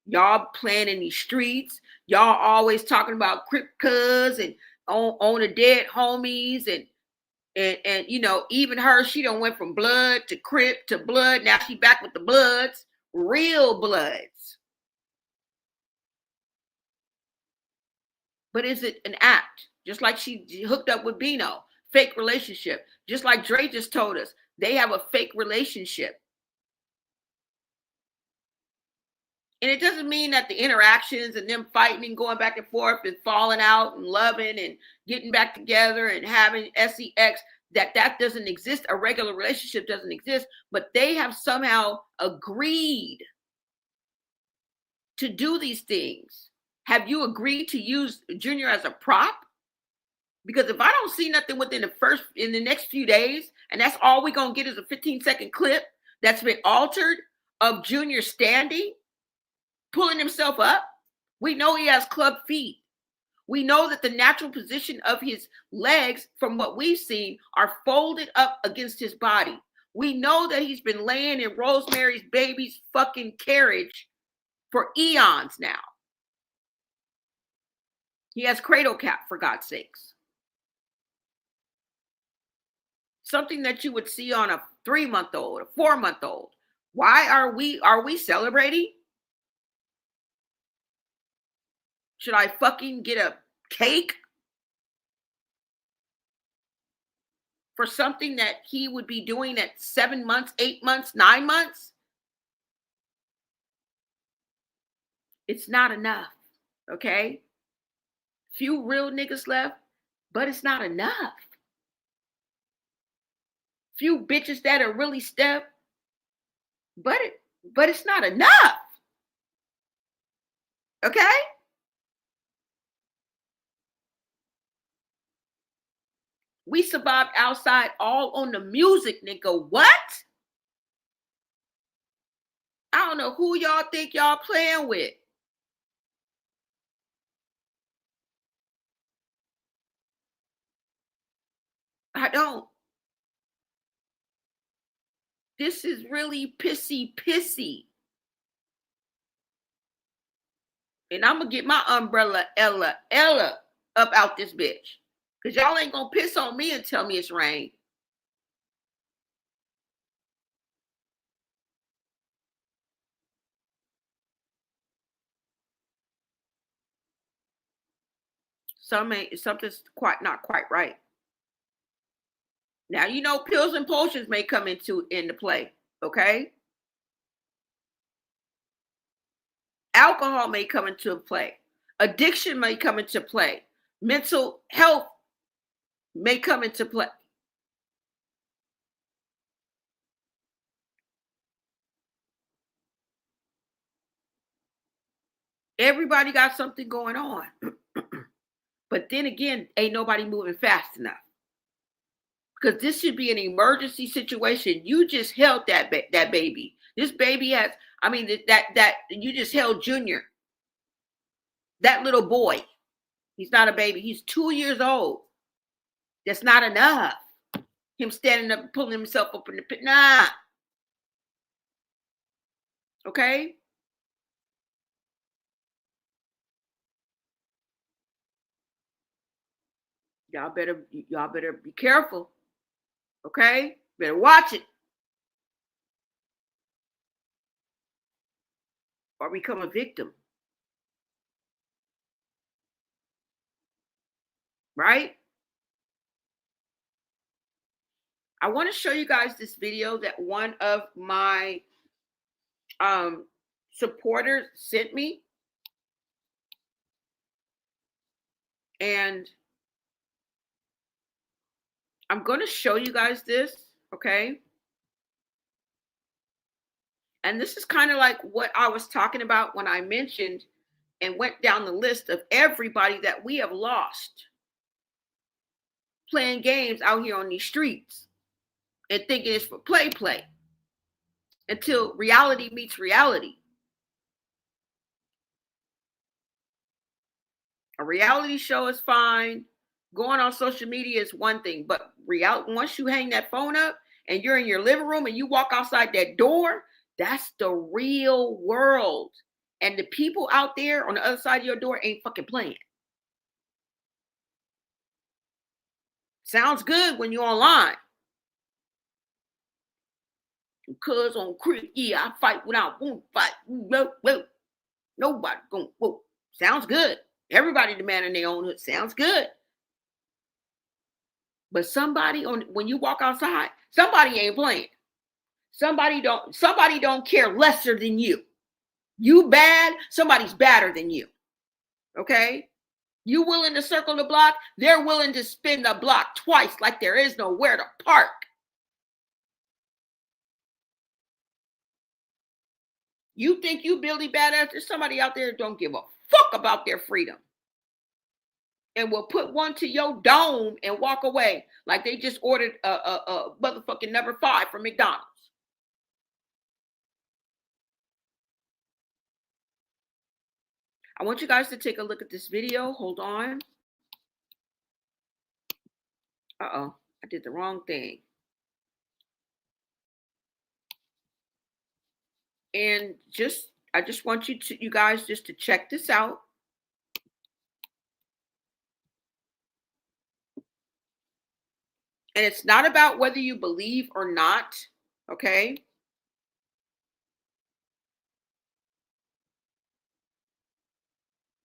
Y'all playing in these streets. Y'all always talking about crip cuz and on the dead homies and you know, even her, she done went from blood to crip to blood. Now she back with the bloods, real bloods. But is it an act? Just like she hooked up with Bino, fake relationship. Just like Dre just told us, they have a fake relationship. And it doesn't mean that the interactions and them fighting and going back and forth and falling out and loving and getting back together and having sex, that doesn't exist. A regular relationship doesn't exist, but they have somehow agreed to do these things. Have you agreed to use Junior as a prop? Because if I don't see nothing in the next few days, and that's all we're going to get is a 15-second clip that's been altered of Junior standing, pulling himself up. We know he has club feet. We know that the natural position of his legs, from what we've seen, are folded up against his body. We know that he's been laying in Rosemary's Baby's fucking carriage for eons now. He has cradle cap, for God's sakes. Something that you would see on a 3-month-old, a 4-month-old. Why are we celebrating? Should I fucking get a cake for something that he would be doing at 7 months, 8 months, 9 months? It's not enough, okay? Few real niggas left, but it's not enough. Few bitches that are really step, but it's not enough, okay? We survived outside all on the music, nigga. What? I don't know who y'all think y'all playing with. I don't. This is really pissy. And I'm going to get my umbrella Ella up out this bitch. Because y'all ain't going to piss on me and tell me it's rain. Something's not quite right. Now, you know, pills and potions may come into play, okay? Alcohol may come into play. Addiction may come into play. Mental health may come into play. Everybody got something going on. But then again, ain't nobody moving fast enough. Because this should be an emergency situation. You just held that baby. This baby has, I mean, that you just held Junior. That little boy. He's not a baby. He's 2 years old. That's not enough. Him standing up and pulling himself up in the pit. Nah. Okay? Y'all better be careful. Okay? Better watch it. Or become a victim. Right? I want to show you guys this video that one of my supporters sent me. And I'm going to show you guys this, okay? And this is kind of like what I was talking about when I mentioned and went down the list of everybody that we have lost playing games out here on these streets and thinking it's for play until reality meets reality. A reality show is fine. Going on social media is one thing, but once you hang that phone up and you're in your living room and you walk outside that door, that's the real world. And the people out there on the other side of your door ain't fucking playing. Sounds good when you're online. Cuz on Chris, yeah, I fight when I won't fight. Nobody gonna whoa. Sounds good. Everybody demanding their own hood. Sounds good. But when you walk outside, somebody ain't playing. Somebody don't care lesser than you. You bad, somebody's badder than you. Okay? You willing to circle the block, they're willing to spin the block twice like there is nowhere to park. You think you Billy Badass? There's somebody out there that don't give a fuck about their freedom. And will put one to your dome and walk away like they just ordered a motherfucking number 5 from McDonald's. I want you guys to take a look at this video. Hold on. Uh-oh, I did the wrong thing. And I just want you guys just to check this out. And it's not about whether you believe or not, okay?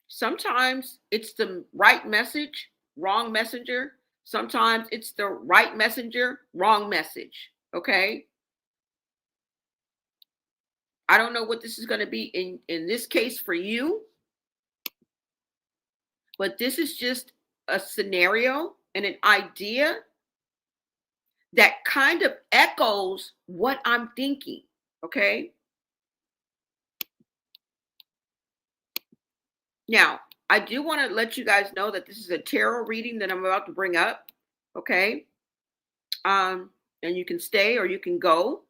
Sometimes it's the right message, wrong messenger. Sometimes it's the right messenger, wrong message, okay? I don't know what this is going to be in this case for you, but this is just a scenario and an idea that kind of echoes what I'm thinking, okay? Now, I do want to let you guys know that this is a tarot reading that I'm about to bring up, okay? And you can stay or you can go,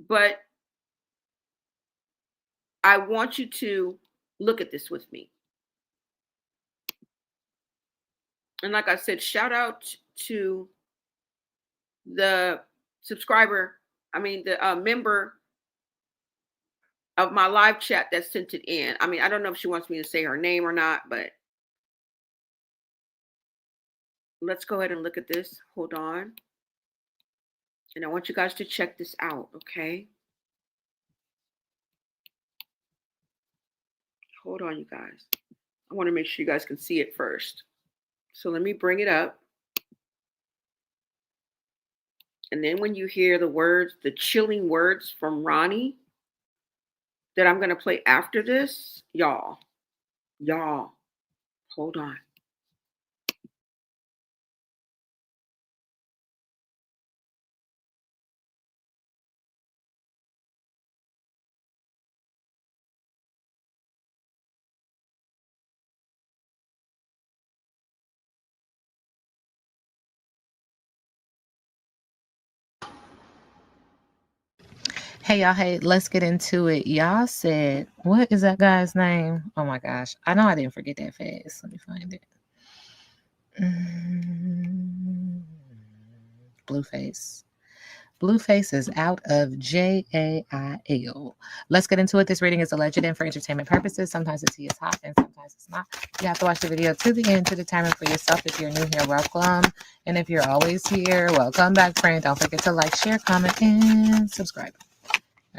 but I want you to look at this with me. And like I said, shout out to the member of my live chat that sent it in. I mean, I don't know if she wants me to say her name or not, but let's go ahead and look at this. Hold on. And I want you guys to check this out, okay? Hold on, you guys. I want to make sure you guys can see it first. So let me bring it up. And then when you hear the words, the chilling words from Ronnie that I'm going to play after this, y'all, hold on. Hey, y'all. Hey, let's get into it. Y'all said, what is that guy's name? Oh, my gosh. I know I didn't forget that fast. Let me find it. Blueface. Blueface is out of jail. Let's get into it. This reading is alleged and for entertainment purposes. Sometimes the tea is hot and sometimes it's not. You have to watch the video to the end to determine for yourself. If you're new here, welcome. And if you're always here, welcome back, friend. Don't forget to like, share, comment, and subscribe.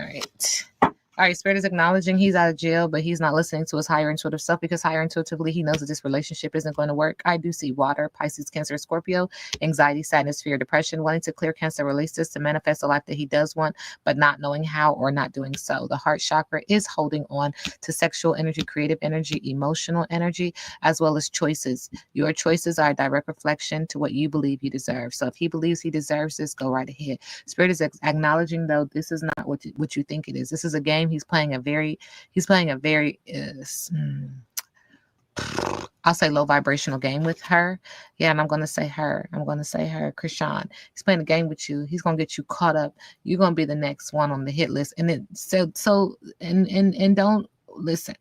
All right, Spirit is acknowledging he's out of jail, but he's not listening to his higher intuitive self because higher intuitively he knows that this relationship isn't going to work. I do see water, Pisces, Cancer, Scorpio, anxiety, sadness, fear, depression, wanting to clear Cancer, release this to manifest the life that he does want, but not knowing how or not doing so. The heart chakra is holding on to sexual energy, creative energy, emotional energy, as well as choices. Your choices are a direct reflection to what you believe you deserve. So if he believes he deserves this, go right ahead. Spirit is acknowledging, though, this is not what you think it is. This is a game. He's playing a very I'll say low vibrational game with her. Yeah, and I'm going to say her, Chrisean. He's playing a game with you. He's going to get you caught up. You're going to be the next one on the hit list. And and don't listen.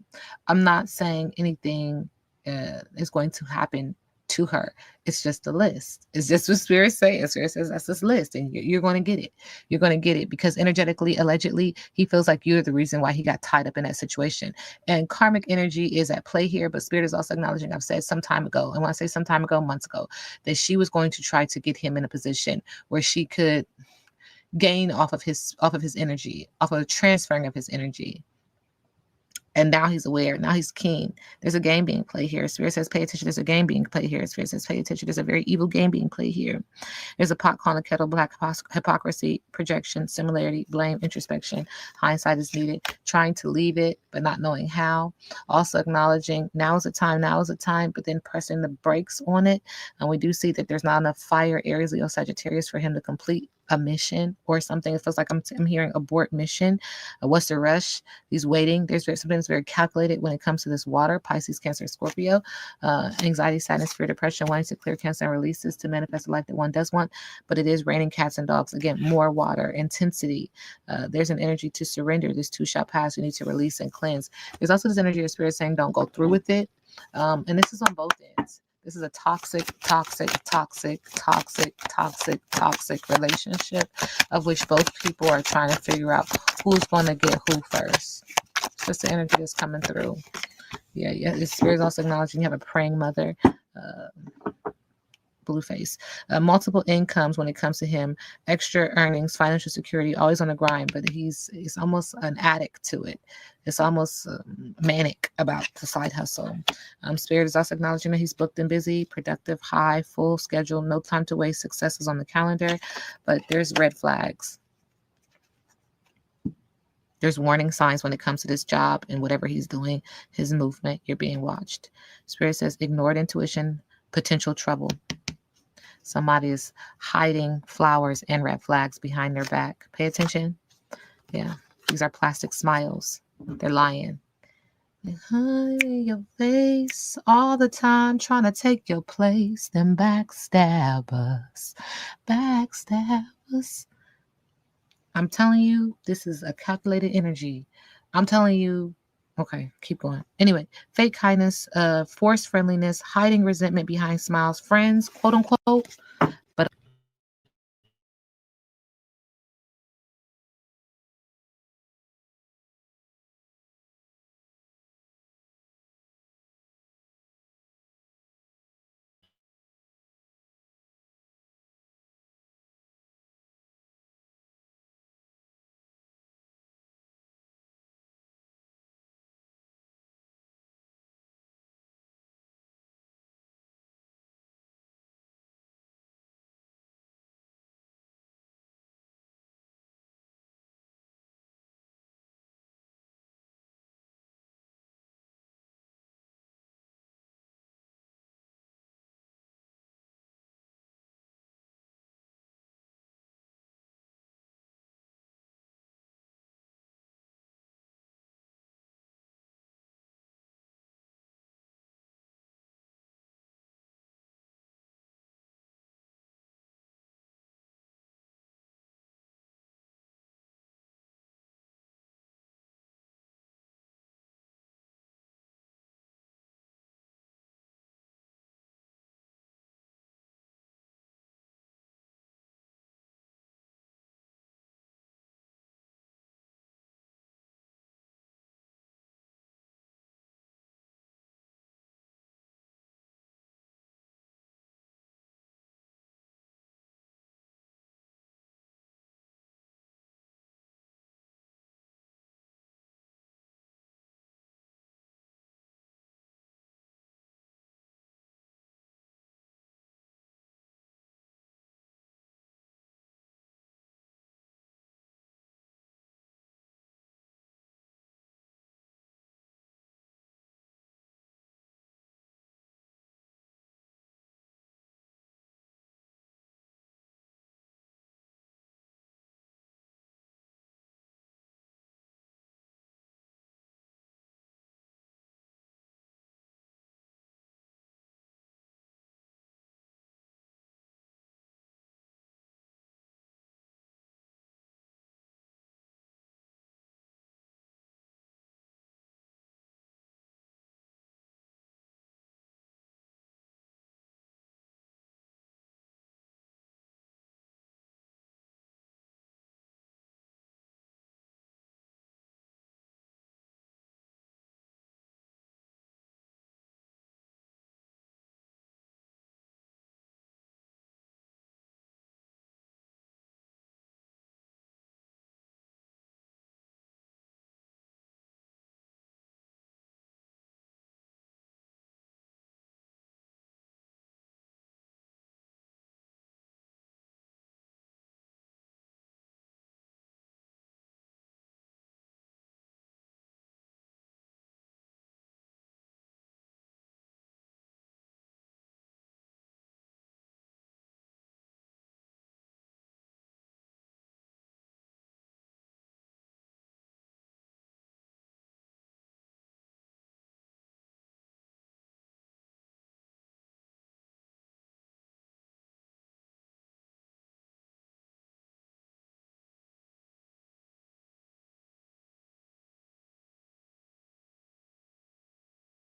I'm not saying anything is going to happen to her. It's just a list. It's just what Spirit says. Spirit says that's this list, and you're going to get it. You're going to get it because energetically, allegedly, he feels like you're the reason why he got tied up in that situation. And karmic energy is at play here, but Spirit is also acknowledging, I've said some time ago, and when I say some time ago, months ago, that she was going to try to get him in a position where she could gain off of his energy, off of the transferring of his energy. And now he's aware. Now he's keen. There's a game being played here. Spirit says, pay attention. There's a game being played here. Spirit says, pay attention. There's a very evil game being played here. There's a pot calling a kettle black, hypocrisy, projection, similarity, blame, introspection. Hindsight is needed. Trying to leave it, but not knowing how. Also acknowledging now is the time, but then pressing the brakes on it. And we do see that there's not enough fire, Aries, Leo, Sagittarius for him to complete a mission or something. It feels like I'm hearing abort mission. What's the rush? He's waiting. There's something that's very calculated when it comes to this water. Pisces, Cancer, Scorpio. Anxiety, sadness, fear, depression, wanting to clear, cancel, and release this to manifest a life that one does want. But it is raining cats and dogs. Again, more water, intensity. There's an energy to surrender. This too shall pass. You need to release and cleanse. There's also this energy of Spirit saying don't go through with it. And this is on both ends. This is a toxic relationship of which both people are trying to figure out who's going to get who first. It's just the energy that's coming through. Yeah. The Spirit is also acknowledging you have a praying mother. Blueface. Multiple incomes when it comes to him, extra earnings, financial security, always on the grind, but he's almost an addict to it. It's almost manic about the side hustle. Spirit is also acknowledging that he's booked and busy, productive, high, full schedule, no time to waste, success is on the calendar, but there's red flags. There's warning signs when it comes to this job and whatever he's doing, his movement, you're being watched. Spirit says ignored intuition, potential trouble. Somebody is hiding flowers and red flags behind their back. Pay attention. Yeah, these are plastic smiles. They're lying. They hide in your face all the time, trying to take your place. Them backstabbers. I'm telling you, this is a calculated energy. I'm telling you. Okay, keep going. Anyway, fake kindness, forced friendliness, hiding resentment behind smiles, friends, quote unquote. But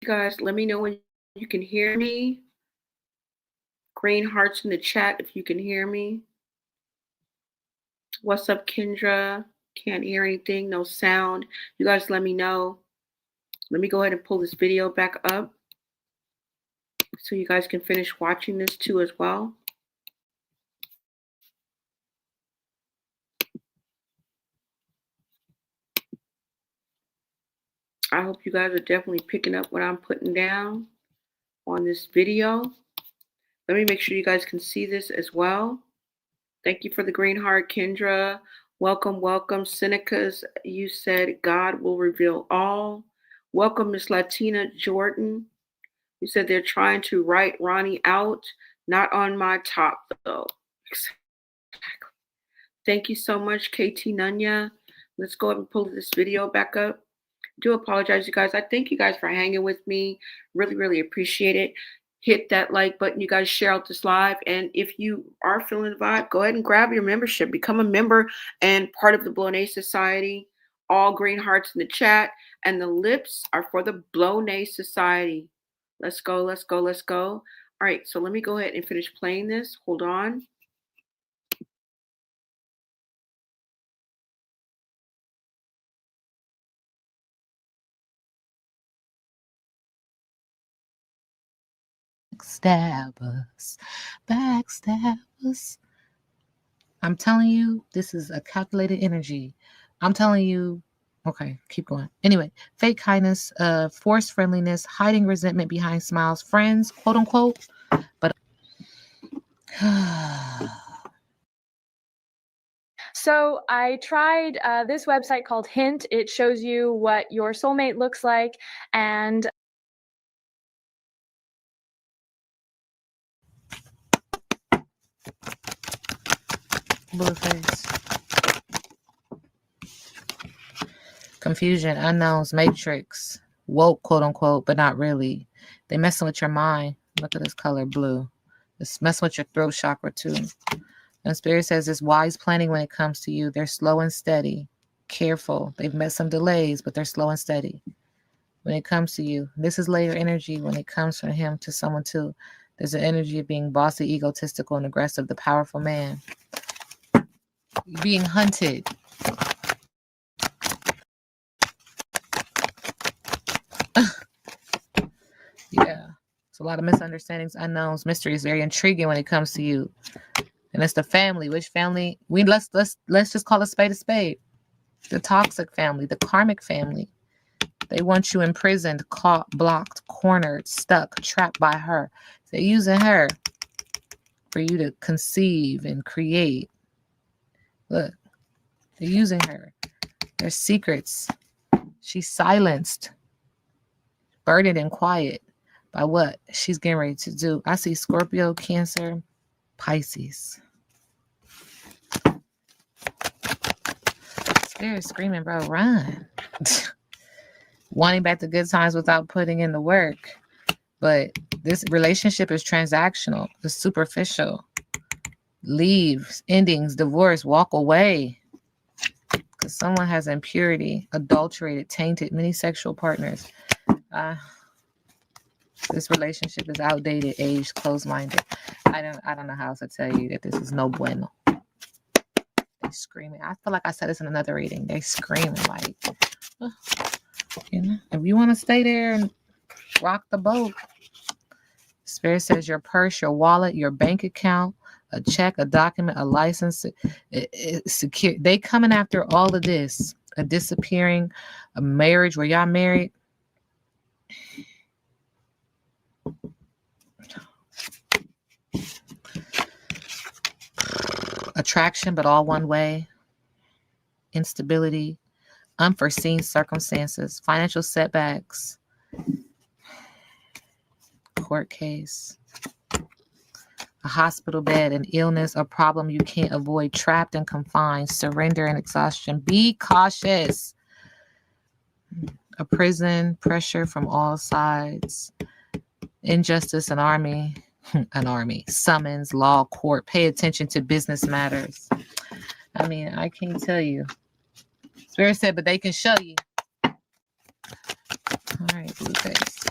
guys. Let me know when you can hear me. Green hearts in the chat if you can hear me. What's up, Kendra? Can't hear anything, no sound. You guys let me know. Let me go ahead and pull this video back up so you guys can finish watching this too as well. I hope you guys are definitely picking up what I'm putting down on this video. Let me make sure you guys can see this as well. Thank you for the green heart, Kendra. Welcome, welcome. Senecas, you said God will reveal all. Welcome, Miss Latina Jordan. You said they're trying to write Ronnie out. Not on my top, though. Exactly. Thank you so much, KT Nunya. Let's go ahead and pull this video back up. Do apologize, you guys. I thank you guys for hanging with me. Really, really appreciate it. Hit that like button. You guys share out this live. And if you are feeling the vibe, go ahead and grab your membership. Become a member and part of the Blonay Society. All green hearts in the chat. And the lips are for the Blonay Society. Let's go, let's go, let's go. All right, so let me go ahead and finish playing this. Hold on. Backstabbers. I'm telling you, this is a calculated energy. I'm telling you, okay, keep going. Anyway, fake kindness, forced friendliness, hiding resentment behind smiles, friends, quote unquote. But So I tried this website called Hint. It shows you what your soulmate looks like, and Blueface. Confusion, unknowns, matrix, woke, quote unquote, but not really. They messing with your mind. Look at this color, blue. It's messing with your throat chakra too. And Spirit says it's wise planning when it comes to you. They're slow and steady, careful. They've met some delays, but they're slow and steady when it comes to you. This is layer energy when it comes from him to someone too. There's an energy of being bossy, egotistical, and aggressive, the powerful man. Being hunted. Yeah. It's a lot of misunderstandings, unknowns, mysteries, very intriguing when it comes to you. And it's the family. Which family? Let's just call a spade a spade. The toxic family, the karmic family. They want you imprisoned, caught, blocked, cornered, stuck, trapped by her. They're using her for you to conceive and create. Look, they're using her. There's secrets. She's silenced, burdened and quiet by what she's getting ready to do. I see Scorpio, Cancer, Pisces. Spirit screaming, bro, run. Wanting back the good times without putting in the work. But this relationship is transactional. It's superficial. Leave, endings, divorce, walk away. Because someone has impurity, adulterated, tainted, many sexual partners. This relationship is outdated, aged, closed-minded. I don't know how else to tell you that this is no bueno. They're screaming. I feel like I said this in another reading. They're screaming like, you know, if you want to stay there and rock the boat. Spirit says your purse, your wallet, your bank account, a check, a document, a license, secure. They coming after all of this. A disappearing, a marriage where y'all married. Attraction, but all one way. Instability, unforeseen circumstances, financial setbacks, court case, a hospital bed, an illness, a problem you can't avoid, trapped and confined, surrender and exhaustion. Be cautious. A prison, pressure from all sides, injustice, an army, summons, law, court. Pay attention to business matters. I mean, I can't tell you. Spirit said, but they can show you. All right, Blueface.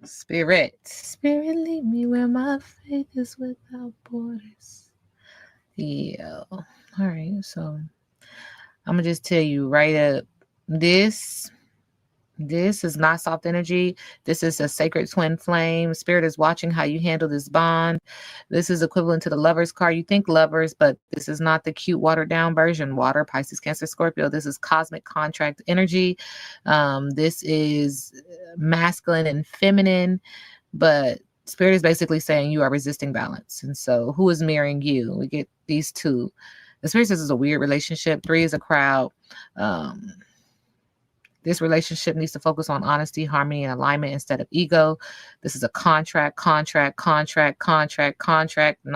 Spirit, lead me where my faith is without borders. Yeah. All right. So I'm gonna just tell you right up. This is not soft energy. This is a sacred twin flame. Spirit is watching how you handle this bond. This is equivalent to the Lovers card. You think lovers, but this is not the cute watered down version. Water, Pisces, Cancer, Scorpio. This is cosmic contract energy. This is masculine and feminine, but Spirit is basically saying you are resisting balance. And so who is mirroring you? We get these two. The Spirit says it's a weird relationship. 3 is a crowd. This relationship needs to focus on honesty, harmony, and alignment instead of ego. This is a contract. Not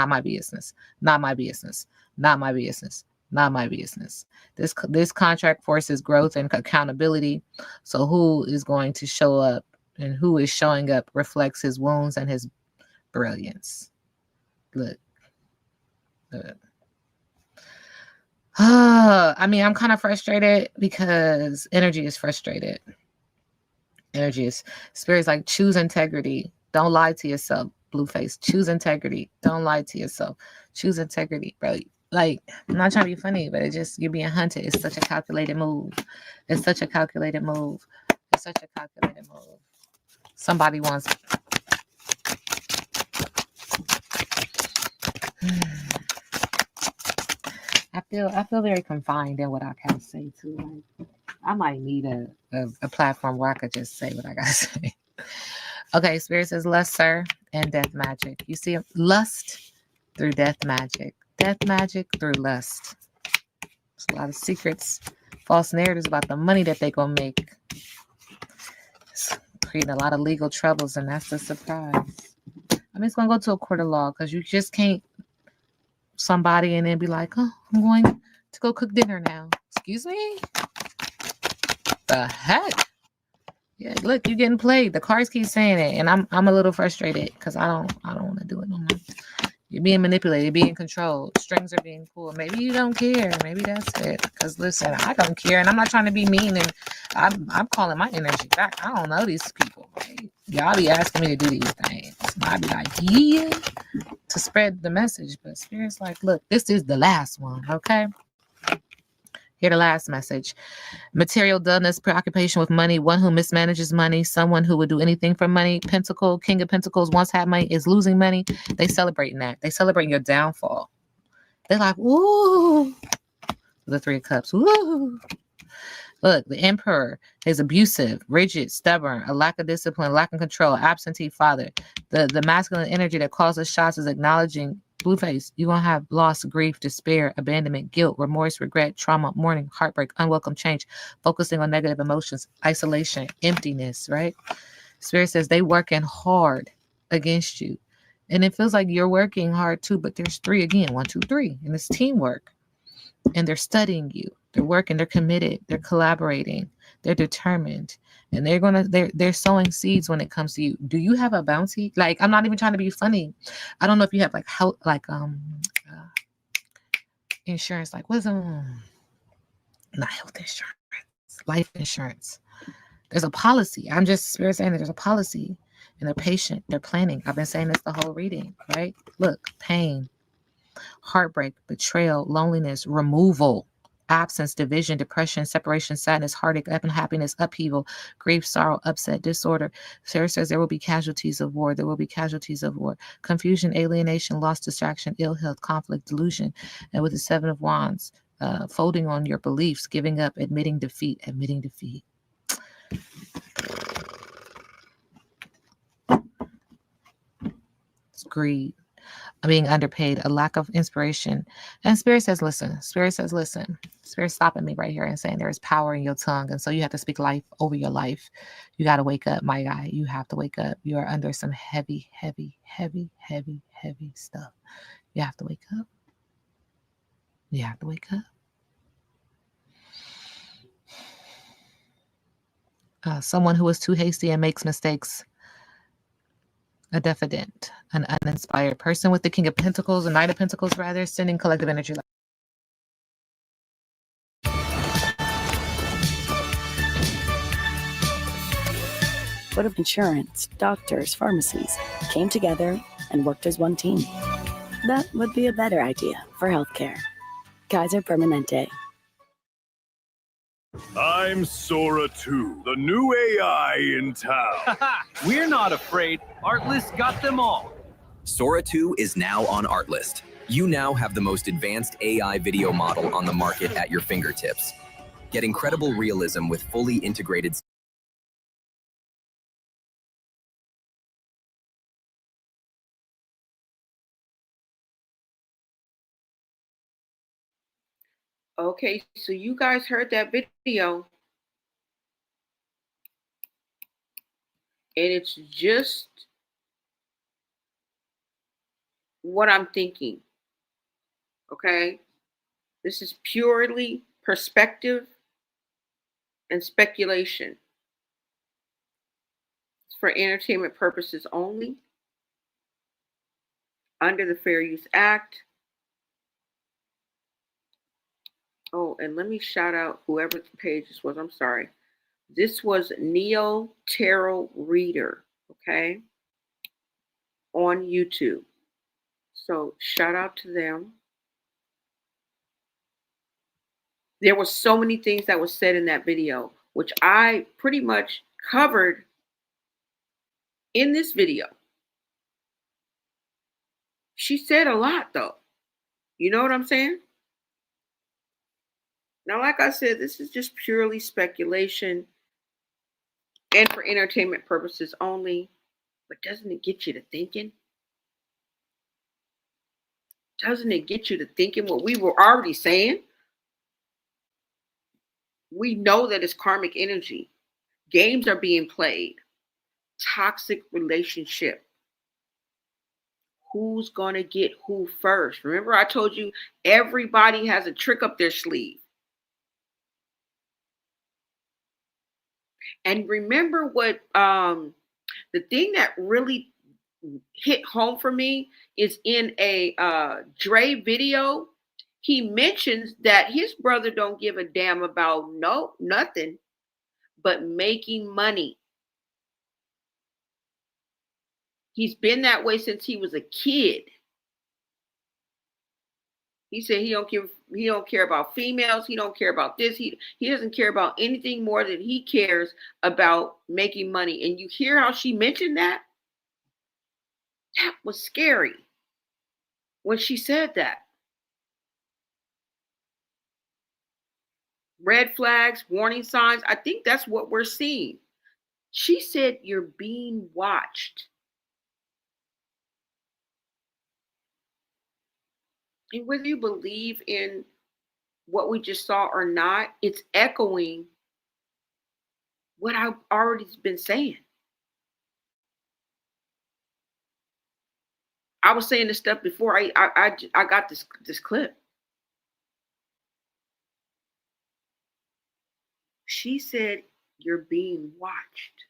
my business. Not my business. Not my business. Not my business. This contract forces growth and accountability. So who is going to show up and who is showing up reflects his wounds and his brilliance. Look. I mean, I'm kind of frustrated because energy is frustrated. Spirit's like, choose integrity. Don't lie to yourself, Blueface. Choose integrity. Don't lie to yourself. Choose integrity, bro. Like, I'm not trying to be funny, but you're being hunted. It's such a calculated move. Somebody wants. I feel very confined in what I can say too. Like, I might need a platform where I could just say what I gotta say. Okay, Spirit says lust, sir, and death magic. You see, lust through death magic through lust. There's a lot of secrets, false narratives about the money that they gonna make. It's creating a lot of legal troubles, and that's the surprise. I mean, it's gonna go to a court of law because you just can't somebody and then be like, oh, I'm going to go cook dinner now. Excuse me? The heck? Yeah, look, you're getting played. The cards keep saying it, and I'm a little frustrated because I don't want to do it no more. You're being manipulated, you're being controlled, strings are being pulled. Maybe you don't care. Maybe that's it. Because listen, I don't care, and I'm not trying to be mean, and I'm calling my energy back. I don't know these people. Right? Y'all be asking me to do these things. And I be like, yeah, to spread the message. But Spirit's like, look, this is the last one, okay? Here, the last message. Material dullness, preoccupation with money, one who mismanages money, someone who would do anything for money. Pentacle, King of Pentacles, once had money, is losing money. They celebrating that. They celebrating your downfall. They're like, woo. The 3 of Cups, woo. Look, the Emperor is abusive, rigid, stubborn, a lack of discipline, lack of control, absentee father. The masculine energy that causes shots is acknowledging Blueface. You're going to have loss, grief, despair, abandonment, guilt, remorse, regret, trauma, mourning, heartbreak, unwelcome change, focusing on negative emotions, isolation, emptiness, right? Spirit says they working hard against you. And it feels like you're working hard too, but there's 3 again, 1, 2, 3. And it's teamwork. And they're studying you. They're working, they're committed, they're collaborating, they're determined, and they're sowing seeds when it comes to you. Do you have a bounty? Like, I'm not even trying to be funny. I don't know if you have like health, like insurance, like what's not health insurance, life insurance. There's a policy. I'm just Spirit saying that there's a policy, and they're patient, they're planning. I've been saying this the whole reading, right? Look, pain, heartbreak, betrayal, loneliness, removal, absence, division, depression, separation, sadness, heartache, unhappiness, upheaval, grief, sorrow, upset, disorder. Sarah says there will be casualties of war. There will be casualties of war. Confusion, alienation, loss, distraction, ill health, conflict, delusion. And with the 7 of Wands, folding on your beliefs, giving up, admitting defeat. It's greed. Being underpaid, a lack of inspiration. And Spirit says, listen. Spirit's stopping me right here and saying there is power in your tongue. And so you have to speak life over your life. You got to wake up, my guy. You have to wake up. You are under some heavy stuff. You have to wake up. Someone who is too hasty and makes mistakes. A diffident, an uninspired person with the King of Pentacles, a Knight of Pentacles, rather, sending collective energy. what if insurance, doctors, pharmacies came together and worked as one team? That would be a better idea for healthcare. Kaiser Permanente. I'm Sora 2, the new AI in town. We're not afraid. Artlist got them all. Sora 2 is now on Artlist. You now have the most advanced AI video model on the market at your fingertips. Get incredible realism with fully integrated. Okay, so you guys heard that video. And it's just what I'm thinking. Okay? This is purely perspective and speculation. It's for entertainment purposes only. Under the Fair Use Act. Oh, and let me shout out whoever the page this was. I'm sorry. This was Neo Tarot Reader, okay, on YouTube. So shout out to them. There were so many things that was said in that video, which I pretty much covered in this video. She said a lot, though. You know what I'm saying? Now, like I said, this is just purely speculation and for entertainment purposes only. But doesn't it get you to thinking? Doesn't it get you to thinking what we were already saying? We know that it's karmic energy. Games are being played. Toxic relationship. Who's going to get who first? Remember, I told you everybody has a trick up their sleeve. And remember what the thing that really hit home for me is in a Dre video. He mentions that his brother don't give a damn about nothing but making money. He's been that way since he was a kid. He said he don't care about females. He don't care about this. He doesn't care about anything more than he cares about making money. And you hear how she mentioned that? That was scary when she said that. Red flags, warning signs. I think that's what we're seeing. She said you're being watched. And whether you believe in what we just saw or not, it's echoing what I've already been saying. I was saying this stuff before I got this clip. She said you're being watched.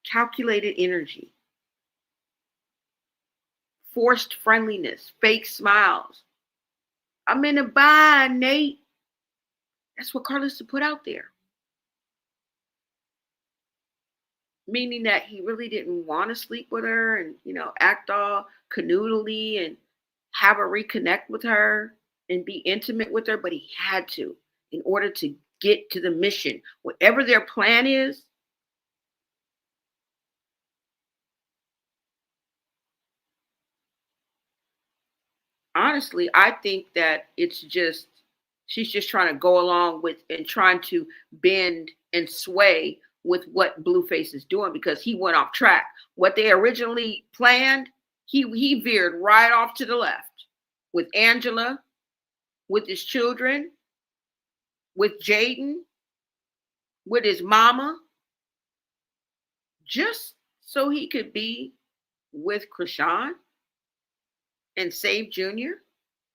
Calculated energy. Forced friendliness, fake smiles. I'm in a bind, Nate. That's what Carlista put out there. Meaning that he really didn't want to sleep with her and, act all canoodly and have her reconnect with her and be intimate with her, but he had to in order to get to the mission. Whatever their plan is, honestly, I think that she's just trying to go along with and trying to bend and sway with what Blueface is doing because he went off track. What they originally planned, he veered right off to the left with Angela, with his children, with Jaden, with his mama, just so he could be with Chrisean and save Junior,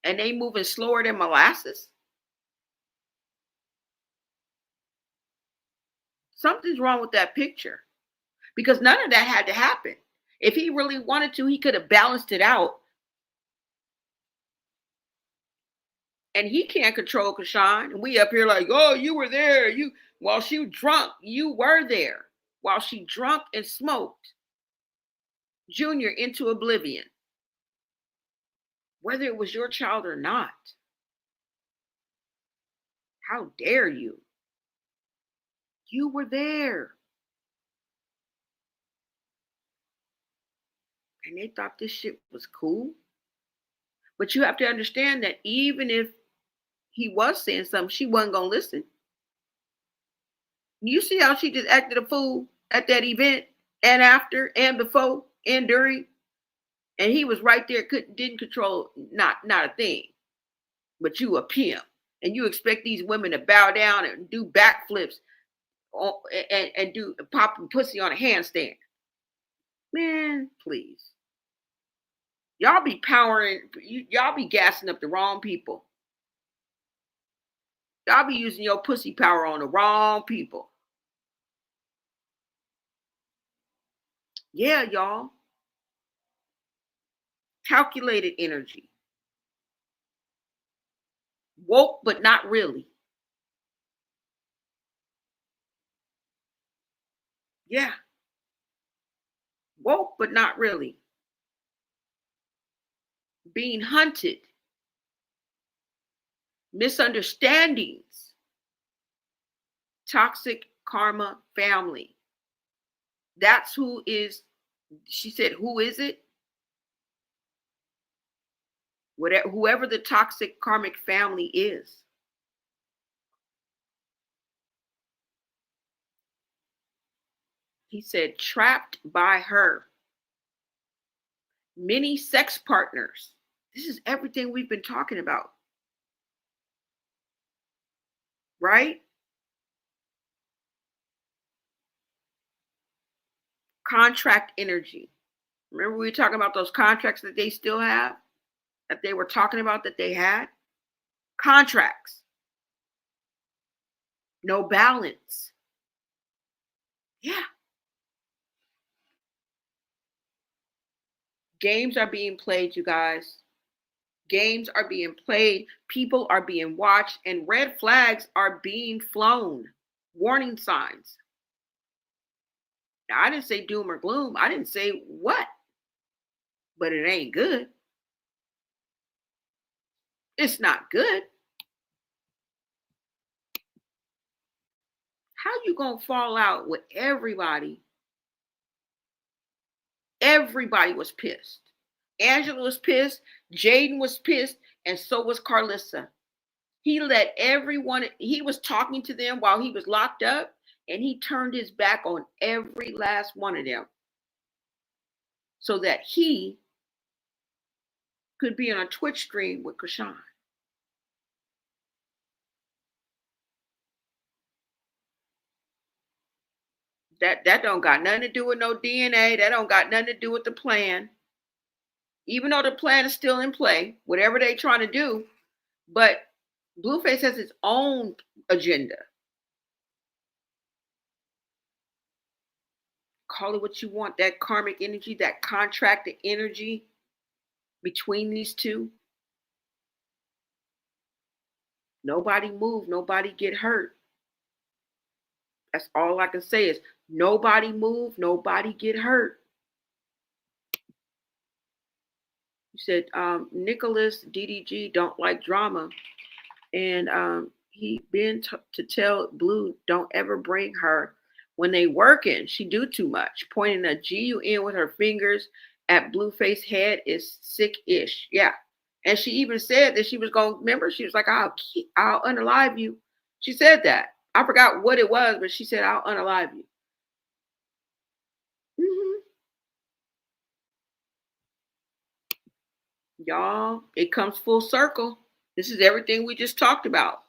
and they moving slower than molasses. Something's wrong with that picture because none of that had to happen. If he really wanted to, he could have balanced it out. And he can't control Chrisean. And we up here like, oh, you were there. While she drunk, you were there. While she drunk and smoked Junior into oblivion, whether it was your child or not. How dare you? You were there. And they thought this shit was cool. But you have to understand that even if he was saying something, she wasn't going to listen. You see how she just acted a fool at that event and after and before and during? And he was right there, didn't control not a thing. But you a pimp. And you expect these women to bow down and do backflips and do popping pussy on a handstand. Man, please. Y'all be y'all be gassing up the wrong people. Y'all be using your pussy power on the wrong people. Yeah, y'all. Calculated energy. Woke, but not really. Yeah. Woke, but not really. Being hunted. Misunderstandings. Toxic karma family. That's who is, she said, who is it? Whoever the toxic karmic family is. He said, trapped by her. Many sex partners. This is everything we've been talking about. Right? Contract energy. Remember we were talking about those contracts that they still have? That they were talking about that they had? Contracts. No balance. Yeah. Games are being played, you guys. Games are being played. People are being watched, and red flags are being flown. Warning signs. Now, I didn't say doom or gloom. I didn't say what. But it ain't good. It's not good. How you gonna fall out with everybody? Everybody was pissed. Angela was pissed. Jaden was pissed. And so was Carlissa. He let everyone, he was talking to them while he was locked up. And he turned his back on every last one of them. So that he could be on a Twitch stream with Chrisean. That don't got nothing to do with no DNA. That don't got nothing to do with the plan. Even though the plan is still in play, whatever they're trying to do. But Blueface has its own agenda. Call it what you want. That karmic energy, that contracted energy between these two. Nobody move. Nobody get hurt. That's all I can say is nobody move. Nobody get hurt. You said Nicholas DDG don't like drama. And he been to tell Blue don't ever bring her when they working. She do too much. Pointing a GUN with her fingers at Blueface head is sick-ish. Yeah. And she even said that she was going to, remember, she was like, I'll unalive you. She said that. I forgot what it was, but she said, I'll unalive you. Y'all, it comes full circle. This is everything we just talked about.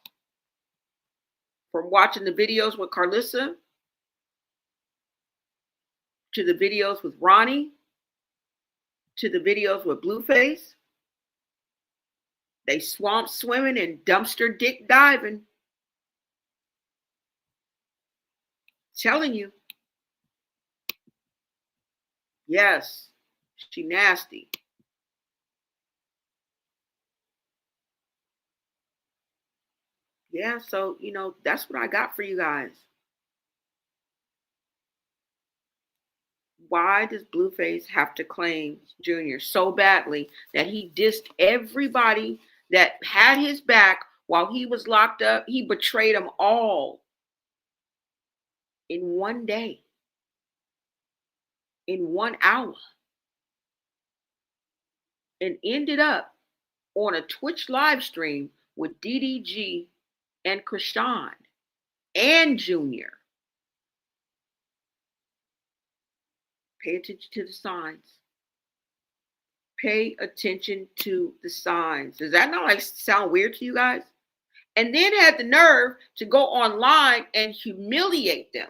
From watching the videos with Carlissa, to the videos with Ronnie, to the videos with Blueface. They swamp swimming and dumpster dick diving. Telling you. Yes, she nasty. Yeah, so, that's what I got for you guys. Why does Blueface have to claim Junior so badly that he dissed everybody that had his back while he was locked up? He betrayed them all in one day, in 1 hour, and ended up on a Twitch live stream with DDG and Chrisean and Junior. Pay attention to the signs. Pay attention to the signs. Does that not sound weird to you guys? And then had the nerve to go online and humiliate them.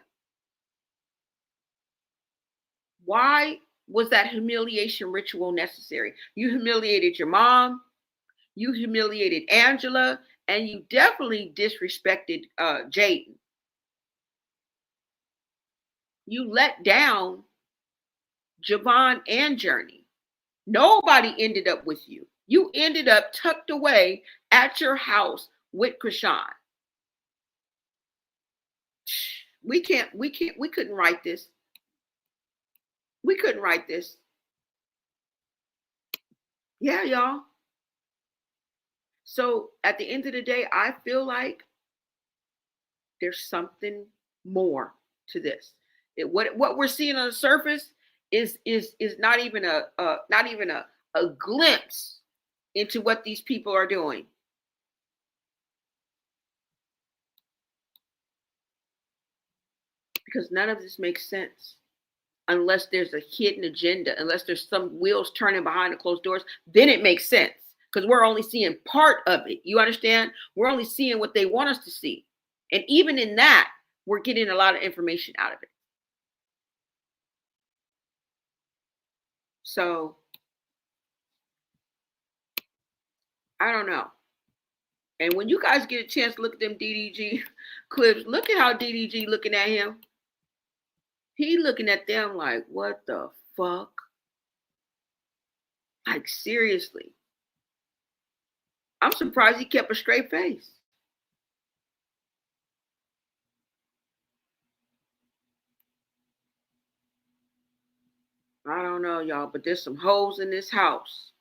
Why was that humiliation ritual necessary? You humiliated your mom, you humiliated Angela, and you definitely disrespected Jaden. You let down Javon and Journey. Nobody ended up with you. You ended up tucked away at your house with Chrisean. We couldn't write this. We couldn't write this. Yeah, y'all. So at the end of the day, I feel like there's something more to this. What we're seeing on the surface is not even a glimpse into what these people are doing. Because none of this makes sense unless there's a hidden agenda, unless there's some wheels turning behind the closed doors. Then it makes sense because we're only seeing part of it. You understand? We're only seeing what they want us to see. And even in that, we're getting a lot of information out of it. So, I don't know. And when you guys get a chance to look at them DDG clips, look at how DDG looking at him. He looking at them like, what the fuck? Like, seriously. I'm surprised he kept a straight face. I don't know, y'all, but there's some hoes in this house.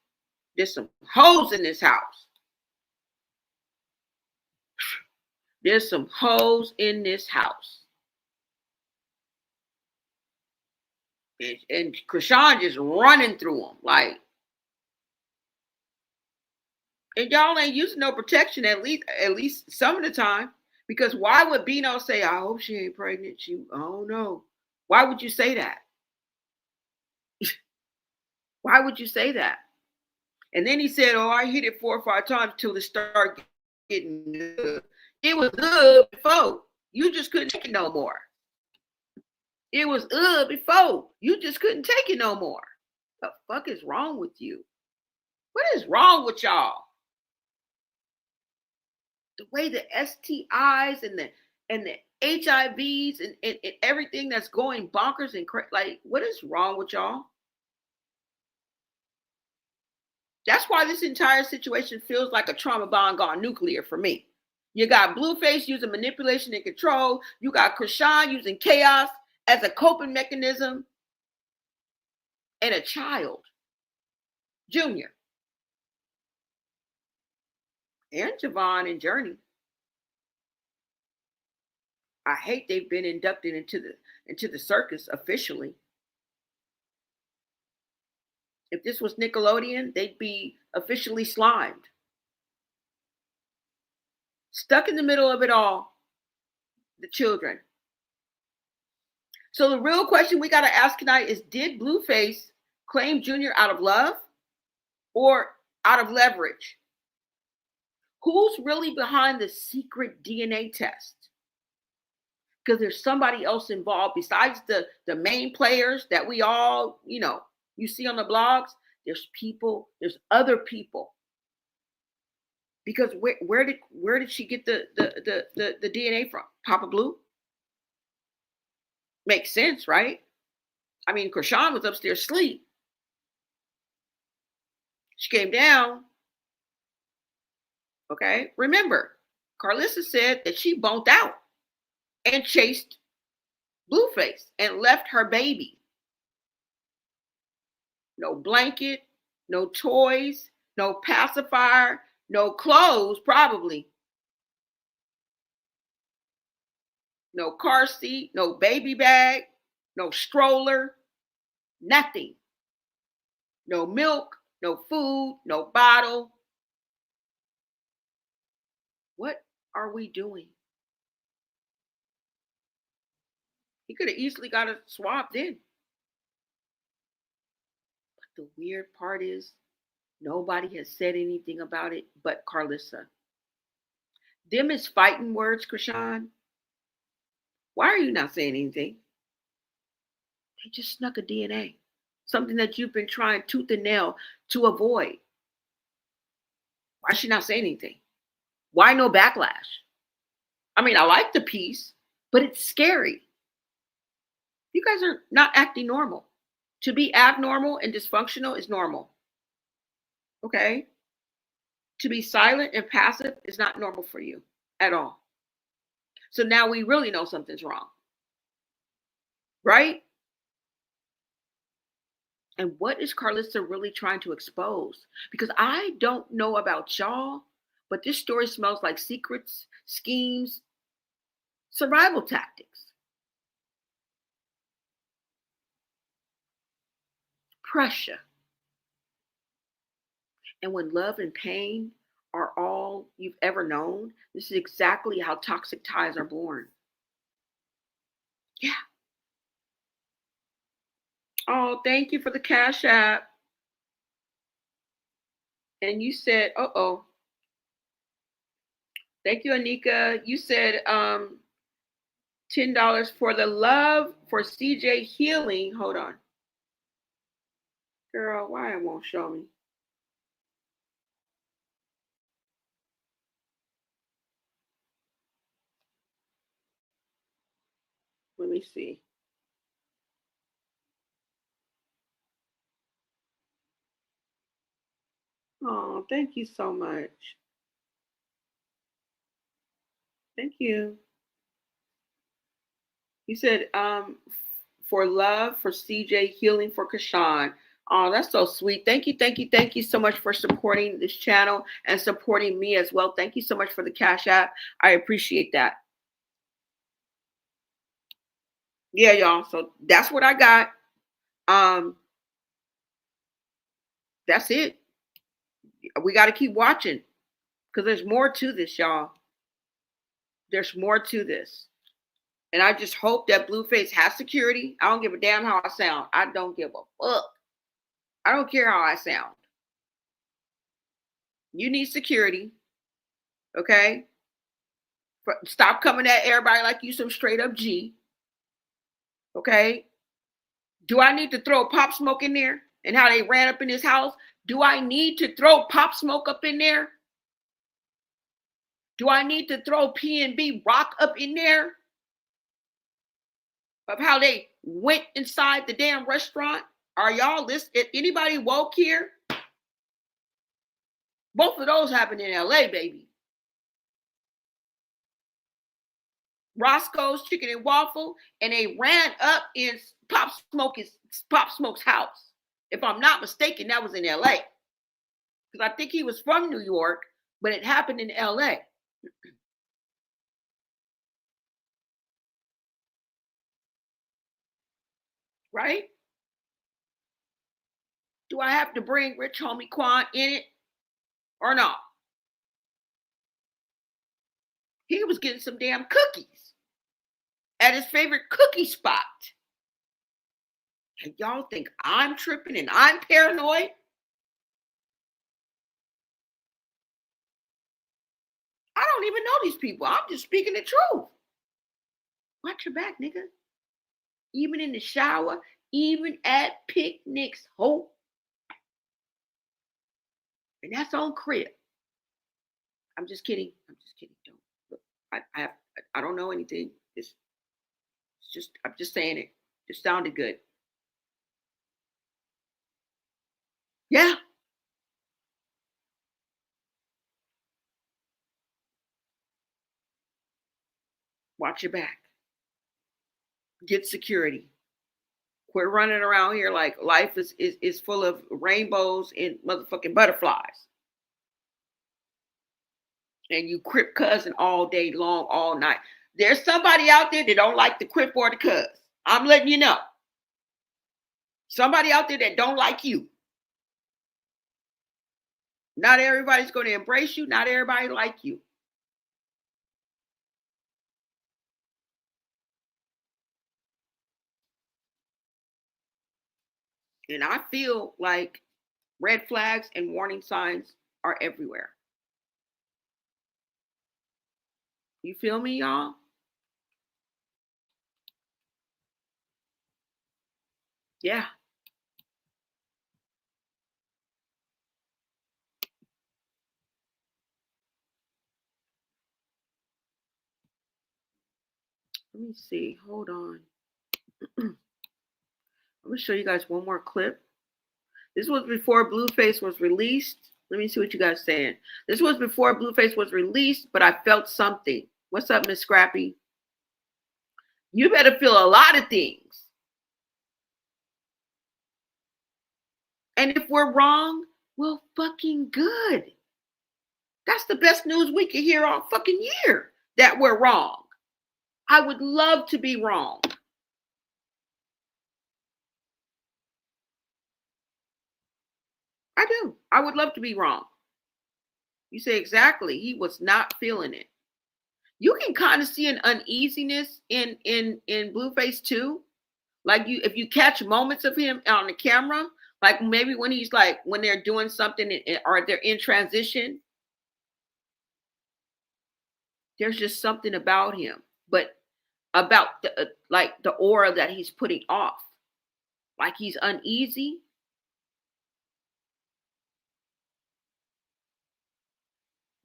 There's some hoes in this house. There's some hoes in this house. And Chrisean just running through them. Like, and y'all ain't using no protection at least some of the time. Because why would Bino say, I hope she ain't pregnant? I don't know. Why would you say that? Why would you say that? And then he said, oh, I hit it 4 or 5 times till it started getting good. It was good before. You just couldn't take it no more. It was before. You just couldn't take it no more. The fuck is wrong with you? What is wrong with y'all? The way the STIs and the HIVs and everything that's going bonkers and like, what is wrong with y'all? That's why this entire situation feels like a trauma bond gone nuclear for me. You got Blueface using manipulation and control. You got Chrisean using chaos as a coping mechanism. And a child, Junior. And Javon and Journey. I hate they've been inducted into the circus officially. If this was Nickelodeon, they'd be officially slimed. Stuck in the middle of it all, the children. So the real question we got to ask tonight is, did Blueface claim Junior out of love or out of leverage? Who's really behind the secret DNA test? Because there's somebody else involved besides the main players that we all, you see on the blogs. There's other people. Because where did she get the DNA from? Papa Blue? Makes sense, right? I mean, Chrisean was upstairs asleep. She came down. Okay, remember, Carlissa said that she bonked out and chased Blueface and left her baby. No blanket, no toys, no pacifier, no clothes, probably. No car seat, no baby bag, no stroller, nothing. No milk, no food, no bottle. What are we doing? He could have easily got it swapped in. But the weird part is nobody has said anything about it but Carlissa. Them is fighting words, Chrisean. Why are you not saying anything? They just snuck a DNA. Something that you've been trying tooth and nail to avoid. Why is she not saying anything? Why no backlash? I mean, I like the piece, but it's scary. You guys are not acting normal. To be abnormal and dysfunctional is normal. Okay? To be silent and passive is not normal for you at all. So now we really know something's wrong. Right? And what is Carlissa really trying to expose? Because I don't know about y'all, but this story smells like secrets, schemes, survival tactics. Pressure. And when love and pain are all you've ever known, this is exactly how toxic ties are born. Yeah. Oh, thank you for the Cash App. And you said, uh-oh. Thank you, Anika. You said $10 for the love for CJ Healing. Hold on. Girl, why it won't show me? Let me see. Oh, thank you so much. Thank you. You said for love for CJ Healing for Chrisean. Oh, that's so sweet. Thank you, thank you, thank you so much for supporting this channel and supporting me as well. Thank you so much for the Cash App. I appreciate that. Yeah, y'all. So that's what I got. That's it. We got to keep watching because there's more to this, y'all. There's more to this. And I just hope that Blueface has security. I don't give a damn how I sound. I don't give a fuck. I don't care how I sound. You need security. Okay? Stop coming at everybody like you some straight up G. Okay? Do I need to throw Pop Smoke in there? And how they ran up in his house? Do I need to throw Pop Smoke up in there? Do I need to throw P&B Rock up in there? Of how they went inside the damn restaurant? Are y'all listening? Anybody woke here? Both of those happened in LA, baby. Roscoe's Chicken and Waffle, and they ran up in Pop Smoke's house. If I'm not mistaken, that was in LA. Because I think he was from New York, but it happened in LA. Right? Do I have to bring Rich Homie Quan in it or not? He was getting some damn cookies at his favorite cookie spot. And y'all think I'm tripping and I'm paranoid? I don't even know these people. I'm just speaking the truth. Watch your back, nigga. Even in the shower, even at picnics, hope. And that's on crib. I'm just kidding. I'm just kidding. Don't look. I don't know anything. I'm just saying it. It sounded good. Yeah. Watch your back. Get security. Quit running around here like life is full of rainbows and motherfucking butterflies. And you crip cussing all day long, all night. There's somebody out there that don't like the crip or the cuss. I'm letting you know. Somebody out there that don't like you. Not everybody's going to embrace you. Not everybody like you. And I feel like red flags and warning signs are everywhere. You feel me, y'all? Yeah. Let me see. Hold on. I'm going to show you guys one more clip. This was before Blueface was released. Let me see what you guys are saying. This was before Blueface was released, but I felt something. What's up, Miss Scrappy? You better feel a lot of things. And if we're wrong, well, fucking good. That's the best news we can hear all fucking year, that we're wrong. I would love to be wrong. I do. I would love to be wrong. You say exactly. He was not feeling it. You can kind of see an uneasiness in Blueface too. Like if you catch moments of him on the camera, like maybe when he's like, when they're doing something or they're in transition, there's just something about him, but about the, like the aura that he's putting off, like he's uneasy.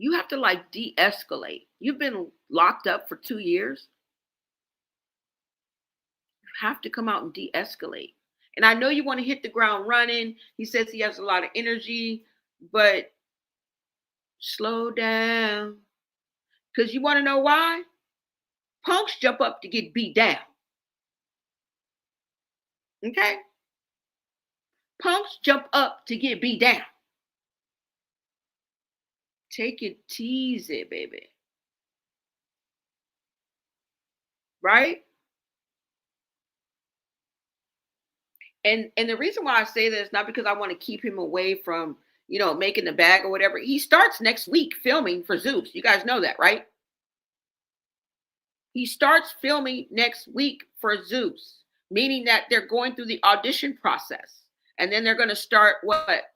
You have to like de-escalate. You've been locked up for 2 years. You have to come out and de-escalate. And I know you want to hit the ground running. He says he has a lot of energy, but slow down. Because you want to know why? Punks jump up to get beat down. Okay? Punks jump up to get beat down. Take it easy, baby. Right? And the reason why I say that is not because I want to keep him away from, you know, making the bag or whatever. He starts next week filming for Zeus. You guys know that, right? He starts filming next week for Zeus, meaning that they're going through the audition process. And then they're going to start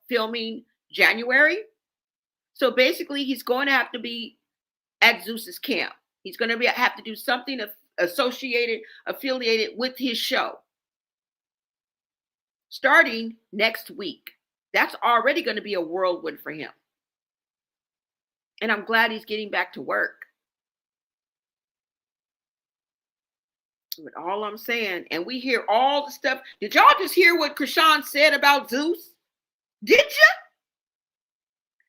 filming January. So basically, he's going to have to be at Zeus's camp. He's going to have to do something affiliated with his show. Starting next week. That's already going to be a whirlwind for him. And I'm glad he's getting back to work. But all I'm saying, and we hear all the stuff. Did y'all just hear what Chrisean said about Zeus? Did you?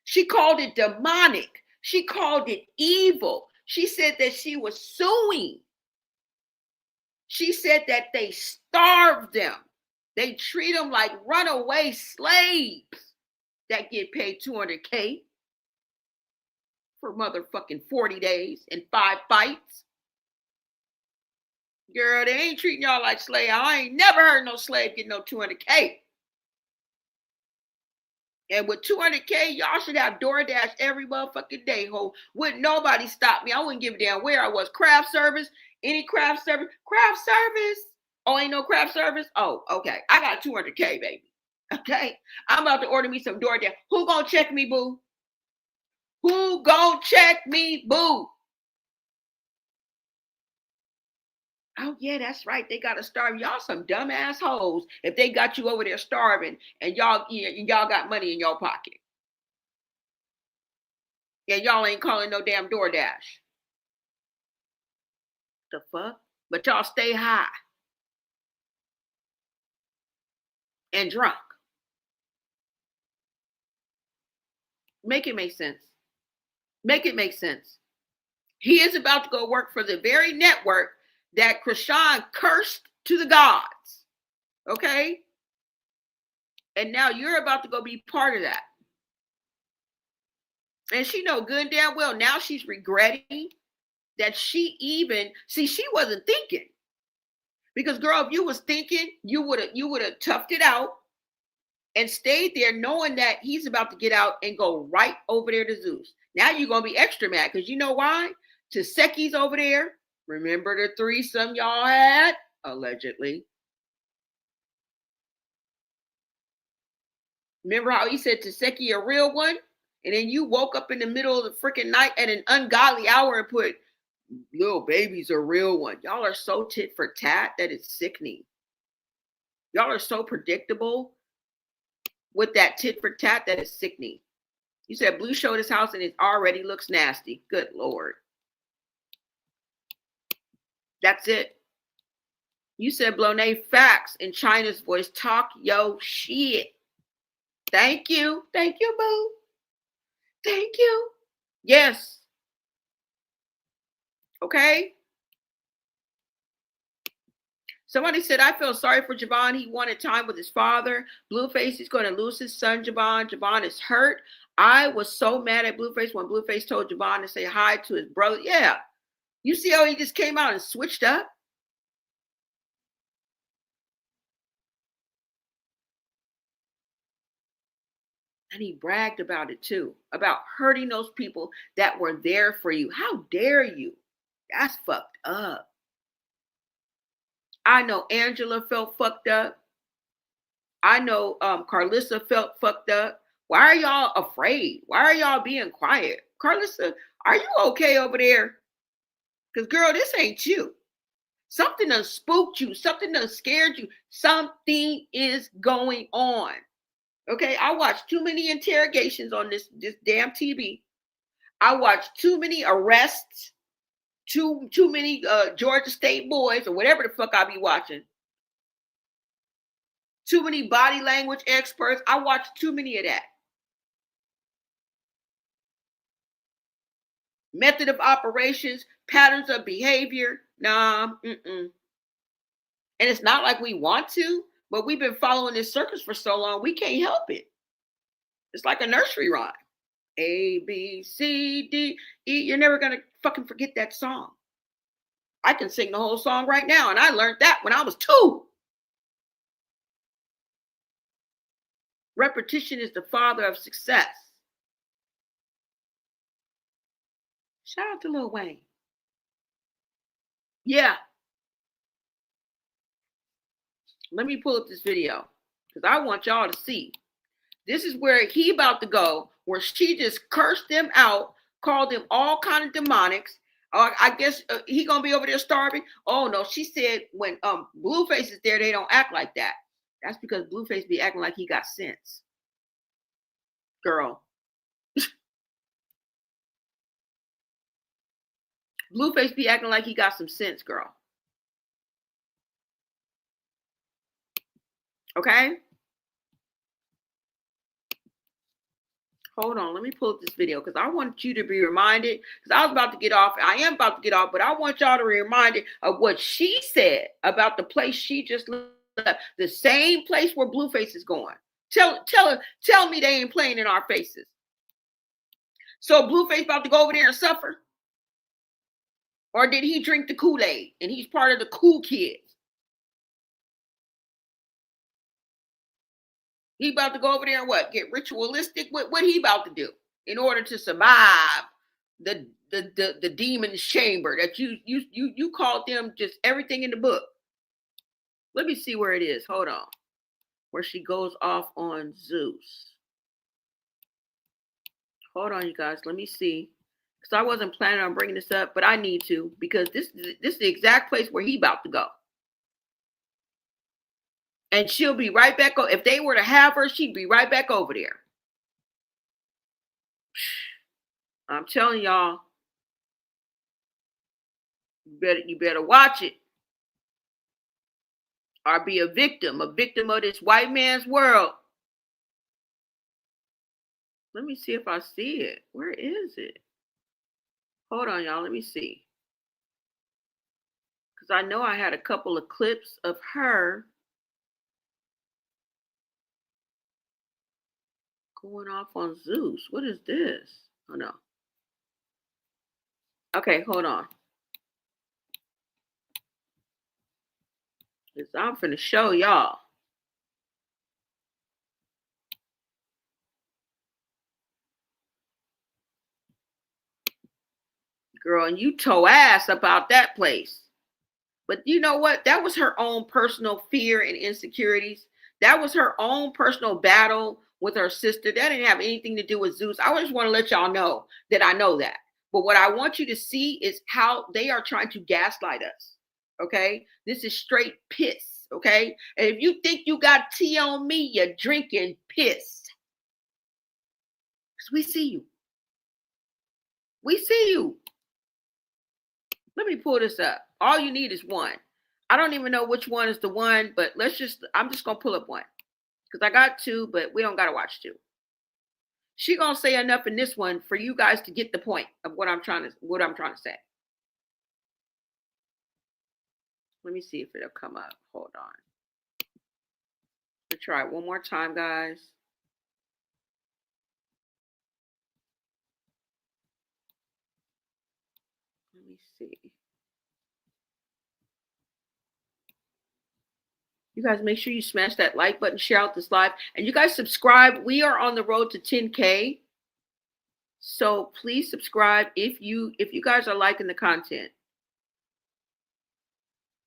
She called it demonic. She called it evil. She said that she was suing. She said that they starved them. They treat them like runaway slaves that get paid $200K for motherfucking 40 days and 5 fights. Girl, they ain't treating y'all like slaves. I ain't never heard no slave get no $200K. And with $200K, y'all should have DoorDash every motherfucking day, ho. Wouldn't nobody stop me. I wouldn't give a damn where I was. Craft service, any craft service. Craft service. Oh, ain't no craft service? Oh, okay. I got $200K, baby. Okay? I'm about to order me some DoorDash. Who gonna check me, boo? Who gonna check me, boo? Oh, yeah, that's right. They gotta starve. Y'all some dumb assholes if they got you over there starving and y'all got money in your pocket. Yeah, y'all ain't calling no damn DoorDash. The fuck? But y'all stay high and drunk. Make it make sense. Make it make sense. He is about to go work for the very network that Chrisean cursed to the gods. Okay? And now you're about to go be part of that. And she know good and damn well now she's regretting that she wasn't thinking. Because girl, if you was thinking, you would have toughed it out and stayed there knowing that he's about to get out and go right over there to Zeus. Now you're going to be extra mad because you know why? Taseki's over there. Remember the threesome y'all had? Allegedly. Remember how he said Taseki a real one? And then you woke up in the middle of the freaking night at an ungodly hour and put little baby's a real one. Y'all are so tit for tat that it's sickening. Y'all are so predictable with that tit for tat that it's sickening. You said Blue showed his house and it already looks nasty. Good Lord. That's it. You said Blonay facts in China's voice. Talk yo shit. Thank you. Thank you, boo. Thank you. Yes. Okay. Somebody said, I feel sorry for Javon. He wanted time with his father. Blueface, he's going to lose his son, Javon. Javon is hurt. I was so mad at Blueface when Blueface told Javon to say hi to his brother. Yeah. You see how he just came out and switched up? And he bragged about it too, about hurting those people that were there for you. How dare you? That's fucked up. I know Angela felt fucked up. I know Carlissa felt fucked up. Why are y'all afraid? Why are y'all being quiet? Carlissa, are you okay over there? Because girl, this ain't you. Something done spooked you. Something done scared you. Something is going on. Okay, I watched too many interrogations on this damn TV. I watched too many arrests, too many Georgia State boys or whatever the fuck I be watching. Too many body language experts. I watched too many of that. Method of operations, patterns of behavior. Nah, And it's not like we want to, but we've been following this circus for so long, we can't help it. It's like a nursery rhyme. A, B, C, D, E. You're never going to fucking forget that song. I can sing the whole song right now, and I learned that when I was 2. Repetition is the father of success. Shout out to Lil Wayne. Yeah. Let me pull up this video because I want y'all to see. This is where he about to go, where she just cursed them out, called them all kind of demonics. I guess he gonna be over there starving. Oh no, she said when Blueface is there, they don't act like that. That's because Blueface be acting like he got sense. Girl. Blueface be acting like he got some sense, girl. Okay? Hold on, let me pull up this video because I want you to be reminded, because I was about to get off. I am about to get off, but I want y'all to be reminded of what she said about the place she just left. The same place where Blueface is going. Tell me they ain't playing in our faces. So Blueface about to go over there and suffer? Or did he drink the Kool-Aid and he's part of the cool kids? He about to go over there and what? Get ritualistic? What he about to do in order to survive the demon's chamber that you called them just everything in the book? Let me see where it is. Hold on. Where she goes off on Zeus. Hold on, you guys. Let me see. Because I wasn't planning on bringing this up, but I need to because this is the exact place where he about to go. And she'll be right back. If they were to have her, she'd be right back over there. I'm telling y'all, you better watch it. Or be a victim of this white man's world. Let me see if I see it. Where is it? Hold on, y'all. Let me see. Because I know I had a couple of clips of her going off on Zeus. What is this? Oh, no. Okay, hold on. Because I'm finna show y'all. Girl, and you toe ass about that place. But you know what? That was her own personal fear and insecurities. That was her own personal battle with her sister. That didn't have anything to do with Zeus. I just want to let y'all know that I know that. But what I want you to see is how they are trying to gaslight us. Okay? This is straight piss. Okay? And if you think you got tea on me, you're drinking piss. Because we see you. We see you. Let me pull this up. All you need is one. I don't even know which one is the one, but I'm just going to pull up one. Because I got two, but we don't got to watch two. She going to say enough in this one for you guys to get the point of what I'm trying to say. Let me see if it'll come up. Hold on. Let's try it one more time, guys. Let me see. You guys make sure you smash that like button, share out this live, and you guys subscribe. We are on the road to 10K. So please subscribe if you guys are liking the content.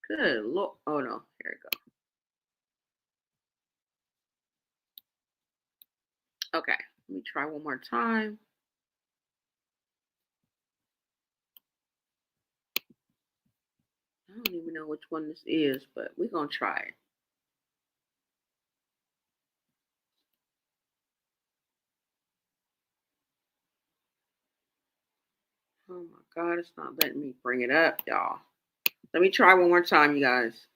Good Lord. Oh no, here we go. Okay, let me try one more time. I don't even know which one this is, but we're gonna try it. Oh my God, it's not letting me bring it up, y'all. Let me try one more time, you guys.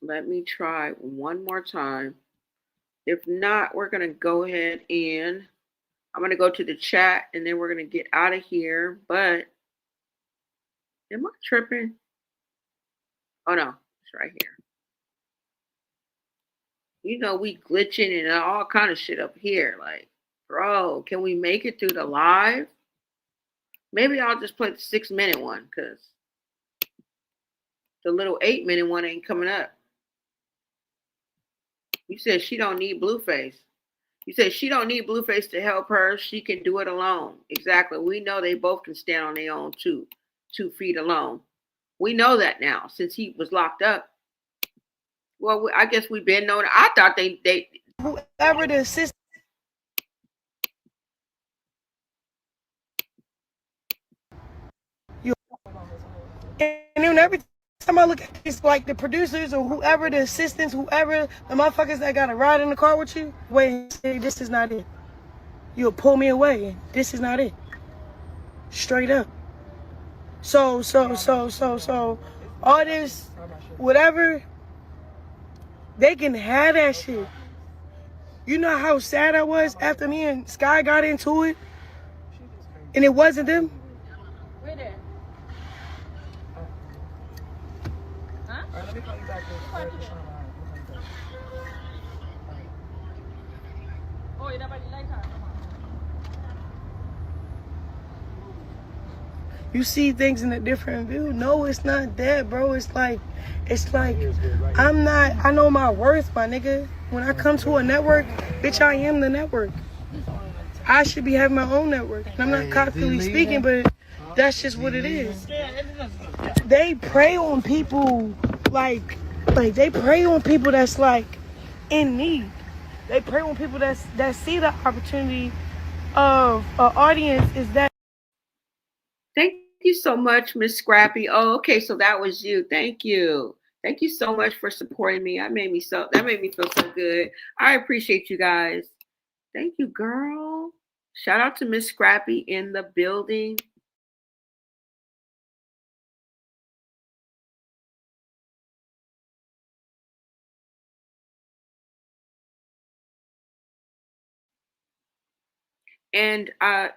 Let me try one more time. If not, we're going to go ahead and I'm going to go to the chat and then we're going to get out of here. But am I tripping? Oh, no. It's right here. You know, we glitching and all kind of shit up here. Like, bro, can we make it through the live? Maybe I'll just play the 6-minute one because the little 8-minute one ain't coming up. You said she don't need Blueface. You said she don't need Blueface to help her. She can do it alone. Exactly. We know they both can stand on their own 2 feet alone. We know that now since he was locked up. Well, I guess we've been known. I thought they whoever the assistant. And then every time I look at this, like the producers or whoever, the assistants, whoever, the motherfuckers that got to ride in the car with you, wait and say, this is not it. You'll pull me away. This is not it. Straight up. So, all this, whatever, they can have that shit. You know how sad I was after me and Sky got into it? And it wasn't them? We're there. Huh? All right, let me call you back. Oh, you never like her? You see things in a different view. No, it's not that, bro. It's like, I know my worth, my nigga. When I come to a network, bitch, I am the network. I should be having my own network. And I'm not cockily speaking, but that's just what it is. They prey on people like they prey on people that's like in need. They prey on people that see the opportunity of an audience is that. Thank you so much, Miss Scrappy. Oh, okay, so that was you. Thank you. Thank you so much for supporting me. That made me feel so good. I appreciate you guys. Thank you, girl. Shout out to Miss Scrappy in the building. And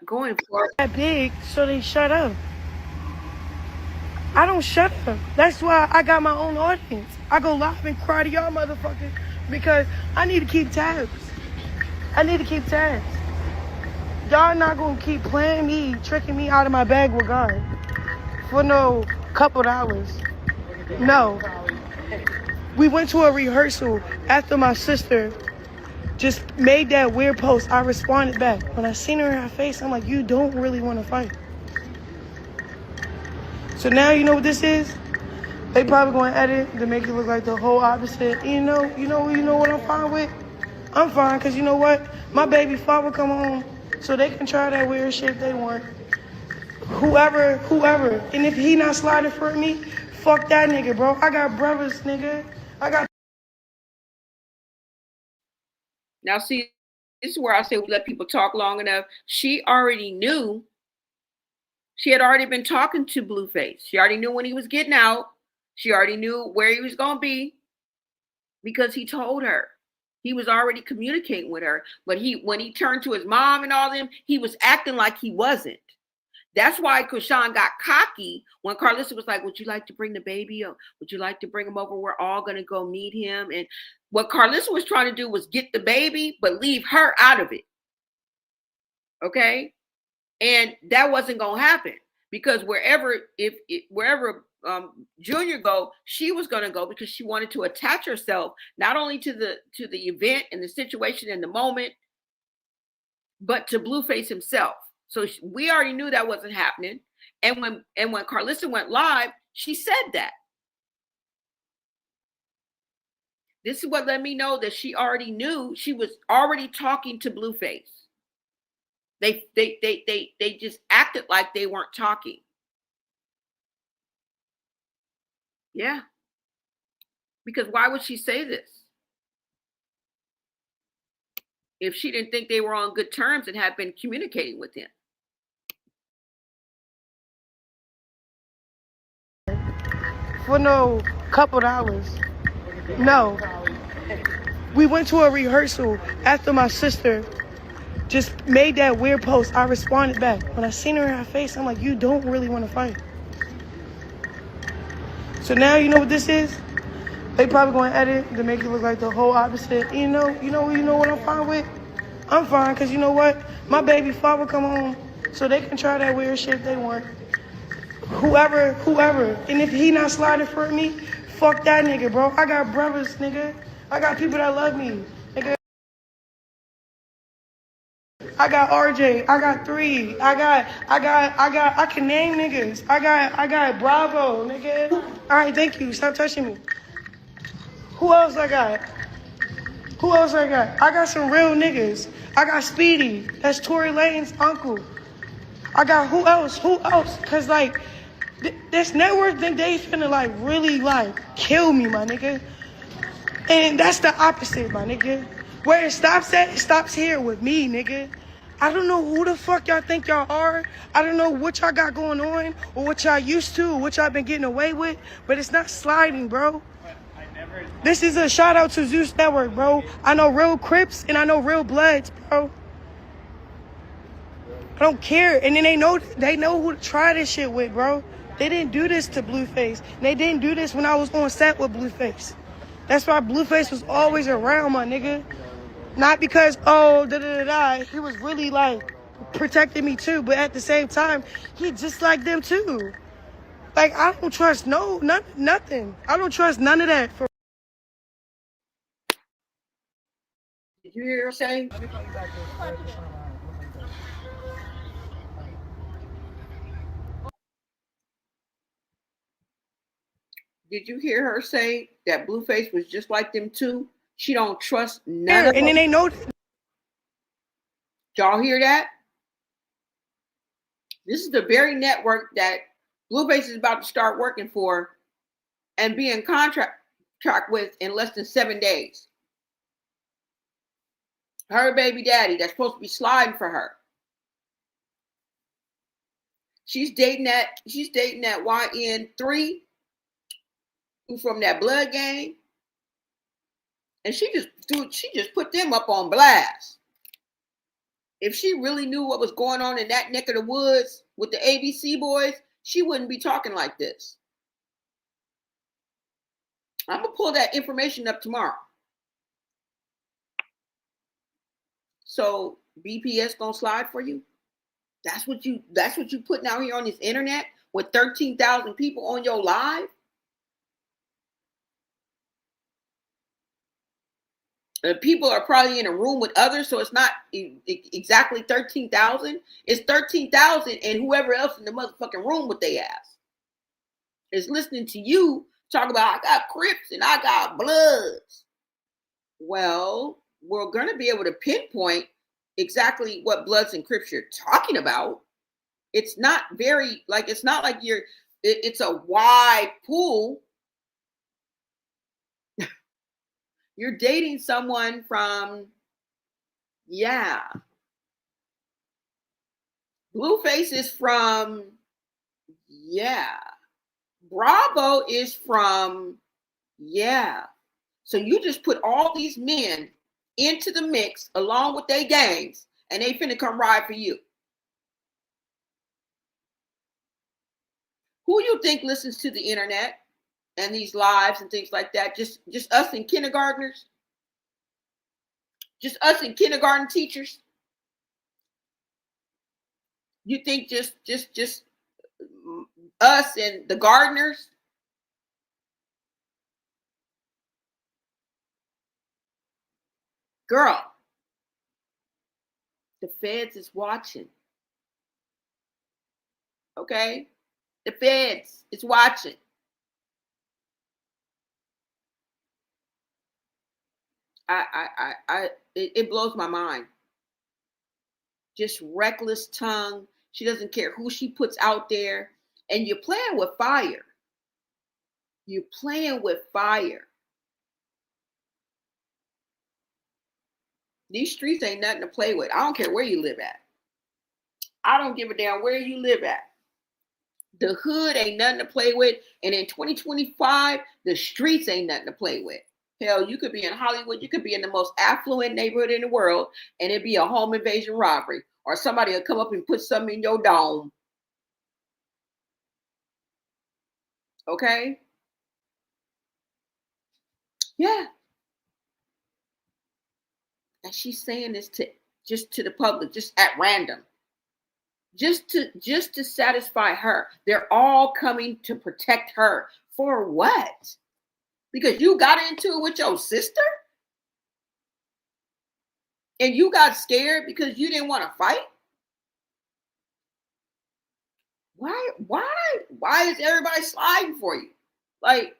going forward, that big, so they shut up. I don't shut up. That's why I got my own audience. I go live and cry to y'all motherfuckers because I need to keep tabs. I need to keep tabs. Y'all not gonna keep playing me, tricking me out of my bag with God for no couple dollars. No. We went to a rehearsal after my sister just made that weird post. I responded back. When I seen her in her face, I'm like, you don't really want to fight. So now you know what this is? They probably going to edit to make it look like the whole opposite. You know what I'm fine with? I'm fine, because you know what? My baby father come home so they can try that weird shit they want. Whoever. And if he not sliding for me, fuck that nigga, bro. I got brothers, nigga. I got... Now, see, this is where I say we let people talk long enough. She already knew. She had already been talking to Blueface. She already knew when he was getting out. She already knew where he was going to be because he told her. He was already communicating with her. But when he turned to his mom and all them, he was acting like he wasn't. That's why Chrisean got cocky when Carlissa was like, would you like to bring the baby or would you like to bring him over? We're all going to go meet him. And what Carlissa was trying to do was get the baby, but leave her out of it. Okay? And that wasn't going to happen because wherever Junior go, she was going to go because she wanted to attach herself not only to the event and the situation in the moment, but to Blueface himself. So we already knew that wasn't happening. And when Carlissa went live, she said that. This is what let me know that she already knew. She was already talking to Blueface. They just acted like they weren't talking. Yeah. Because why would she say this? If she didn't think they were on good terms and had been communicating with him. For no couple dollars. No. We went to a rehearsal after my sister just made that weird post. I responded back. When I seen her in her face, I'm like, you don't really want to fight. So now you know what this is? They probably going to edit to make it look like the whole opposite. You know what I'm fine with? I'm fine, because you know what? My baby father come home so they can try that weird shit they want. Whoever. And if he not sliding for me, fuck that nigga, bro. I got brothers, nigga. I got people that love me, nigga. I got RJ. I got 3. I can name niggas. I got Bravo, nigga. All right, thank you. Stop touching me. Who else I got? I got some real niggas. I got Speedy. That's Tory Lanez uncle. I got who else? Cause like this network think they finna like really like kill me, my nigga. And that's the opposite, my nigga. Where it stops at, it stops here with me, nigga. I don't know who the fuck y'all think y'all are. I don't know what y'all got going on or what y'all used to or what y'all been getting away with, but it's not sliding, bro. This is a shout out to Zeus Network, bro. I know real Crips and I know real Bloods, bro. I don't care. And then they know who to try this shit with, bro. They didn't do this to Blueface. And they didn't do this when I was on set with Blueface. That's why Blueface was always around, my nigga. Not because, he was really like protecting me too, but at the same time, he just like them too. Like, I don't trust nothing. I don't trust none of that. Did you hear her say? Did you hear her say that Blueface was just like them too? She don't trust none of them. And then they know. Y'all hear that? This is the very network that Blueface is about to start working for and be in contract with in less than 7 days. Her baby daddy that's supposed to be sliding for her. She's dating that YN3 who's from that blood gang. And she just put them up on blast. If she really knew what was going on in that neck of the woods with the ABC boys, she wouldn't be talking like this. I'm gonna pull that information up tomorrow. So BPS gonna slide for you? That's what you putting out here on this internet with 13,000 people on your live? People are probably in a room with others, so it's not exactly 13,000. It's 13,000 and whoever else in the motherfucking room with their ass is listening to you talk about, I got Crips and I got Bloods. Well, we're going to be able to pinpoint exactly what Bloods and Crips you're talking about. It's not very, like, it's not like it's a wide pool. You're dating someone from, yeah. Blueface is from, yeah. Bravo is from, yeah. So you just put all these men into the mix along with their gangs, and they finna come ride for you. Who you think listens to the internet and these lives and things like that? Just us and kindergartners? Just us and kindergarten teachers? You think just us and the gardeners? Girl, the feds is watching. Okay? The feds is watching. It blows my mind. Just reckless tongue. She doesn't care who she puts out there. And you're playing with fire. You're playing with fire. These streets ain't nothing to play with. I don't care where you live at. I don't give a damn where you live at. The hood ain't nothing to play with. And in 2025, the streets ain't nothing to play with. Hell, you could be in Hollywood. You could be in the most affluent neighborhood in the world, and it'd be a home invasion robbery. Or somebody will come up and put something in your dome. Okay? Yeah. And she's saying this to the public, just at random. Just to satisfy her. They're all coming to protect her. For what? Because you got into it with your sister? And you got scared because you didn't want to fight? Why is everybody sliding for you? Like,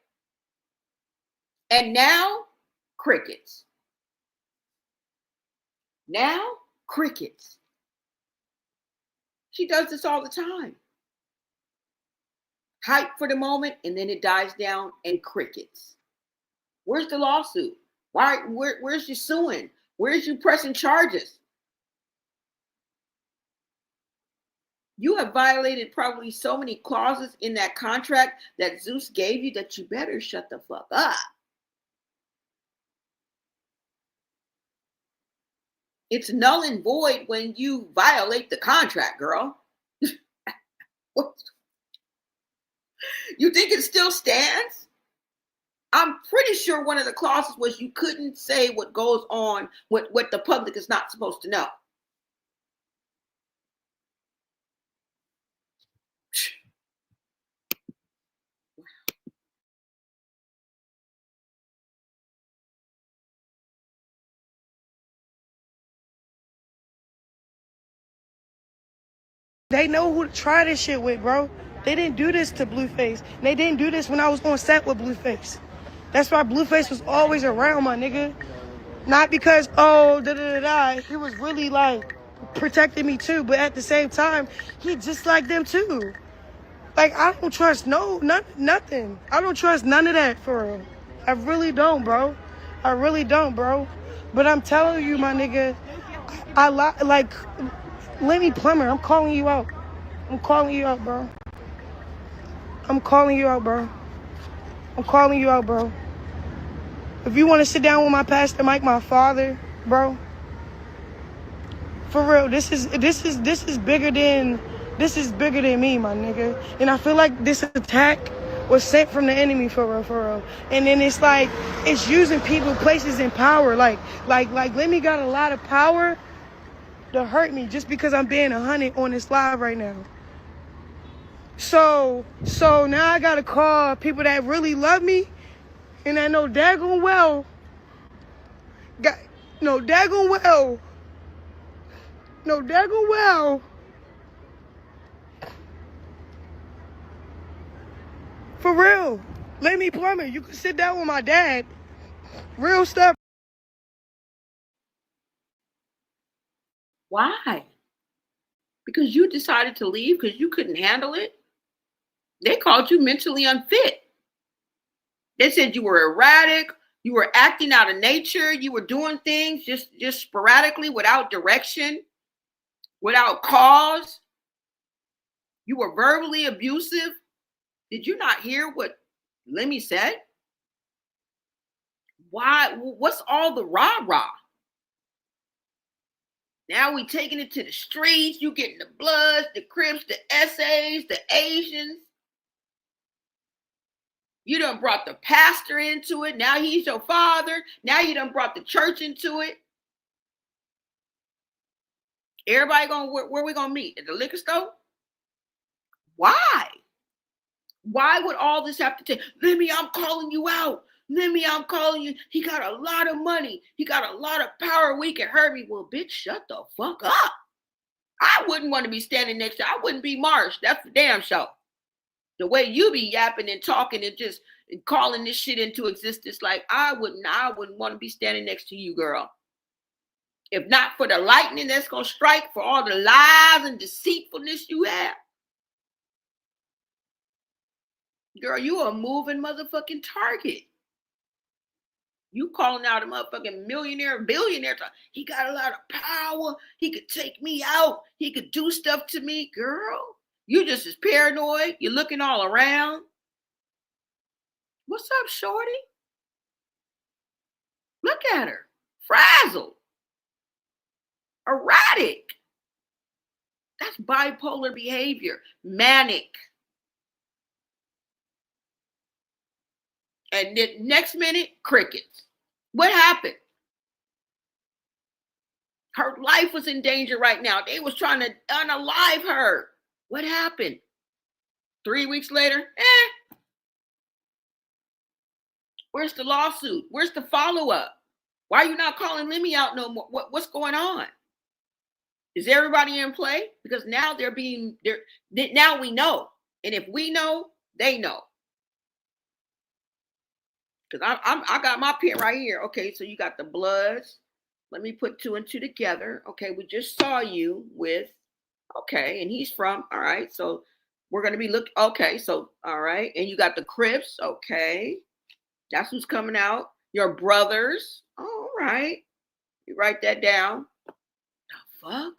and now, crickets. Now, crickets. She does this all the time. Hype for the moment, and then it dies down, and crickets. Where's the lawsuit? Where's you suing? Where's you pressing charges? You have violated probably so many clauses in that contract that Zeus gave you that you better shut the fuck up. It's null and void when you violate the contract, girl. You think it still stands? I'm pretty sure one of the clauses was you couldn't say what goes on, what the public is not supposed to know. They know who to try this shit with, bro. They didn't do this to Blueface. They didn't do this when I was on set with Blueface. That's why Blueface was always around, my nigga. Not because, he was really, like, protecting me, too. But at the same time, he just like them, too. Like, I don't trust nothing. I don't trust none of that, for real. I really don't, bro. I really don't, bro. But I'm telling you, my nigga, like, Lenny Plummer, I'm calling you out. I'm calling you out, bro. I'm calling you out, bro. I'm calling you out, bro. If you want to sit down with my pastor Mike, my father, bro, For real, this is bigger than me, my nigga. And I feel like this attack was sent from the enemy, for real. And then it's like it's using people, places, and power. Like Lemmy got a lot of power to hurt me just because I'm being 100 on this live right now. So now I gotta call people that really love me, and I know daggone well. No daggone well. For real. Let me plumber. You can sit down with my dad. Real stuff. Why? Because you decided to leave because you couldn't handle it? They called you mentally unfit. They said you were erratic. You were acting out of nature. You were doing things just sporadically without direction, without cause. You were verbally abusive. Did you not hear what Lemmy said? Why? What's all the rah-rah? Now we taking it to the streets. You getting the Bloods, the Crips, the SAs, the Asians. You done brought the pastor into it. Now he's your father. Now you done brought the church into it. Everybody where we gonna meet? At the liquor store? Why? Why would all this have to take? Lemmy, I'm calling you out. Lemmy, I'm calling you. He got a lot of money. He got a lot of power. We can hurt me. Well, bitch, shut the fuck up. I wouldn't want to be standing next to you. I wouldn't be Marsh. That's the damn show. The way you be yapping and talking and just calling this shit into existence, like I wouldn't want to be standing next to you, girl. If not for the lightning that's gonna strike, for all the lies and deceitfulness you have. Girl, you a moving motherfucking target. You calling out a motherfucking millionaire, billionaire. He got a lot of power. He could take me out. He could do stuff to me. Girl, you just as paranoid. You're looking all around. What's up, shorty? Look at her. Frazzled. Erratic. That's bipolar behavior. Manic. And then next minute, crickets. What happened? Her life was in danger right now. They was trying to unalive her. What happened? 3 weeks later, where's the lawsuit? Where's the follow-up? Why are you not calling Lemmy out no more? What's going on? Is everybody in play? Because now now we know. And if we know, they know. Because I got my pen right here. Okay, so you got the Bloods. Let me put 2 and 2 together. Okay, we just saw you with, okay, and he's from, all right, so we're going to be okay, so, all right, and you got the Crips, okay, that's who's coming out. Your brothers, all right, you write that down. The fuck?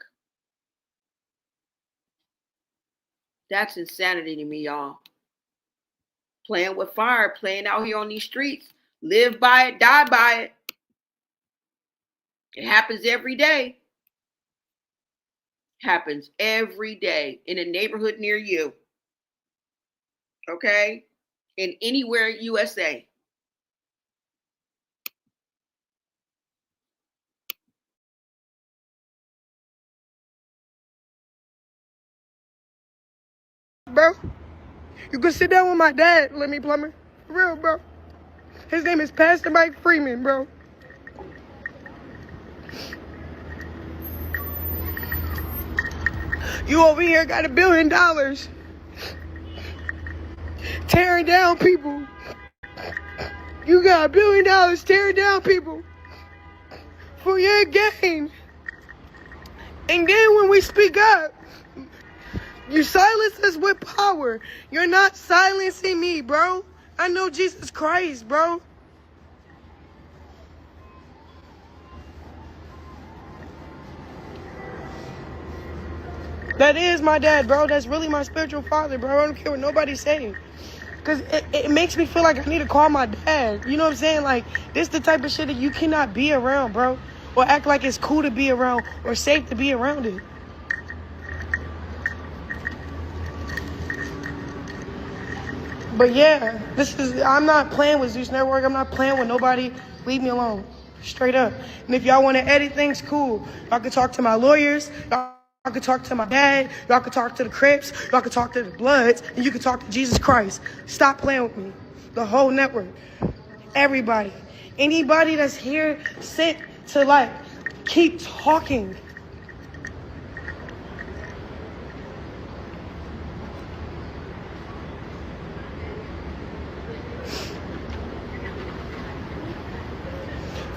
That's insanity to me, y'all. Playing with fire, playing out here on these streets. Live by it, die by it. It happens every day. Happens every day in a neighborhood near you. Okay? In anywhere USA. Bro, you can sit down with my dad, Lemmy Plumber. For real, bro. His name is Pastor Mike Freeman, bro. You over here got $1 billion. Tearing down people. You got $1 billion tearing down people. For your gain. And then when we speak up, you silence us with power. You're not silencing me, bro. I know Jesus Christ, bro. That is my dad, bro. That's really my spiritual father, bro. I don't care what nobody's saying. Because it makes me feel like I need to call my dad. You know what I'm saying? Like, this is the type of shit that you cannot be around, bro. or act like it's cool to be around or safe to be around it. But yeah, I'm not playing with Zeus Network. I'm not playing with nobody. Leave me alone. Straight up. And if y'all want to edit things, cool. Y'all can talk to my lawyers. Y'all can talk to my dad. Y'all can talk to the Crips. Y'all can talk to the Bloods. And you can talk to Jesus Christ. Stop playing with me. The whole network. Everybody. Anybody that's here sent to like keep talking.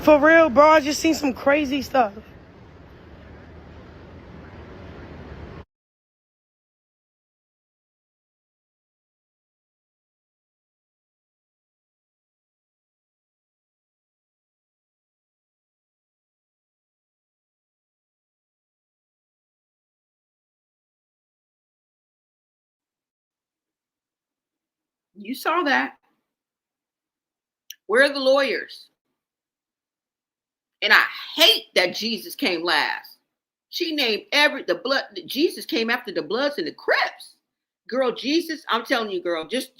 For real, bro, I just seen some crazy stuff. You saw that. Where are the lawyers? And I hate that Jesus came last. She named Jesus came after the Bloods and the Crips. Girl, Jesus, I'm telling you, girl, just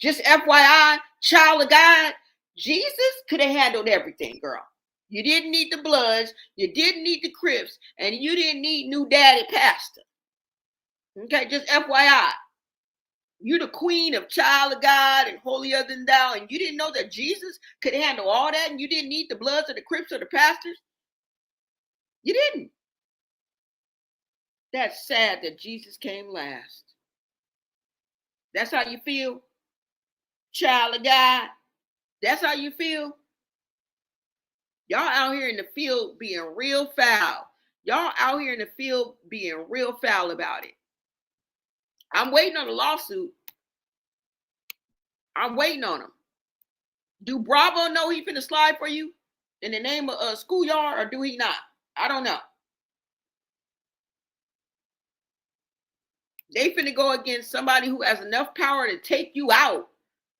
FYI, child of God, Jesus could have handled everything, girl. You didn't need the Bloods, you didn't need the Crips, and you didn't need new daddy pastor. Okay, just FYI. You the queen of child of God and holier than thou, and you didn't know that Jesus could handle all that, and you didn't need the Bloods or the Crips or the pastors? You didn't. That's sad that Jesus came last. That's how you feel? Child of God? That's how you feel? Y'all out here in the field being real foul. Y'all out here in the field being real foul about it. I'm waiting on a lawsuit. I'm waiting on him. Do Bravo know he finna slide for you in the name of a schoolyard, or do he not? I don't know. They finna go against somebody who has enough power to take you out,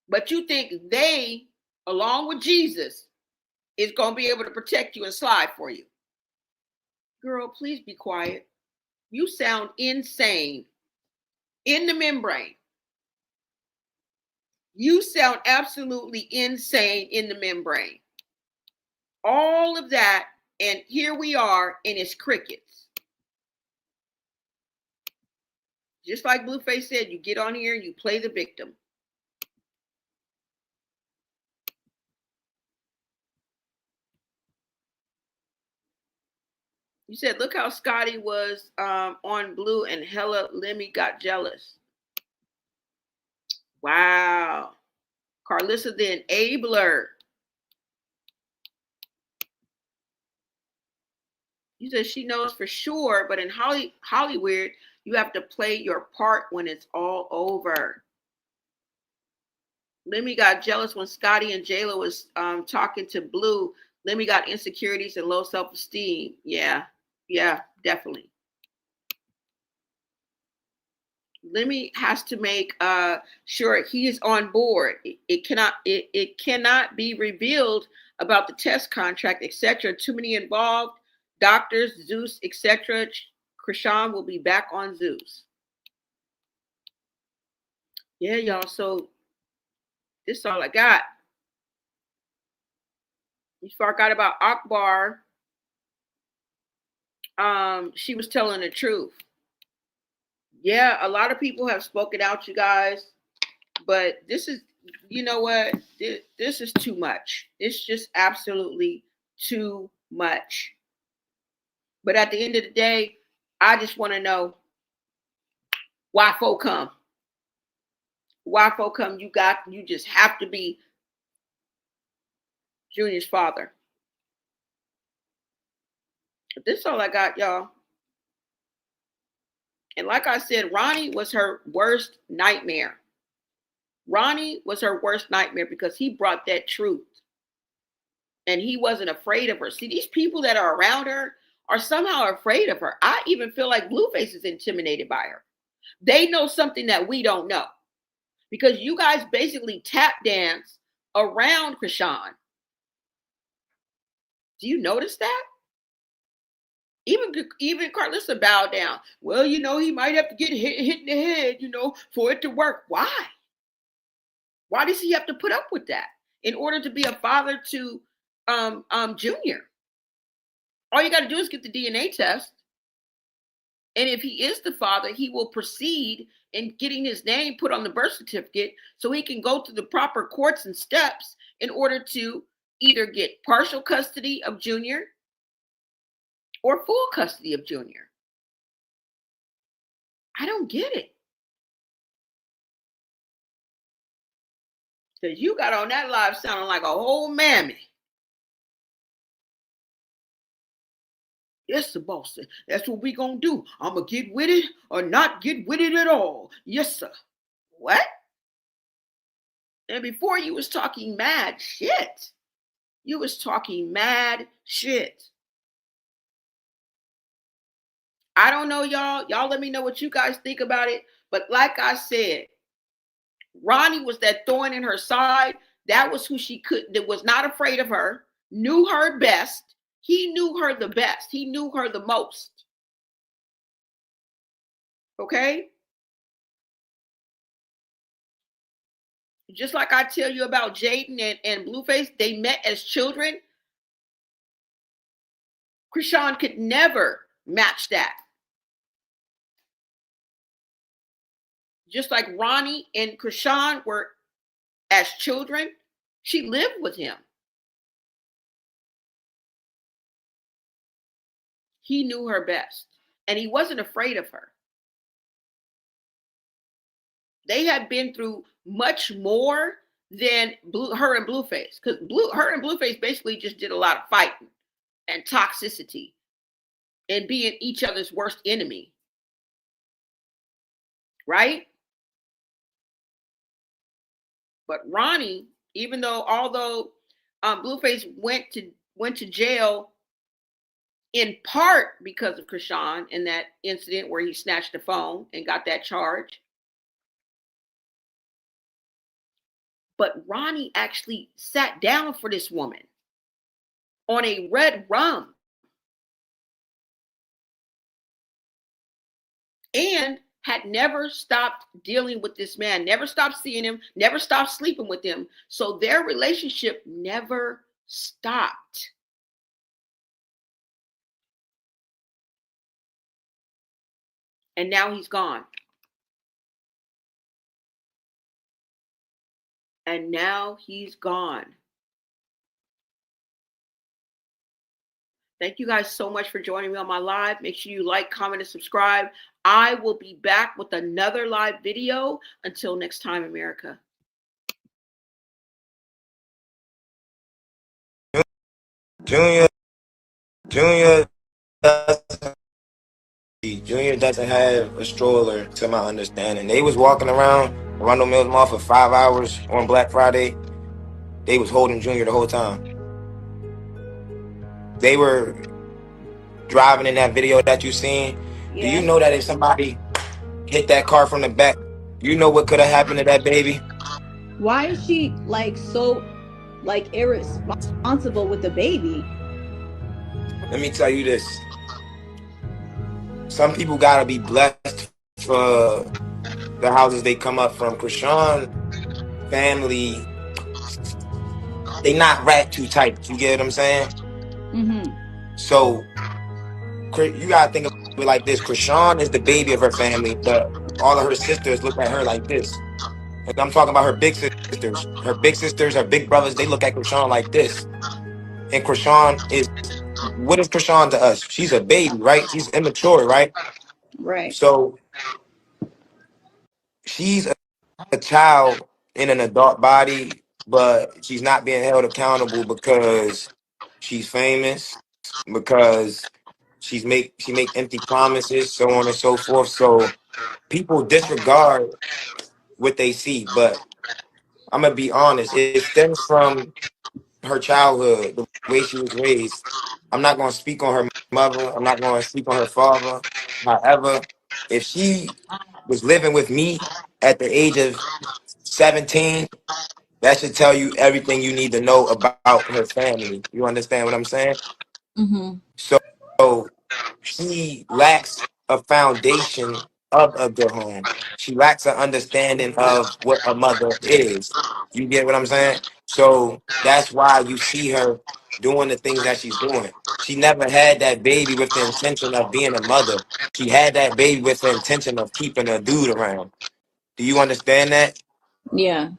but you think they, along with Jesus, is going to be able to protect you and slide for you. Girl, please be quiet. You sound insane. In the membrane. You sound absolutely insane in the membrane. All of that, and here we are, and it's crickets. Just like Blueface said, you get on here and you play the victim. You said, look how Scotty was on Blue and hella Lemmy got jealous. Wow. Carlissa the enabler. You said she knows for sure, but in Hollywood, you have to play your part when it's all over. Lemmy got jealous when Scotty and Jayla was talking to Blue. Lemmy got insecurities and low self-esteem. Yeah, definitely. Lemmy has to make sure he is on board. It cannot be revealed about the test contract, etc. Too many involved, doctors, Zeus, etc. Chrisean will be back on Zeus. Yeah, y'all. So this is all I got. You forgot about Akbar. She was telling the truth. Yeah, a lot of people have spoken out, you guys, but this is, you know what? This is too much. It's just absolutely too much. But at the end of the day, I just want to know why folk come. Why folk come? You just have to be Junior's father. But this is all I got, y'all. And like I said, Ronnie was her worst nightmare. Ronnie was her worst nightmare because he brought that truth. And he wasn't afraid of her. See, these people that are around her are somehow afraid of her. I even feel like Blueface is intimidated by her. They know something that we don't know. Because you guys basically tap dance around Chrisean. Do you notice that? Even Carlissa bowed down. Well, he might have to get hit in the head, for it to work. Why? Why does he have to put up with that in order to be a father to Junior? All you got to do is get the DNA test. And if he is the father, he will proceed in getting his name put on the birth certificate so he can go through the proper courts and steps in order to either get partial custody of Junior or full custody of Junior. I don't get it. Because you got on that live sounding like a whole mammy. Yes, sir, boss. That's what we gonna do. I'm gonna get with it or not get with it at all. Yes, sir. What? And before you was talking mad shit. You was talking mad shit. I don't know, y'all. Y'all let me know what you guys think about it. But like I said, Ronnie was that thorn in her side. That was who that was not afraid of her, knew her best. He knew her the best. He knew her the most. Okay? Just like I tell you about Jaden and Blueface, they met as children. Chrisean could never match that. Just like Ronnie and Chrisean were as children, she lived with him. He knew her best, and he wasn't afraid of her. They had been through much more than her and Blueface, because her and Blueface basically just did a lot of fighting and toxicity and being each other's worst enemy. Right? But Ronnie, although Blueface went to jail in part because of Chrisean and that incident where he snatched the phone and got that charge. But Ronnie actually sat down for this woman on a red rum and had never stopped dealing with this man, never stopped seeing him, never stopped sleeping with him. So their relationship never stopped. And now he's gone. And now he's gone. Thank you guys so much for joining me on my live. Make sure you like, comment, and subscribe. I will be back with another live video. Until next time, America. Junior doesn't have a stroller, to my understanding. They was walking around Arundel Mills Mall for 5 hours on Black Friday. They was holding Junior the whole time. They were driving in that video that you seen. Yeah. Do you know that if somebody hit that car from the back, you know what could have happened to that baby? Why is she so irresponsible with the baby? Let me tell you this. Some people gotta be blessed for the houses they come up from. Chrisean family, they not rat too tight. You get what I'm saying? Mm-hmm. So you gotta think of it like this. Chrisean is the baby of her family, but all of her sisters look at her like this. And I'm talking about her big sisters. Her big sisters, her big brothers, they look at Chrisean like this. And Chrisean is, what is Chrisean to us? She's a baby, right? She's immature, right? Right. So she's a child in an adult body, but she's not being held accountable because she's famous, because she make empty promises, so on and so forth. So people disregard what they see, but I'm gonna be honest, it stems from her childhood, the way she was raised. I'm not gonna speak on her mother, I'm not gonna speak on her father. However, if she was living with me at the age of 17, that should tell you everything you need to know about her family. You understand what I'm saying? Mm-hmm. So she lacks a foundation of a good home. She lacks an understanding of what a mother is. You get what I'm saying? So that's why you see her doing the things that she's doing. She never had that baby with the intention of being a mother. She had that baby with the intention of keeping a dude around. Do you understand that? Yeah.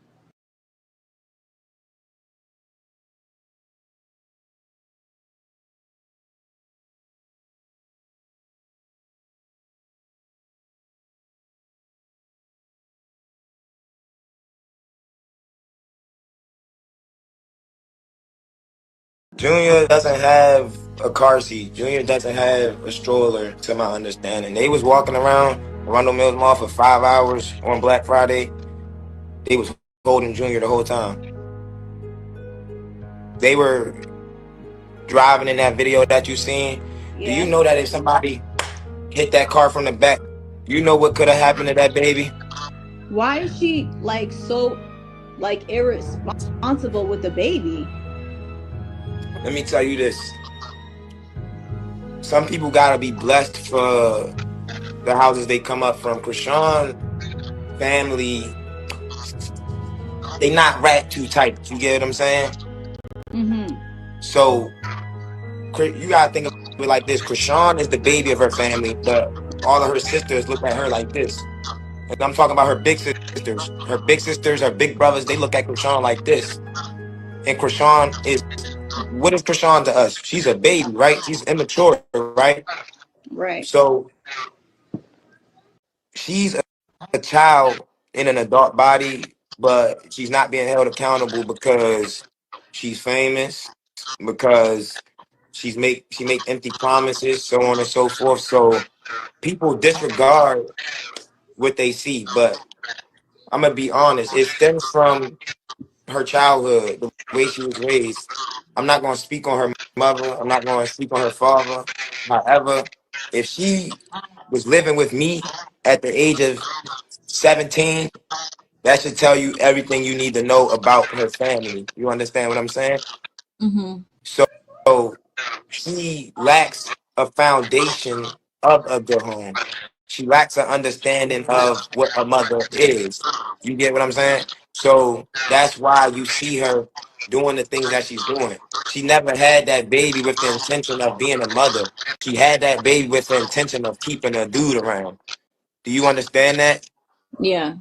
Junior doesn't have a car seat. Junior doesn't have a stroller, to my understanding. They was walking around Arundel Mills Mall for 5 hours on Black Friday. They was holding Junior the whole time. They were driving in that video that you seen. Do you know that if somebody hit that car from the back, you know what could have happened to that baby? Why is she like so like irresponsible with the baby? Let me tell you this. Some people gotta be blessed for the houses they come up from. Chrisean family, they not rat too tight. You get what I'm saying? So you gotta think of it like this. Chrisean is the baby of her family, but all of her sisters look at her like this. And I'm talking about her big sisters. Her big sisters, her big brothers, they look at Chrisean like this. And Chrisean is, what is Chrisean to us? She's a baby, right? She's immature, right? Right. So she's a child in an adult body, but she's not being held accountable because she's famous, because she make empty promises, so on and so forth. So people disregard what they see, but I'm gonna be honest, it stems from her childhood, the way she was raised. I'm not gonna speak on her mother, I'm not gonna speak on her father. However, if she was living with me at the age of 17, that should tell you everything you need to know about her family. You understand what I'm saying? So she lacks a foundation of a good home. She lacks an understanding of what a mother is. You get what I'm saying? So that's why you see her doing the things that she's doing. She never had that baby with the intention of being a mother. She had that baby with the intention of keeping a dude around. Do you understand that? Yeah.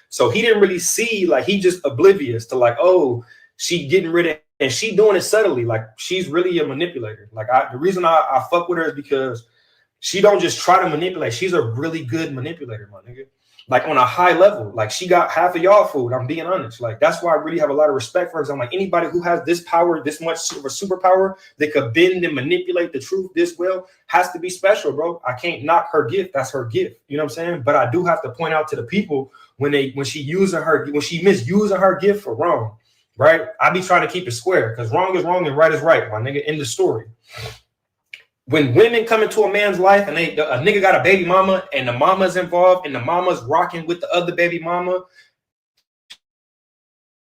So he didn't really see, like, he just oblivious to like, oh, she getting rid of, and she doing it subtly. Like, she's really a manipulator. Like, the reason I fuck with her is because she don't just try to manipulate. She's a really good manipulator, my nigga. Like, on a high level. Like, she got half of y'all food. I'm being honest. Like, that's why I really have a lot of respect for her. I'm like, anybody who has this power, this much of a superpower that could bend and manipulate the truth this well has to be special, bro. I can't knock her gift. That's her gift. You know what I'm saying? But I do have to point out to the people when she misusing her gift for wrong, right? I be trying to keep it square because wrong is wrong and right is right, my nigga. In the story. When women come into a man's life and a nigga got a baby mama and the mama's involved and the mama's rocking with the other baby mama,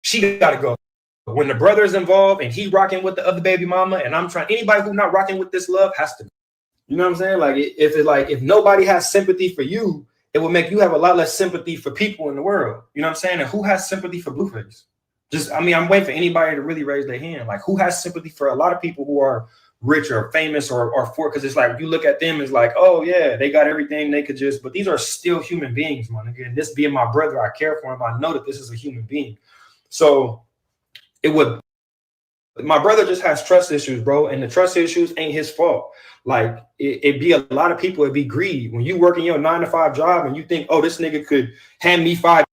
she gotta go. When the brother's involved and he rocking with the other baby mama and I'm trying, anybody who not rocking with this love has to go. You know what I'm saying? Like if nobody has sympathy for you, it will make you have a lot less sympathy for people in the world. You know what I'm saying? And who has sympathy for Blueface? I'm waiting for anybody to really raise their hand. Like, who has sympathy for a lot of people who are rich or famous or for, because it's like you look at them as like, oh yeah, they got everything they could just, but these are still human beings, man. Again, this being my brother, I care for him. I know that this is a human being. So my brother just has trust issues, bro, and the trust issues ain't his fault. Like it'd be a lot of people, it'd be greed. When you work in your 9-to-5 job and you think, oh, this nigga could hand me 5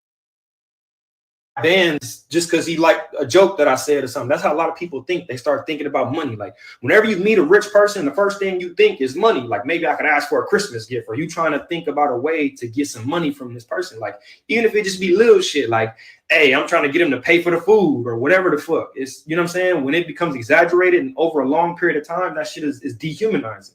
bands just because he liked a joke that I said or something. That's how a lot of people think. They start thinking about money. Like whenever you meet a rich person, the first thing you think is money. Like maybe I could ask for a Christmas gift, or you trying to think about a way to get some money from this person. Like even if it just be little shit, like, hey, I'm trying to get him to pay for the food or whatever the fuck. It's, you know what I'm saying? When it becomes exaggerated and over a long period of time, that shit is dehumanizing.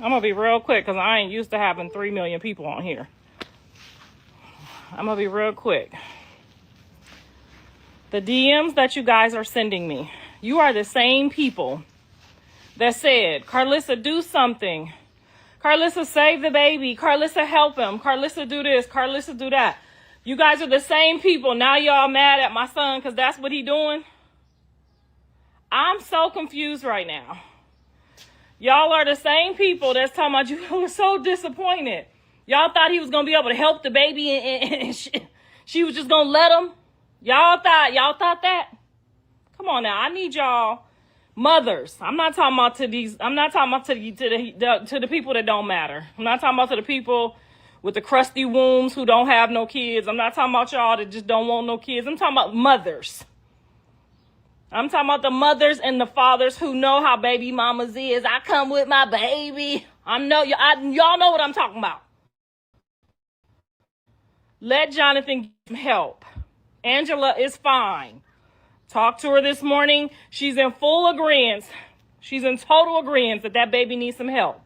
I'm gonna be real quick because I ain't used to having 3 million people on here. I'm gonna be real quick. The DMs that you guys are sending me, you are the same people that said, Carlissa, do something. Carlissa, save the baby. Carlissa, help him. Carlissa, do this. Carlissa, do that. You guys are the same people. Now y'all mad at my son because that's what he doing? I'm so confused right now. Y'all are the same people that's talking about you were so disappointed. Y'all thought he was going to be able to help the baby and she was just going to let him. Y'all thought that? Come on now. I need y'all mothers. I'm not talking about to the people that don't matter. I'm not talking about to the people with the crusty wombs who don't have no kids. I'm not talking about y'all that just don't want no kids. I'm talking about mothers. I'm talking about the mothers and the fathers who know how baby mamas is. I come with my baby. Y'all know what I'm talking about. Let Jonathan get help. Angela is fine. Talked to her this morning. She's in full agreement. She's in total agreement that that baby needs some help.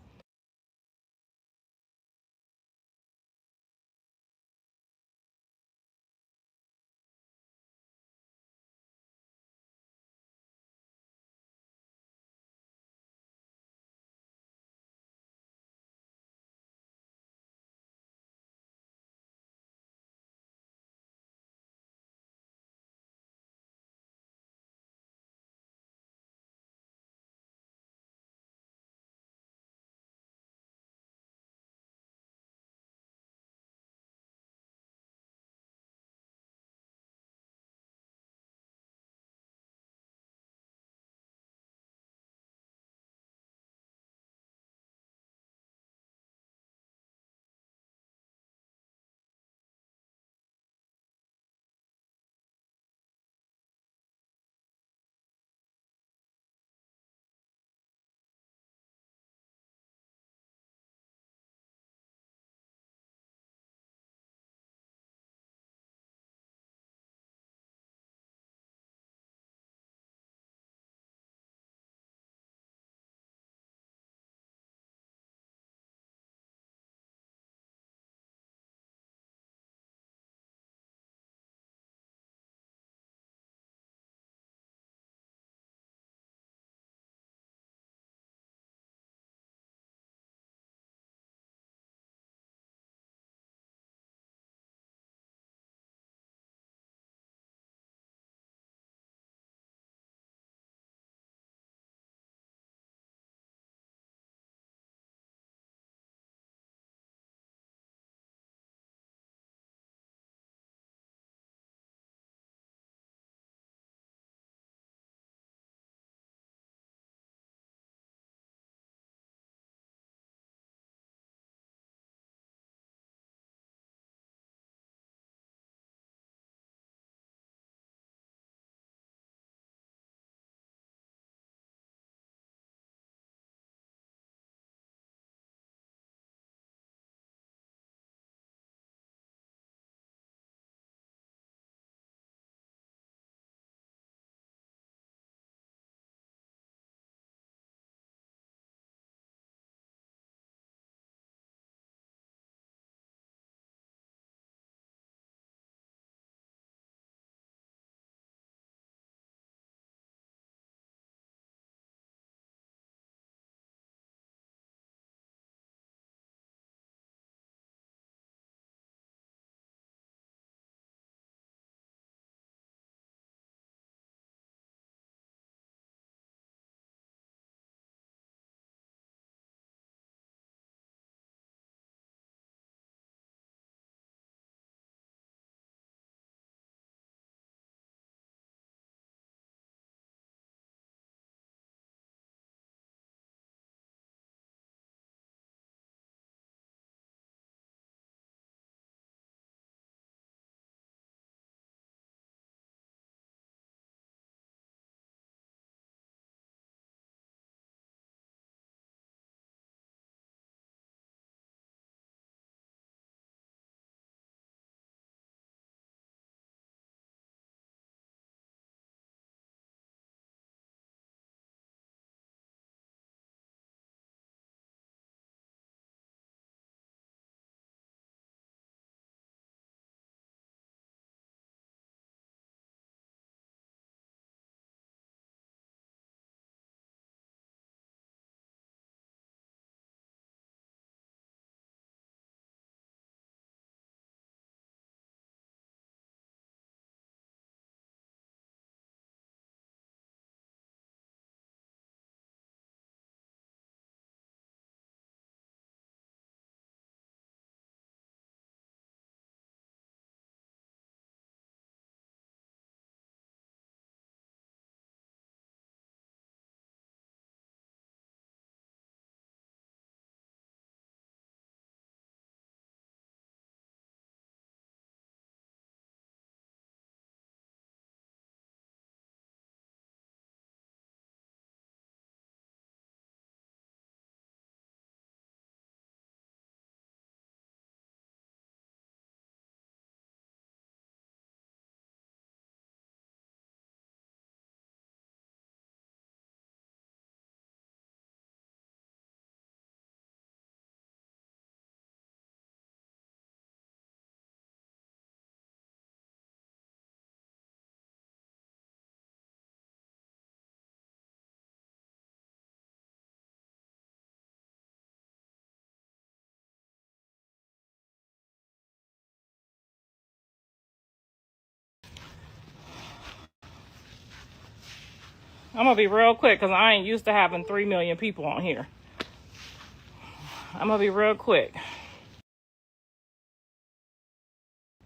I'm gonna be real quick because I ain't used to having 3 million people on here. I'm gonna be real quick.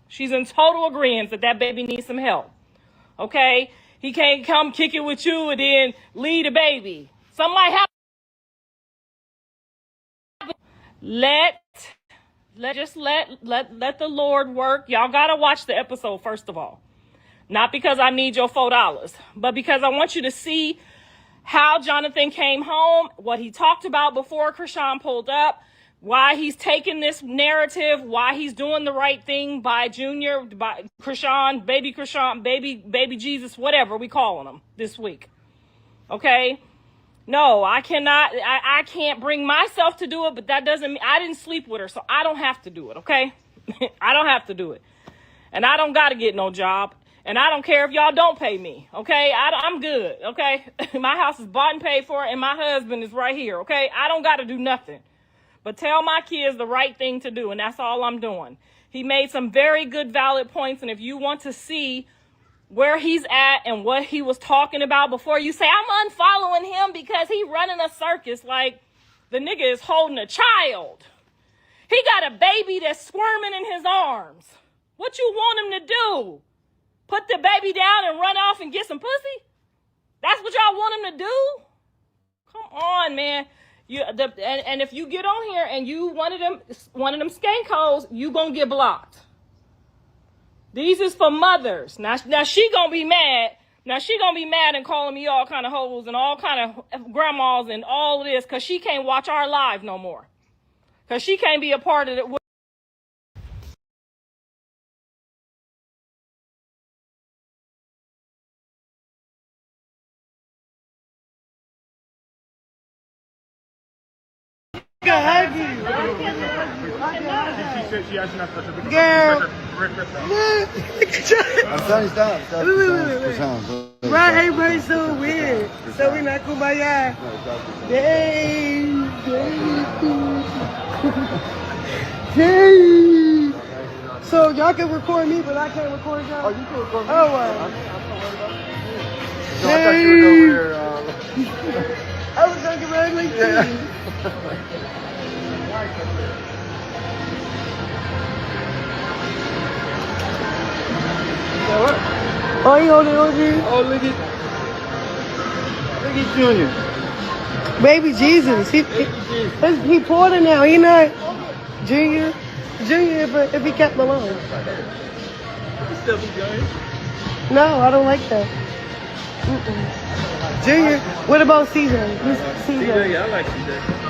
She's in total agreement that that baby needs some help. Okay? He can't come kick it with you and then leave the baby. Something might happen. Let the Lord work. Y'all gotta watch the episode first of all. Not because I need your $4, but because I want you to see how Jonathan came home, what he talked about before Chrisean pulled up, why he's taking this narrative, why he's doing the right thing by Junior, by Chrisean, baby Jesus, whatever we calling him this week. Okay? No, I cannot, I can't bring myself to do it, but that doesn't mean, I didn't sleep with her, so I don't have to do it, okay? I don't have to do it. And I don't gotta get no job. And I don't care if y'all don't pay me, okay? I'm good, okay? My house is bought and paid for, and my husband is right here, okay? I don't got to do nothing. But tell my kids the right thing to do, and that's all I'm doing. He made some very good, valid points, and if you want to see where he's at and what he was talking about before you say, I'm unfollowing him because he running a circus, like the nigga is holding a child. He got a baby that's squirming in his arms. What you want him to do? Put the baby down and run off and get some pussy? That's what y'all want him to do? Come on, man. And if you get on here and you one of them skank hoes, you gonna get blocked. These is for mothers. Now she gonna be mad. Now she gonna be mad and calling me all kind of hoes and all kind of grandmas and all of this because she can't watch our live no more. Because she can't be a part of it. Hug you. She said she asked you not to touch her. Girl. I'm sorry, stop. Right, everybody's so weird. So we not kumbaya. Dang. So y'all can record me, but I can't record y'all? Oh, you can record me. Oh, wow. No, I thought you were over here. I was talking regularly too. Oh, you holding on to you? Oh, look at Junior. Baby Jesus. He Porter now. He not Junior. Junior if he kept alone. Still be Junior. No, I don't like that. Junior. What about CJ? CJ. Yeah, I like CJ.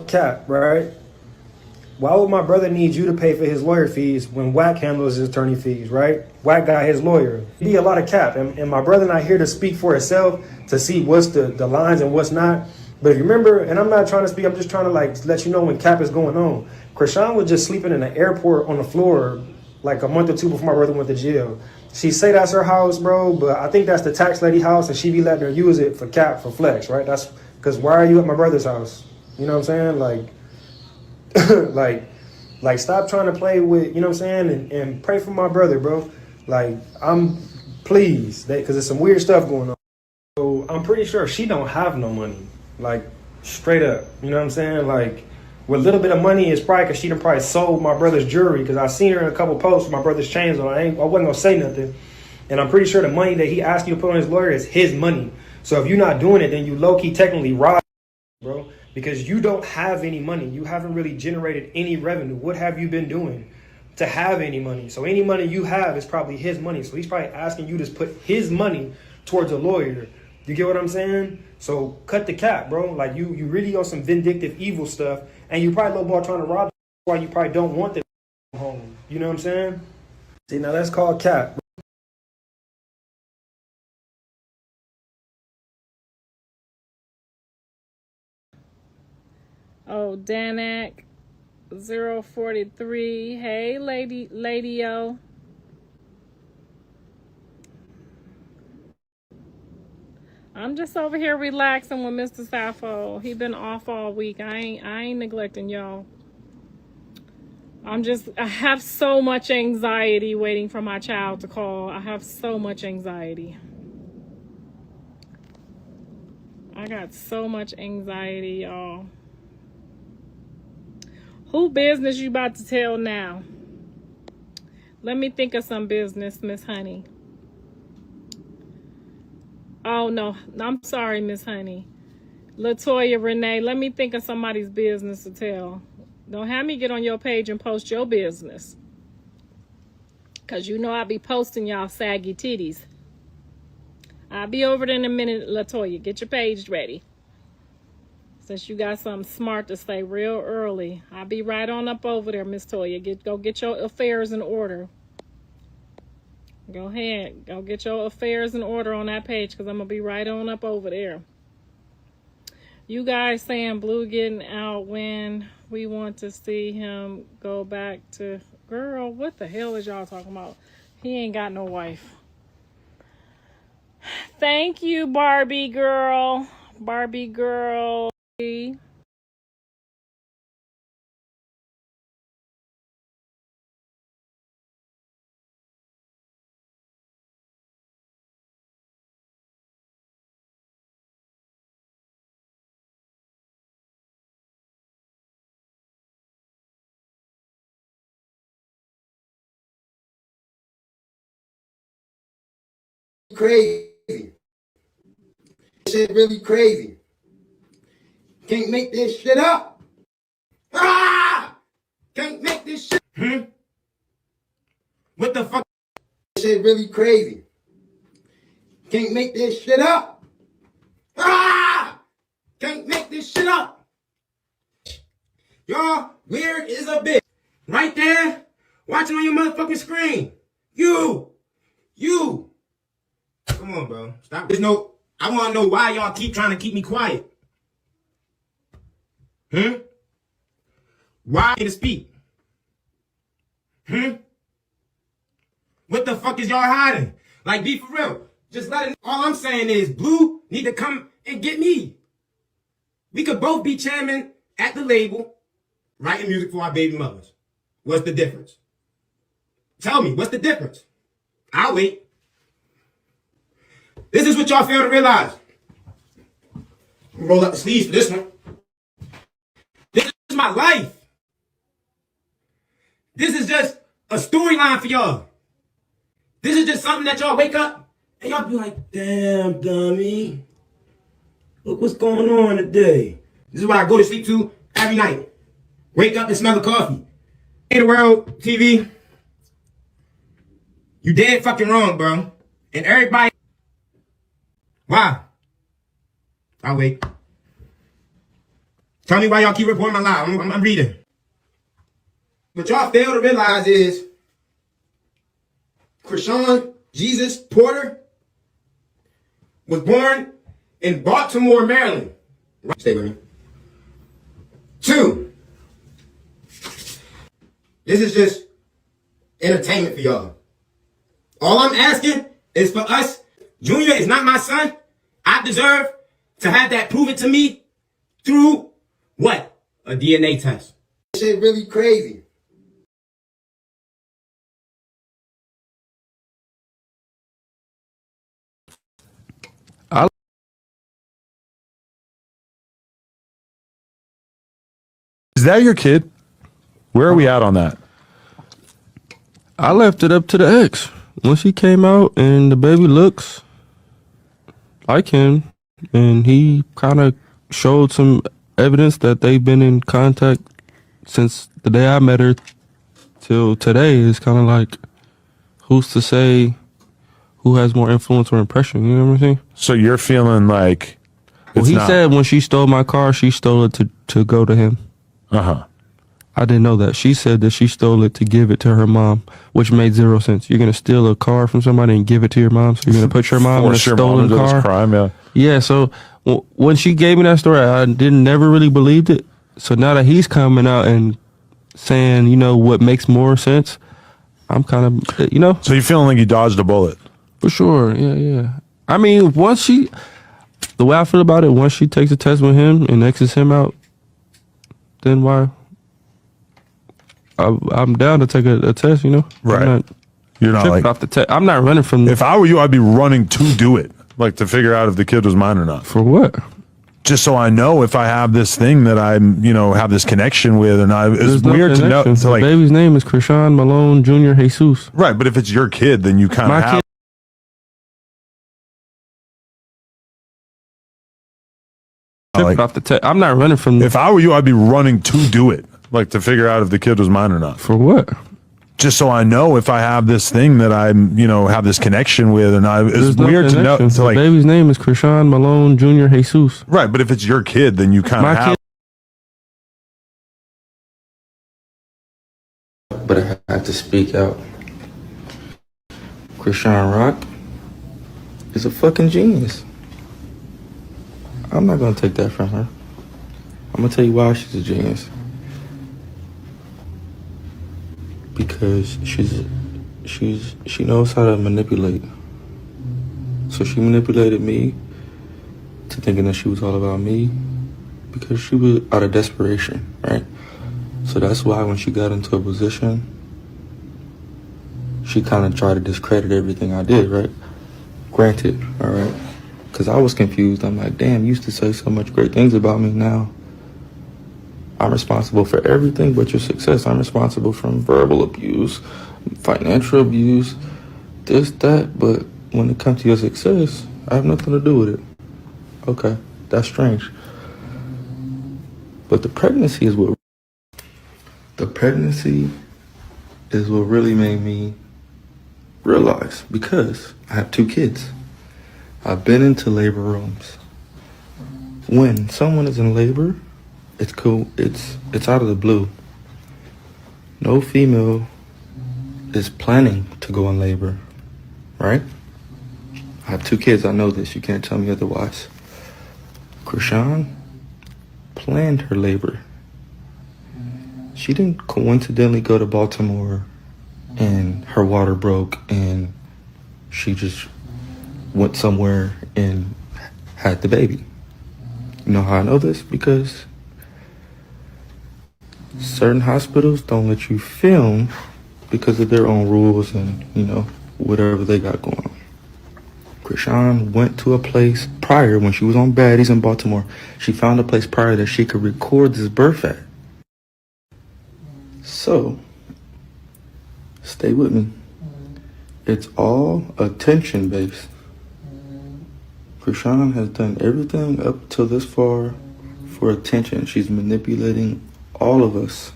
Cap, right? Why would my brother need you to pay for his lawyer fees when Wack handles his attorney fees, right? Wack got his lawyer. It'd be a lot of cap. And my brother not here to speak for himself to see what's the lines and what's not. But if you remember, and I'm not trying to speak, I'm just trying to like let you know when cap is going on. Chrisean was just sleeping in the airport on the floor like a month or two before my brother went to jail. She say that's her house, bro, but I think that's the tax lady house and she be letting her use it for cap, for flex, right? That's because why are you at my brother's house? You know what I'm saying? Like, stop trying to play with, you know what I'm saying? And pray for my brother, bro. Like, I'm pleased, because there's some weird stuff going on. So I'm pretty sure she don't have no money. Like, straight up. You know what I'm saying? Like, with a little bit of money, it's probably because she done probably sold my brother's jewelry, because I seen her in a couple posts with my brother's chains on. I wasn't going to say nothing. And I'm pretty sure the money that he asked you to put on his lawyer is his money. So if you're not doing it, then you low-key technically rob, bro. Because you don't have any money. You haven't really generated any revenue. What have you been doing to have any money? So any money you have is probably his money. So he's probably asking you to put his money towards a lawyer. You get what I'm saying? So cut the cap, bro. Like you really on some vindictive evil stuff. And you probably lowball trying to rob why you probably don't want them home. You know what I'm saying? See, now that's called cap. Oh, Danak 043. Hey, lady-o. I'm just over here relaxing with Mr. Sappho. He been off all week. I ain't neglecting y'all. I have so much anxiety waiting for my child to call. I have so much anxiety. I got so much anxiety, y'all. Who business you about to tell now? Let me think of some business, Miss Honey. Oh, no. I'm sorry, Miss Honey. Latoya, Renee, let me think of somebody's business to tell. Don't have me get on your page and post your business. Because you know I be posting y'all saggy titties. I'll be over there in a minute, Latoya. Get your page ready. Since you got something smart to say real early. I'll be right on up over there, Miss Toya. Go get your affairs in order. Go ahead. Go get your affairs in order on that page because I'm going to be right on up over there. You guys saying Blue getting out when we want to see him go back to... Girl, what the hell is y'all talking about? He ain't got no wife. Thank you, Barbie girl. Barbie girl. Crazy. Shit really crazy. Can't make this shit up. Ah! Can't make this shit. What the fuck? Shit really crazy. Can't make this shit up. Ah! Can't make this shit up. Y'all weird as a bitch. Right there, watching on your motherfucking screen. You. Come on, bro. Stop. I want to know why y'all keep trying to keep me quiet. Why to speak? What the fuck is y'all hiding? Like, be for real. Just let it. All I'm saying is Blue need to come and get me. We could both be chairman at the label, writing music for our baby mothers. What's the difference? Tell me, what's the difference? I'll wait. This is what y'all fail to realize. Roll up the sleeves for this one. This is my life. This is just a storyline for y'all. This is just something that y'all wake up and y'all be like, damn, dummy. Look what's going on today. This is what I go to sleep to every night. Wake up and smell the coffee. In the world, TV. You dead fucking wrong, bro. And everybody. Why? I'll wait. Tell me why y'all keep reporting my lie. I'm reading. What y'all fail to realize is Chrisean Jesus Porter was born in Baltimore, Maryland. Stay with me. 2. This is just entertainment for y'all. All I'm asking is for us. Junior is not my son. I deserve to have that proven to me through what? A DNA test. This shit really crazy. Is that your kid? Where are we at on that? I left it up to the ex. Once he came out and the baby looks like him, and he kind of showed some evidence that they've been in contact since the day I met her till today, it's kind of like, who's to say who has more influence or impression? You know what I'm saying? So you're feeling like... Well, he said when she stole my car, she stole it to go to him. Uh-huh. I didn't know that. She said that she stole it to give it to her mom, which made zero sense. You're going to steal a car from somebody and give it to your mom? So you're going to put your mom in a stolen car? Crime, yeah. Yeah, so when she gave me that story, I never really believed it. So now that he's coming out and saying, you know, what makes more sense, I'm kind of, you know. So you're feeling like you dodged a bullet? For sure, yeah. I mean, once The way I feel about it, once she takes a test with him and X's him out, then why? I'm down to take a test, you know? Right. You're not like off the test. I'm not running from. If I were you, I'd be running to do it, like to figure out if the kid was mine or not. For what? Just so I know if I have this thing that I'm, have this connection with, and it's weird to know. The baby's name is Chrisean Malone Jr. Jesus. Right, but if it's your kid, then you kind of have. Off the test. I'm not running from. If I were you, I'd be running to do it, like to figure out if the kid was mine or not. For what? Just so I know if I have this thing that I'm, have this connection with, and it's weird to know. The baby's name is Chrisean Malone Jr. Jesus. Right, but if it's your kid, then you kind of have. But I have to speak out. Chrisean Rock is a fucking genius. I'm not gonna take that from her. I'm gonna tell you why she's a genius. Because she knows how to manipulate. So she manipulated me to thinking that she was all about me because she was out of desperation, right? So that's why when she got into a position, she kind of tried to discredit everything I did, right? Granted, all right? Because I was confused. I'm like, damn, you used to say so much great things about me. Now I'm responsible for everything but your success. I'm responsible from verbal abuse, financial abuse, this, that. But when it comes to your success, I have nothing to do with it. Okay, that's strange. But the pregnancy is what really made me realize, because I have 2 kids. I've been into labor rooms. When someone is in labor, it's cool. It's out of the blue. No female is planning to go in labor, right? I have 2 kids. I know this. You can't tell me otherwise. Chrisean planned her labor. She didn't coincidentally go to Baltimore and her water broke and she just went somewhere and had the baby. You know how I know this? Because certain hospitals don't let you film because of their own rules and, whatever they got going on. Chrisean went to a place prior, when she was on Baddies in Baltimore, she found a place prior that she could record this birth at. So, stay with me. It's all attention based. Chrisean has done everything up till this far for attention. She's manipulating all of us.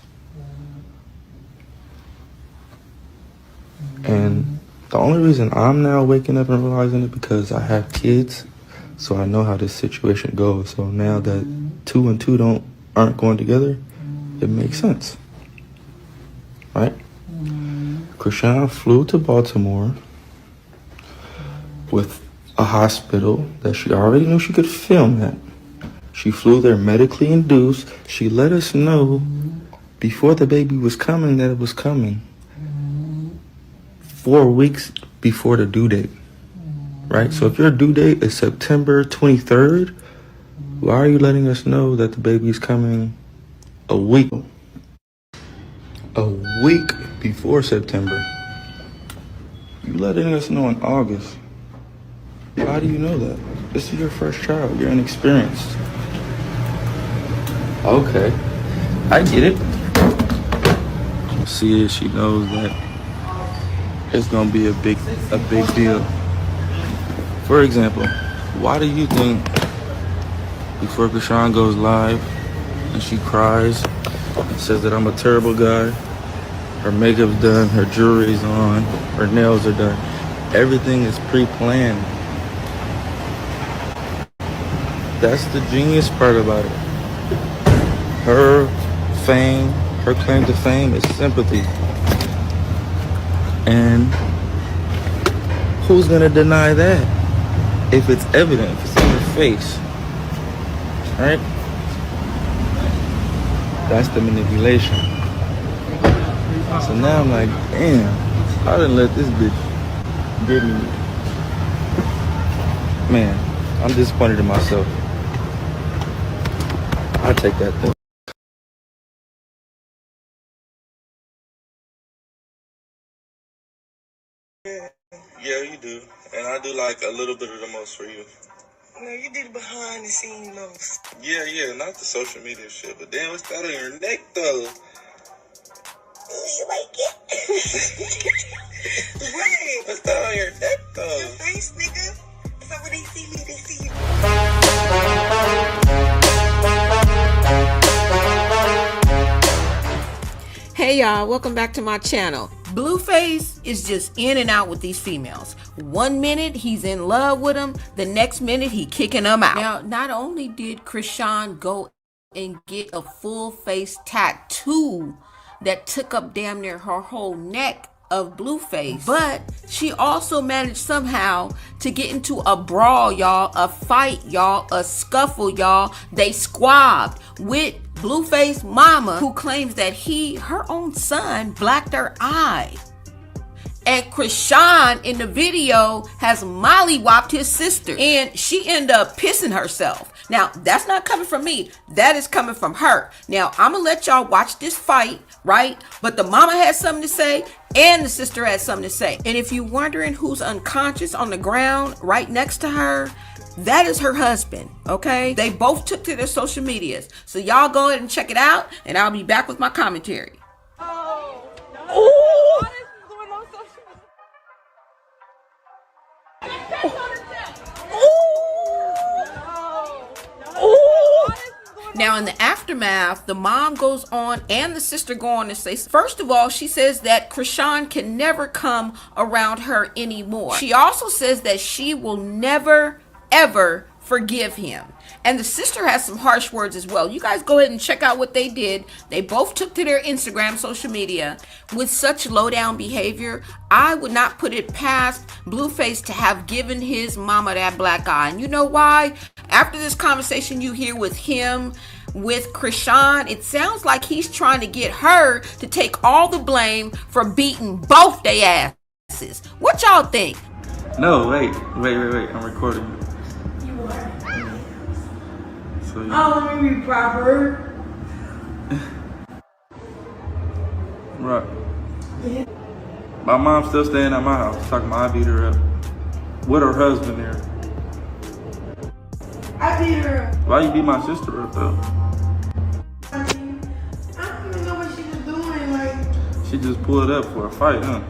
And the only reason I'm now waking up and realizing it because I have kids, so I know how this situation goes. So now that 2 and 2 aren't going together, it makes sense, right? Chrisean flew to Baltimore with a hospital that she already knew she could film at. She flew there medically induced. She let us know before the baby was coming that it was coming. 4 weeks before the due date, right? So if your due date is September 23rd, why are you letting us know that the baby's coming a week before September? You letting us know in August. How do you know that? This is your first child. You're inexperienced. Okay, I get it. See it, she knows that it's gonna be a big deal. For example, why do you think before Chrisean goes live and she cries and says that I'm a terrible guy, her makeup's done, her jewelry's on, her nails are done, everything is pre-planned. That's the genius part about it. Her fame, her claim to fame is sympathy. And who's gonna deny that? If it's evident, if it's in your face, right? That's the manipulation. So now I'm like, damn, I didn't let this bitch get me. Man, I'm disappointed in myself. I take that though. Yeah, you do. And I do like a little bit of the most for you. No, you did behind the scenes most. Yeah, not the social media shit. But damn, what's that on your neck, though? You like it? Right. What's that on your neck, though? Your face, nigga. So when they see me, they see you. Hey y'all, welcome back to my channel. Blueface is just in and out with these females. One minute he's in love with them, the next minute he kicking them out. Now, not only did Chrisean go and get a full face tattoo that took up damn near her whole neck of Blueface, but she also managed somehow to get into a brawl, y'all, a fight, y'all, a scuffle, y'all. They squabbed with Blueface mama, who claims that her own son blacked her eye. And Chrisean in the video has mollywopped his sister, and she ended up pissing herself. Now, that's not coming from me. That is coming from her. Now, I'm going to let y'all watch this fight, right? But the mama has something to say, and the sister has something to say. And if you're wondering who's unconscious on the ground right next to her, that is her husband, okay? They both took to their social medias. So y'all go ahead and check it out, and I'll be back with my commentary. Now, in the aftermath, the mom goes on and the sister go on to say, first of all, she says that Chrisean can never come around her anymore. She also says that she will never, ever forgive him. And the sister has some harsh words as well. You guys go ahead and check out what they did. They both took to their Instagram, social media. With such low down behavior, I would not put it past Blueface to have given his mama that black eye. And you know why? After this conversation you hear with him, with Chrisean, it sounds like he's trying to get her to take all the blame for beating both their asses. What y'all think? No, wait. I'm recording. So, Oh, let me be proper. Right. My mom's still staying at my house, talking about I beat her up. With her husband there. I beat her up. Why you beat my sister up though? I don't even know what she was doing. Like, She just pulled up for a fight, huh?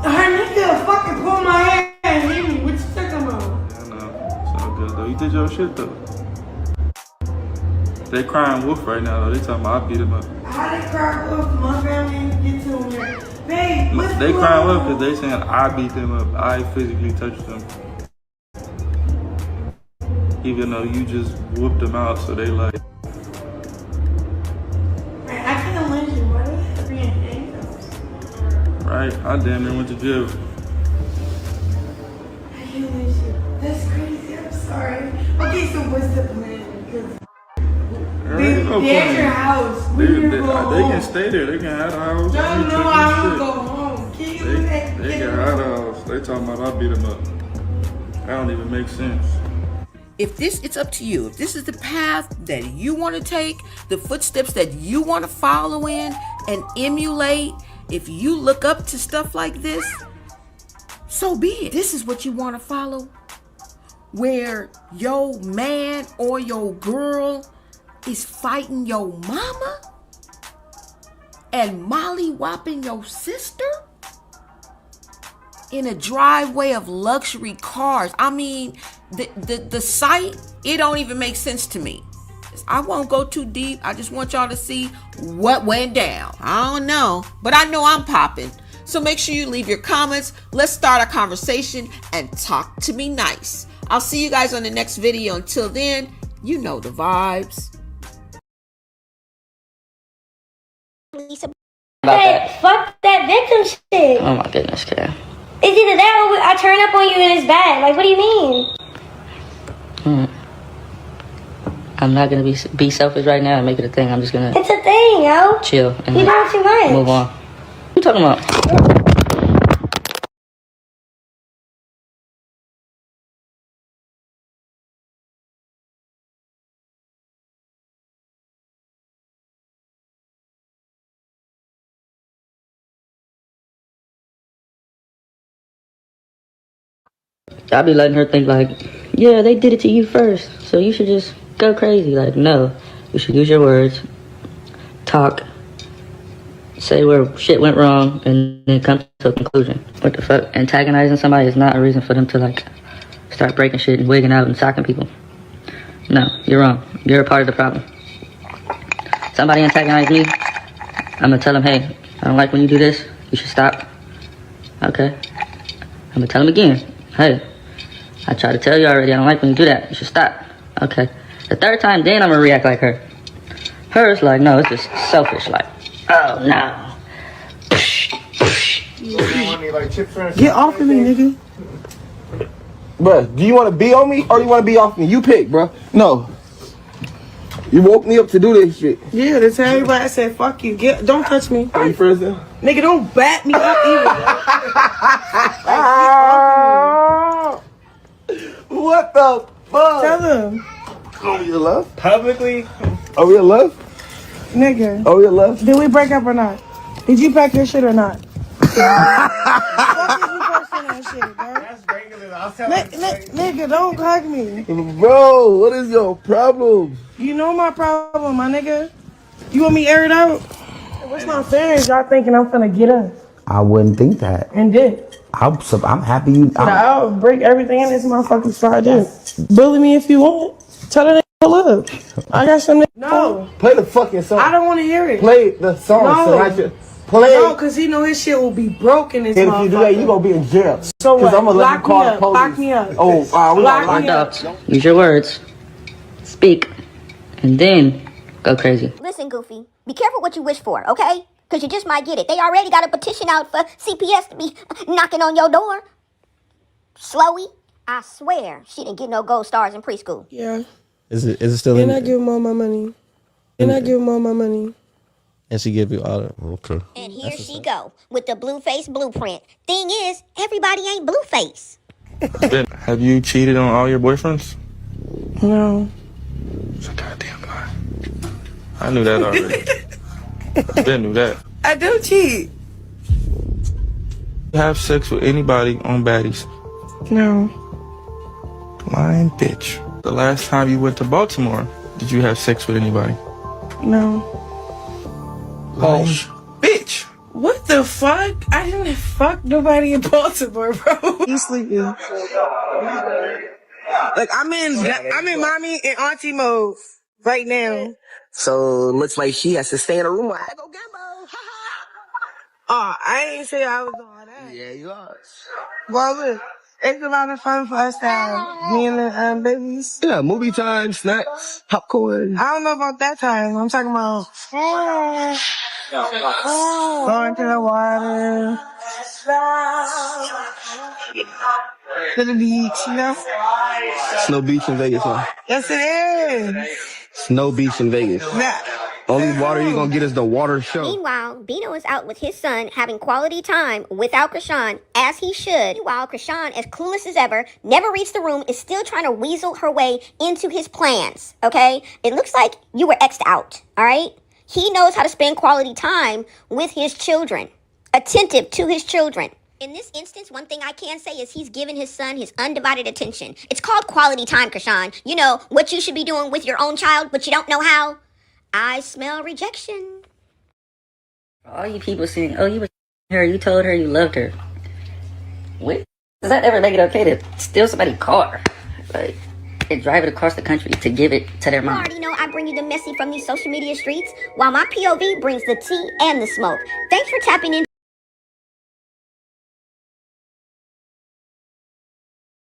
her nigga fucking pulled my hair and hit me. What you talking about? I know. It's all good though. You did your shit though. They crying wolf right now though. They talking about I beat him up. How they cry wolf? My family didn't get to him yet. Babe, what's They going crying wolf on? because they saying I beat them up. I physically touched them. Even though you just whooped them out, so they like. Man, I can't lynch you. Why do you have to be in handcuffs? Right? I damn near went to jail. I can't lynch you. That's crazy. I'm sorry. Okay, so what's the plan? Because they at your house. They When you go home. can stay there. They can have a house. No, They no, took I this want to shit. go home. Can you They can have a house. They talking about I beat them up. That don't even make sense. If it's up to you. If this is the path that you want to take, the footsteps that you want to follow in and emulate, if you look up to stuff like this, so be it. This is what you want to follow, where your man or your girl is fighting your mama and mollywopping your sister in a driveway of luxury cars. I mean, the sight, it don't even make sense to me. I won't go too deep. I just want y'all to see what went down. I don't know, but I know I'm popping. So make sure you leave your comments. Let's start a conversation and talk to me nice. I'll see you guys on the next video. Until then, you know the vibes. Hey, fuck that victim shit. Oh my goodness, Kara. It's either that or I turn up on you and it's bad. Like, what do you mean? I'm not gonna be selfish right now and make it a thing. I'm just gonna It's a thing, yo. chill and You doing too much. move on. What you talking about? I be letting her think like, yeah, they did it to you first, so you should just go crazy. Like, no, you should use your words, talk, say where shit went wrong, and then come to a conclusion. What the fuck? Antagonizing somebody is not a reason for them to like start breaking shit and wigging out and socking people. No, you're wrong. You're a part of the problem. Somebody antagonize me, I'm gonna tell them, hey, I don't like when you do this. You should stop. Okay. I'm gonna tell them again. Hey, I tried to tell you already. I don't like when you do that. You should stop. Okay. The third time, then I'm gonna react like her. Hers like, no, it's just selfish. Like, oh no. Get off of me, nigga. Bruh, do you want to be on me or you want to be off me? You pick, bruh. No. You woke me up to do this shit. Yeah, to tell everybody I said, fuck you. Don't touch me. Are you first then? Nigga, don't bat me up either. What the fuck? Tell them. Are we in love? Publicly? Are we in love? Nigga. Are we in love? Did we break up or not? Did you pack your shit or not? Fuck is you posting that shit, bro? That's regular. I'll tell nigga, don't hug me. Bro, what is your problem? You know my problem, my nigga. You want me to air it out? What's my feelings? Y'all thinking I'm finna get up I wouldn't think that. and did. I'm happy you. I'll break everything in this motherfucking spot. Bully me if you want. Tell her to pull up. I got some. No. Play the fucking song. I don't want to hear it. Play the song. No. So I should play. No, because he know his shit will be broken. And if you do that, you gonna be in jail. So what? I'm gonna let you call the police. Lock me up. Oh, we Lock gonna me up. Use your words, speak, and then go crazy. Listen, Goofy, be careful what you wish for, okay? Because you just might get it. They already got a petition out for CPS to be knocking on your door. Slowy, I swear she didn't get no gold stars in preschool. Yeah. Is it still And in? I give him all my money. And she give you all that. Okay. And here she go with the Blueface blueprint. Thing is, everybody ain't Blueface. Have you cheated on all your boyfriends? No. It's a goddamn lie. I knew that already. Ben knew that. I do cheat. Have sex with anybody on baddies? No. Lying bitch. The last time you went to Baltimore, did you have sex with anybody? No. Lying bitch. What the fuck? I didn't fuck nobody in Baltimore, bro. You sleeping? Like I'm in mommy and auntie mode right now. So looks like she has to stay in a room. I go gamble. Oh, I ain't say I was doing that. Yeah, you are. Well, look, it's a lot of fun for us to have me and the babies. Yeah, movie time, snacks, popcorn. I don't know about that time. I'm talking about going to the water, to the beach, you know? Snow Beach in Vegas, huh? Yes, it is. Snow Beach in Vegas. Nah. Only water you're gonna get is the water show. Meanwhile, Bino is out with his son having quality time without Chrisean, as he should. Meanwhile, Chrisean, as clueless as ever, never reached the room, is still trying to weasel her way into his plans, okay? It looks like you were X'd out, all right? He knows how to spend quality time with his children, attentive to his children. In this instance, one thing I can say is he's given his son his undivided attention. It's called quality time, Chrisean. You know, what you should be doing with your own child, but you don't know how. I smell rejection. All you people saying, oh, you was her, you told her you loved her. What? Does that ever make it okay to steal somebody's car? Like, and drive it across the country to give it to their You mom? already know I bring you the messy from these social media streets, while my POV brings the tea and the smoke. Thanks for tapping in.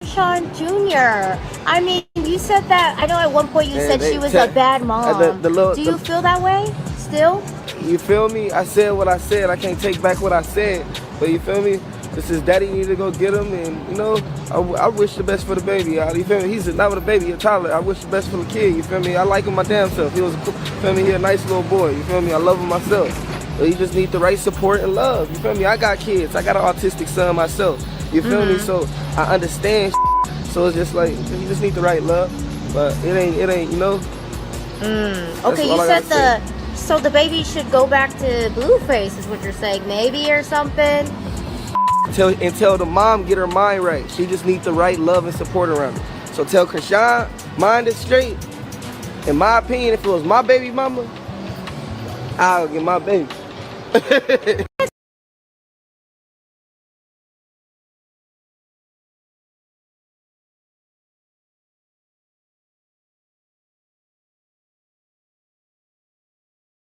Sean Jr. I mean, you said that. I know at one point you said she was a bad mom. Do you feel that way still? You feel me? I said what I said. I can't take back what I said. But you feel me? This is daddy need to go get him, and you know, I wish the best for the baby. You feel me? He's not with a baby, a toddler. I wish the best for the kid. You feel me? I like him my damn self. He was, feel me? He a nice little boy. You feel me? I love him myself. But he just need the right support and love. You feel me? I got kids. I got an autistic son myself. You feel me? So I understand. So it's just like you just need the right love, but it ain't. You know. Okay, you said so the baby should go back to Blueface is what you're saying, maybe or something. tell the mom get her mind right. She just needs the right love and support around her. So tell Chrisean, mind is straight. In my opinion, if it was my baby mama, I'll get my baby.